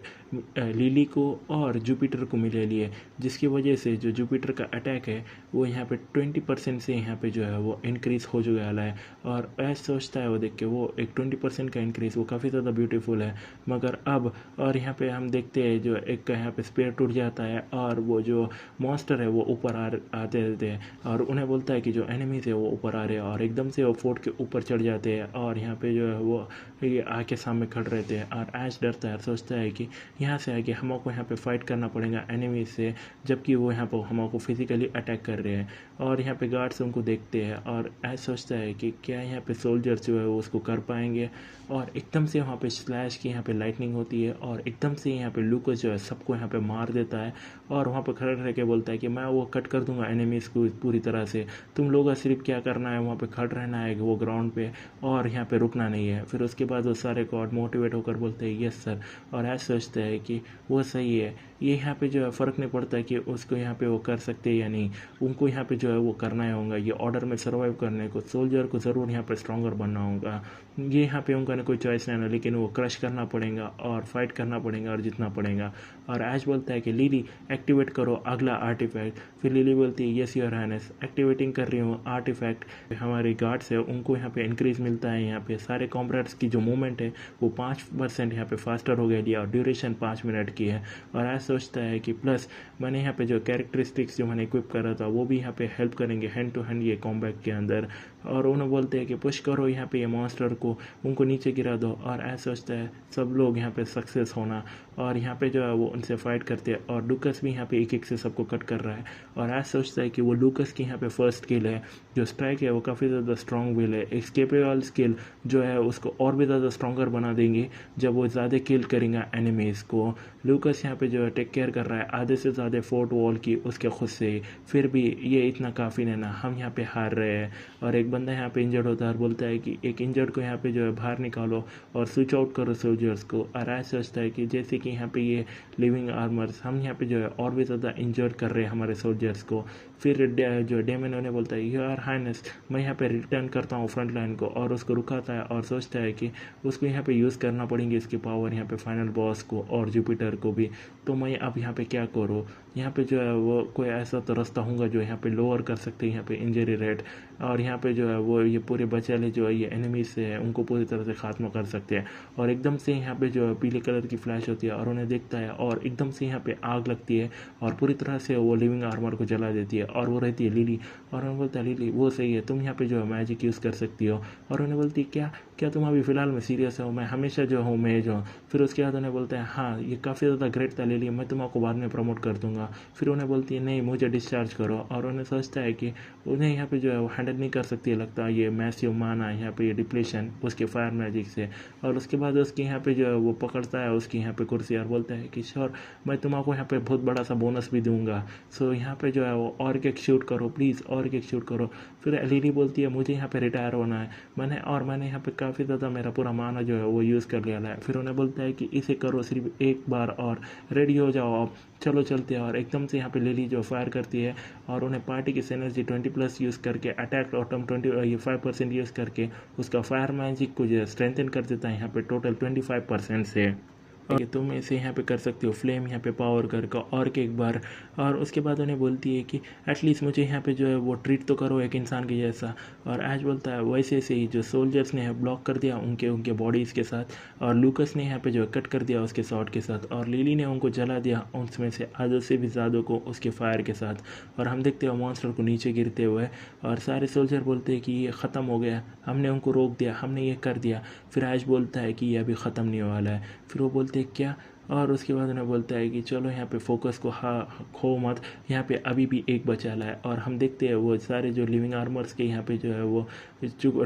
लिली को और जुपिटर को मिले लिए, जिसकी वजह से जो जुपिटर का अटैक है वो यहाँ पे 20% से यहाँ पे जो है वो इंक्रीज़ हो चुका है। और ऐसा सोचता है वो देख के वो एक 20% का इंक्रीज़ वो काफ़ी ज़्यादा ब्यूटीफुल है, मगर अब और यहाँ पे हम देखते हैं जो एक का यहाँ पे स्पेयर टूट जाता है और वो जो मॉन्स्टर है वो ऊपर आते रहते हैं, और उन्हें बोलता है कि जो एनिमीज है वो ऊपर आ रहे हैं, और एकदम से वो फोर्ट के ऊपर चढ़ जाते हैं और यहाँ पे जो है वो ये आके सामने खड़े रहते हैं। और ऐश डरता है, सोचता है कि यहाँ से आके हमको यहाँ पे फाइट करना पड़ेगा एनिमीज से, जबकि वो यहाँ पर हमको फिजिकली अटैक कर रहे हैं। और यहाँ पे गार्ड्स उनको देखते हैं और ऐश सोचता है कि क्या यहाँ पे सोल्जर्स जो है वो उसको कर पाएंगे, और एकदम से वहाँ पे स्लैश की यहाँ पे लाइटनिंग होती है, और एकदम से यहाँ पे लूकस जो है सबको यहाँ पे मार देता है, और वहाँ पे खड़ा रह के बोलता है कि मैं वो कट कर दूंगा एनिमीज़ को पूरी तरह से, तुम लोग का सिर्फ क्या करना है वहाँ पे खड़ा रहना है वो ग्राउंड पे, और यहाँ पे रुकना नहीं है। फिर उसके बाद वो सारे गॉड मोटिवेट होकर बोलते हैं यस सर, और ऐसा सोचते हैं कि वो सही है, ये यहाँ पे जो है फ़र्क नहीं पड़ता कि उसको यहाँ पे वो कर सकते हैं या नहीं, उनको यहाँ पे जो है वो करना ही होगा, ये ऑर्डर में सर्वाइव करने को सोल्जर को ज़रूर यहाँ पे स्ट्रॉन्गर बनना होगा, ये यहाँ पे उनका कोई चॉइस नहीं है, लेकिन वो क्रश करना पड़ेगा और फाइट करना पड़ेगा और जीतना पड़ेगा। और ऐश बोलता है कि लिली एक्टिवेट करो अगला आर्टिफैक्ट, फिर लिली बोलती है यस योर हाइनेस एक्टिवेटिंग कर रही हूँ आर्टिफैक्ट। हमारे गार्ड्स है उनको यहाँ पे इंक्रीज मिलता है, यहाँ पे सारे कॉम्बैट्स की जो मूवमेंट है वो 5% यहाँ पे फास्टर हो गई है, और ड्यूरेशन 5 मिनट की है। और ऐसा सोचता है कि प्लस मैंने यहाँ पे जो कैरेक्टरिस्टिक्स जो मैंने इक्विप करा था वो भी यहाँ पे हेल्प करेंगे हैंड टू हैंड ये कॉम्बैट के अंदर। और उन्हें बोलते हैं कि पुश करो यहाँ पे ये मॉन्स्टर को, उनको नीचे गिरा दो, और ऐसा सोचता है सब लोग यहाँ पे सक्सेस होना, और यहाँ पे जो है वो उनसे फाइट करते हैं, और लूकस भी यहाँ पे एक एक से सबको कट कर रहा है। और ऐसा सोचता है कि वो लूकस की यहाँ पे फर्स्ट किल है, जो स्ट्राइक है वो काफ़ी ज़्यादा स्ट्रॉन्ग विल है, एस्केपेबल स्किल जो है उसको और भी ज़्यादा स्ट्रॉन्गर बना देंगे जब वो ज़्यादा किल करेंगे एनिमीज़ को। लूकस यहाँ पे जो है टेक केयर कर रहा है आधे से ज़्यादा फोर्ट वॉल की उसके खुद से, फिर भी ये इतना काफ़ी नहीं ना, हम यहाँ पे हार रहे हैं। और एक बंदा यहाँ पे इंजर्ड होता है और बोलता है कि एक इंजर्ड को यहाँ पे जो है बाहर निकालो और स्विच आउट करो सोल्जर्स को। और ऐसा सोचता है कि जैसे कि यहाँ पे ये लिविंग आर्मर्स हम यहाँ पे जो है और भी ज़्यादा इंजर्ड कर रहे हैं हमारे सोल्जर्स को। फिर जो डेमन उन्हें बोलता है योर हाइनेस मैं यहाँ पे रिटर्न करता हूँ फ्रंट लाइन को, और उसको रुकाता है और सोचता है कि उसको यहाँ पे यूज़ करना पड़ेंगे इसकी पावर यहाँ पे फाइनल बॉस को और जुपिटर को भी, तो मैं अब यहाँ पे क्या करूँ। यहाँ पे जो है वो कोई ऐसा तो रास्ता होगा जो यहाँ पे लोअर कर सकते हैं यहाँ पे इंजरी रेट, और यहाँ पे जो है वो ये पूरे बचे वाले जो है ये एनिमीज से है उनको पूरी तरह से खात्मा कर सकते हैं। और एकदम से यहाँ पे जो है पीले कलर की फ्लैश होती है और उन्हें देखता है और एकदम से यहाँ पे आग लगती है और पूरी तरह से वो लिविंग आर्मर को जला देती है। और वो रहती है लिली, और उन्हें बोलता है लिली वो सही है, तुम यहाँ पे जो है मैजिक यूज़ कर सकती हो। और उन्हें बोलती है क्या क्या तुम अभी फ़िलहाल में सीरियस हो, मैं हमेशा जो हूँ मैं जो हूँ। फिर उसके बाद उन्हें बोलता है हाँ ये काफ़ी ज़्यादा ग्रेट था लिली, मैं तुमको बाद में प्रमोट कर दूंगा। फिर उन्हें बोलती है नहीं मुझे डिस्चार्ज करो। और उन्हें सोचता है कि उन्हें यहाँ पे जो है वो हैंडल नहीं कर सकती है, लगता है ये मैसिव माना है यहाँ पे ये डिप्लेशन उसके फायर मैजिक से। और उसके बाद उसके यहाँ पे जो है वो पकड़ता है उसकी यहाँ पे कुर्सी और बोलता है कि श्योर मैं तुमको यहाँ पे बहुत बड़ा सा बोनस भी दूंगा, सो यहाँ पे जो है वो और केक शूट करो प्लीज़, और केक शूट करो। फिर लिली बोलती है मुझे यहाँ पे रिटायर होना है, मैंने यहाँ पे काफ़ी ज़्यादा मेरा पूरा माना जो है वो यूज़ कर लिया है। फिर उन्हें बोलता है कि इसे करो सिर्फ एक बार और रेडी हो जाओ अब, चलो चलते हैं। और एकदम से यहाँ पे लिली जो फायर करती है और उन्हें पार्टी की एनर्जी 20+ यूज़ करके अटैक ऑटम 25% यूज़ करके उसका फायर मैजिक को जो है स्ट्रेंथन कर देता है यहाँ पे टोटल 25% से। कि तुम इसे यहाँ पे कर सकते हो फ्लेम यहाँ पे पावर करके और के एक बार। और उसके बाद उन्हें बोलती है कि एटलीस्ट मुझे यहाँ पे जो है वो ट्रीट तो करो एक इंसान के जैसा। और ऐश बोलता है वैसे से ही जो सोल्जर्स ने ब्लॉक कर दिया उनके उनके बॉडीज़ के साथ, और लूकस ने यहाँ पे जो है कट कर दिया उसके शॉट के साथ, और लिली ने उनको जला दिया उसमें से आधे से भी ज़्यादा को उसके फायर के साथ। और हम देखते हैं मॉन्स्टर को नीचे गिरते हुए, और सारे सोल्जर बोलते हैं कि ये ख़त्म हो गया, हमने उनको रोक दिया, हमने ये कर दिया। फिर ऐश बोलता है कि ये अभी ख़त्म नहीं वाला है। फिर वो बोलते हैं क्या, और उसके बाद उन्हें बोलता है कि चलो यहाँ पे फोकस को खो मत, यहाँ पे अभी भी एक बचा है। और हम देखते हैं वो सारे जो लिविंग आर्मर्स के यहाँ पे जो है वो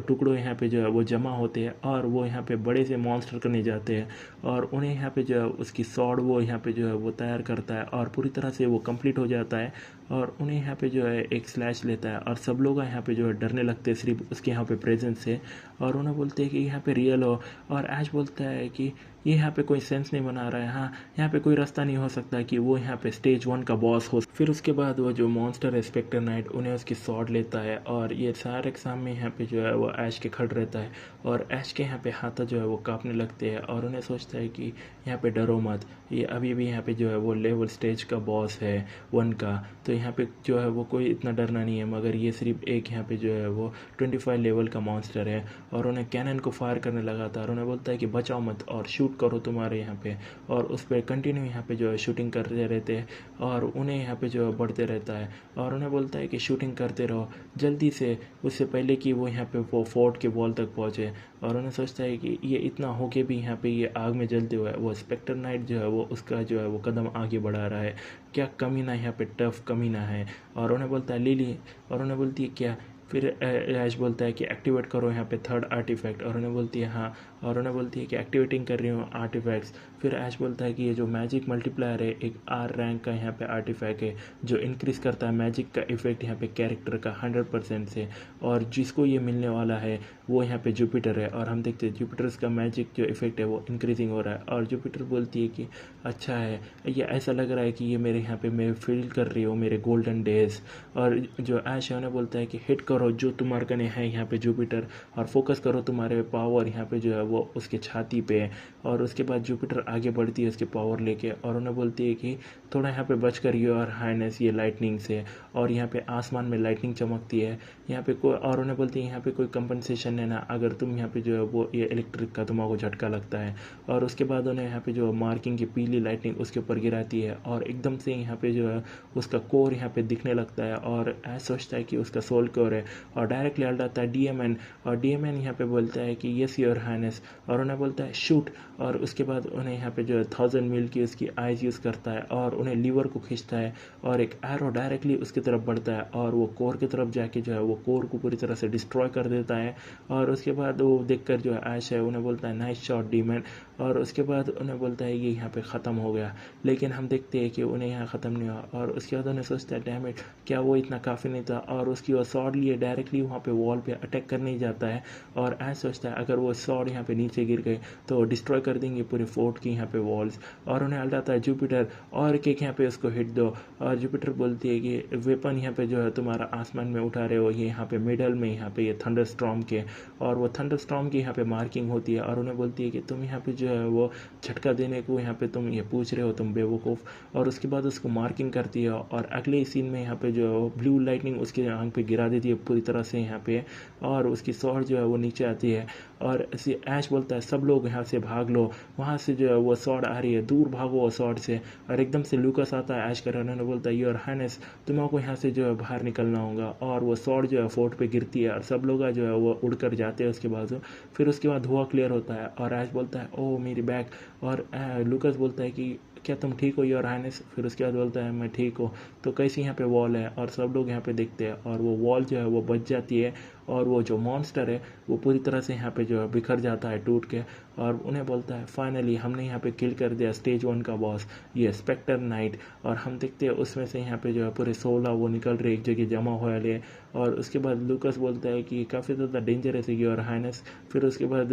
टुकड़ों यहाँ पे जो है वो जमा होते हैं और वो यहाँ पे बड़े से मॉन्स्टर करने जाते हैं। और उन्हें यहाँ पे जो है उसकी सॉर्ड वो यहाँ पे जो है वो तैयार करता है और पूरी तरह से वो कंप्लीट हो जाता है। और उन्हें यहाँ पे जो है एक स्लैश लेता है और सब लोग यहाँ पे जो है डरने लगते हैं सिर्फ उसके यहाँ पे प्रेजेंस से। और उन्हें बोलते हैं कि यहाँ पे रियल हो। और ऐश बोलता है कि ये यहाँ पे कोई सेंस नहीं बना रहा है, हाँ यहाँ पे कोई रास्ता नहीं हो सकता कि वो यहाँ पे स्टेज 1 का बॉस हो। फिर उसके बाद वो जो मॉन्स्टर है स्पेक्टर नाइट उन्हें उसकी स्वॉर्ड लेता है और ये सारे के सामने यहाँ पे जो है वो ऐश के खड़ रहता है। और ऐश के यहाँ पे हाथ जो है वो कांपने लगते हैं और उन्हें सोचता है कि यहाँ पे डरो मत, ये अभी भी यहाँ पे जो है वो लेवल स्टेज का बॉस है 1 का, तो यहाँ पे जो है वो कोई इतना डरना नहीं है, मगर ये सिर्फ एक यहाँ पे जो है वो 25 लेवल का मॉन्स्टर है। और उन्हें कैनन को फायर करने लगा था और उन्हें बोलता है कि बचाओ मत और शूट करो तुम्हारे यहाँ पे। और उस पर कंटिन्यू यहाँ पे जो है शूटिंग करते रहते हैं और उन्हें यहाँ पे जो है बढ़ते रहता है। और उन्हें बोलता है कि शूटिंग करते रहो जल्दी से, उससे पहले कि वो यहाँ पे वो फोर्ट के वॉल तक पहुँचे। और उन्हें सोचता है कि ये इतना हो के भी यहाँ पे ये आग में जलते हुए वो स्पेक्टर नाइट जो है वो उसका जो है वो कदम आगे बढ़ा रहा है, क्या कमीना यहाँ पे टफ कमीना है। और उन्हें बोलता है लिली, और उन्हें बोलती है क्या। फिर ऐश बोलता है कि एक्टिवेट करो यहाँ पे थर्ड आर्टिफैक्ट, और उन्हें बोलती है हाँ, और उन्हें बोलती है कि एक्टिवेटिंग कर रही हूँ आर्टिफैक्ट्स। फिर ऐश बोलता है कि ये जो मैजिक मल्टीप्लायर है एक आर रैंक का यहाँ पे आर्टिफैक्ट है जो इंक्रीज़ करता है मैजिक का इफेक्ट यहाँ पे कैरेक्टर का 100% से, और जिसको ये मिलने वाला है वो यहाँ पे जुपिटर है। और हम देखते हैं जुपिटर्स का मैजिक जो इफेक्ट है वो इंक्रीजिंग हो रहा है। और जुपिटर बोलती है कि अच्छा है, ये ऐसा लग रहा है कि ये मेरे यहाँ पे मैं फील कर रही हूँ मेरे गोल्डन डेज। और जो ऐश है उन्हें बोलता है कि हिट करो जो तुम्हारे कने है यहाँ पे जुपिटर, और फोकस करो तुम्हारे पावर यहाँ पे जो है वो उसके छाती पे। और उसके बाद जुपिटर आगे बढ़ती है उसके पावर लेके और उन्हें बोलती है कि थोड़ा यहाँ पे बच कर योर हाइनेस ये लाइटनिंग से। और यहाँ पे आसमान में लाइटनिंग चमकती है यहाँ पे कोई, और उन्हें बोलती है यहाँ पे कोई कंपनसेशन है ना अगर तुम यहाँ पे जो है वो ये इलेक्ट्रिक का तुम्हारा झटका लगता है। और उसके बाद उन्हें यहाँ पे जो मार्किंग की पीली लाइटनिंग उसके ऊपर गिराती है और एकदम से यहाँ पे जो है उसका कोर यहाँ पे दिखने लगता है और ऐसा सोचता है कि उसका सोल कोर है और डायरेक्टली हल्टाता है डीएमएन। और डीएमएन यहाँ पे बोलता है कि यस योर हाइनेस, और उन्हें बोलता है शूट। और उसके बाद उन्हें यहाँ पे जो है 1000 मील की उसकी आइज यूज़ करता है और उन्हें लीवर को खींचता है और एक एरो डायरेक्टली उसकी तरफ बढ़ता है और वो कोर की तरफ जाके जो है वो कोर को पूरी तरह से डिस्ट्रॉय कर देता है। और उसके बाद वो देखकर जो है ऐश है उन्हें बोलता है नाइस शॉट डीमन। और उसके बाद उन्हें बोलता है ये यहाँ पे ख़त्म हो गया, लेकिन हम देखते हैं कि उन्हें यहाँ ख़त्म नहीं हुआ। और उसके बाद उन्हें सोचता है डैम इट, क्या वो इतना काफ़ी नहीं था, और उसकी वो शॉट लिए डायरेक्टली वहाँ पे वॉल पे अटैक करने ही जाता है। और ऐसा सोचता है अगर वो शॉट यहाँ पे नीचे गिर गए तो डिस्ट्रॉय कर देंगे पूरे फोर्ट की यहाँ पे वॉल्स। और उन्हें हल्टाता है जुपिटर और एक यहाँ पे उसको हिट दो। और जुपिटर बोलती है कि वेपन यहाँ पे जो है तुम्हारा आसमान में उठा रहे हो ये यहाँ पे मिडल में यहाँ पे ये थंडर स्टॉर्म के, और वो थंडर स्टॉर्म की यहाँ पे मार्किंग होती है। और उन्हें बोलती है कि तुम यहाँ पे जो जो है वो झटका देने को यहाँ पे तुम ये पूछ रहे हो तुम बेवकूफ़। और उसके बाद उसको मार्किंग करती है और अगले सीन में यहाँ पे जो ब्लू लाइटनिंग उसके आंख पे गिरा देती है पूरी तरह से यहाँ पे, और उसकी स्वॉर्ड जो है वो नीचे आती है। और ऐसे ऐश बोलता है सब लोग यहाँ से भाग लो, वहाँ से जो है वो स्वॉर्ड आ रही है, दूर भागो वो स्वॉर्ड से। और एकदम से लूकस आता है ऐश कर, उन्होंने बोलता है योर हाइनेस तुम्हारे यहाँ से जो है बाहर निकलना होगा। और वो स्वॉर्ड जो है फोर्ट पे गिरती है और सब लोग जो है वो उड़कर जाते हैं उसके बाजू। फिर उसके बाद धुआं क्लियर होता है और ऐश बोलता है ओ मेरी बैग। और लूकस बोलता है कि क्या तुम ठीक हो योर हाइनेस। फिर उसके बाद बोलता है मैं ठीक हूँ। तो कैसी यहाँ पे वॉल है और सब लोग यहाँ पे देखते हैं और वो वॉल जो है वो बच जाती है और वो जो मॉन्स्टर है वो पूरी तरह से यहाँ पे जो है बिखर जाता है टूट के। और उन्हें बोलता है फाइनली हमने यहाँ पे किल कर दिया स्टेज 1 का बॉस, ये स्पेक्टर नाइट। और हम देखते हैं उसमें से यहाँ पे जो है पूरे 16 वो निकल रहे एक जगह जमा हुए ले। और उसके बाद लूकस बोलता है कि काफ़ी ज़्यादा डेंजरस है योर हाइनेस। फिर उसके बाद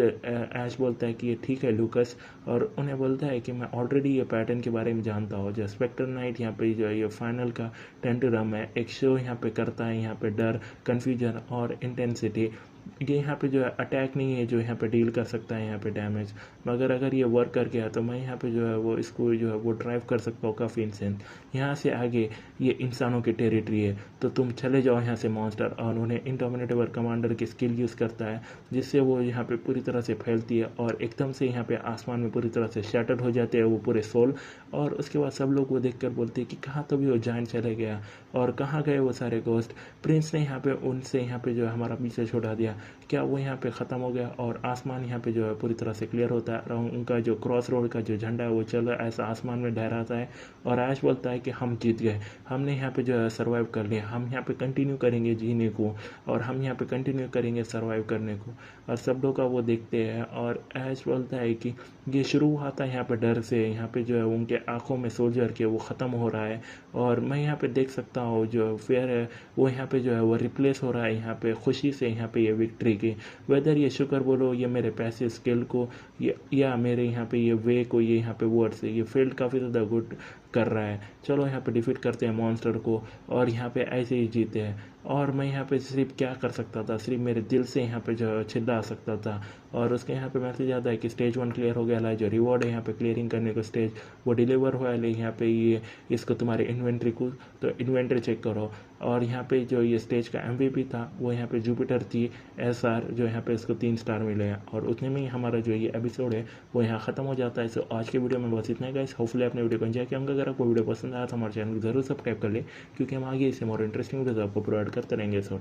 ऐश बोलता है कि ये ठीक है लूकस। और उन्हें बोलता है कि मैं ऑलरेडी ये पैटर्न के बारे में जानता हूँ, जो स्पेक्टर नाइट यहाँ पे जो है ये फाइनल का टेंटरम है, एक शो यहाँ पे करता है यहाँ पे डर, कन्फ्यूजन और इंटेंसिटी। ये यहाँ पे जो है अटैक नहीं है जो यहाँ पे डील कर सकता है यहाँ पे डैमेज, मगर अगर ये वर्क कर गया तो मैं यहाँ पे जो है वो इसको जो है वो ड्राइव कर सकता हूँ काफ़ी इंसेंट। यहाँ से आगे ये इंसानों की टेरिटरी है तो तुम चले जाओ यहाँ से मॉन्स्टर। और उन्हें इंडोमिनेटेबल कमांडर की स्किल यूज़ करता है जिससे वो यहाँ पे पूरी तरह से फैलती है और एकदम से यहाँ पे आसमान में पूरी तरह से शैटर्ड हो जाते हैं वो पूरे सोल। और उसके बाद सब लोग वो देख कर बोलते हैं कि कहाँ तो भी वो जाइन चले गया और कहाँ गए वो सारे गोस्ट। प्रिंस ने यहाँ पे उनसे यहाँ पे जो है हमारा पीछे छुड़ा दिया, क्या वो यहाँ पे ख़त्म हो गया। और आसमान यहाँ पे जो है पूरी तरह से क्लियर होता है और उनका जो क्रॉस रोड का जो झंडा है वो चल रहा है ऐसा आसमान में लहराता है। और ऐश बोलता है कि हम जीत गए, हमने यहाँ पे जो है सर्वाइव कर लिया, हम यहाँ पे कंटिन्यू करेंगे जीने को और हम यहाँ पे कंटिन्यू करेंगे सर्वाइव करने को। और सब लोग का वो देखते हैं और ऐश बोलता है कि ये शुरू हुआ था यहाँ पे डर से, यहाँ पे जो है उनके आंखों में सोल्जर के वो ख़त्म हो रहा है और मैं यहाँ पे देख सकता हूँ जो फेयर है वो यहाँ पे जो है वो रिप्लेस हो रहा है यहाँ पे खुशी से, यहाँ पे ये विक्ट्री की। वेदर ये शुक्र बोलो ये मेरे पैसे स्किल को या मेरे यहाँ पे ये वे को, ये यहाँ पे वर्ड से ये फील्ड काफ़ी ज़्यादा गुड कर रहा है। चलो यहाँ पे डिफीट करते हैं मॉन्स्टर को और यहाँ पे ऐसे ही जीते हैं। और मैं यहाँ पे सिर्फ क्या कर सकता था, सिर्फ मेरे दिल से यहाँ पे जो चिल्ला सकता था। और उसके यहाँ पे मैसेज आता है कि स्टेज 1 क्लियर हो गया है, जो रिवॉर्ड है यहाँ पे क्लियरिंग करने को स्टेज वो डिलीवर हुआ है यहाँ पे ये इसको तुम्हारे इन्वेंट्री को तो इन्वेंट्री चेक करो। और यहाँ पे जो ये स्टेज का MVP था वो यहाँ पे जुपिटर थी SR, जो यहाँ पे इसको 3 स्टार मिले हैं। और उतने में ही हमारा जो ये एपिसोड है वो यहाँ ख़त्म हो जाता है। सो आज के वीडियो में बस इतना है गाइस, होपफुली आपने वीडियो को एंजॉय किया होगा। अगर आपको वीडियो पसंद आया तो हमारे चैनल को जरूर सब्सक्राइब कर ले क्योंकि हम आगे इससे और इंटरेस्टिंग वीडियोस आपको प्रोवाइड करते रहेंगे। सो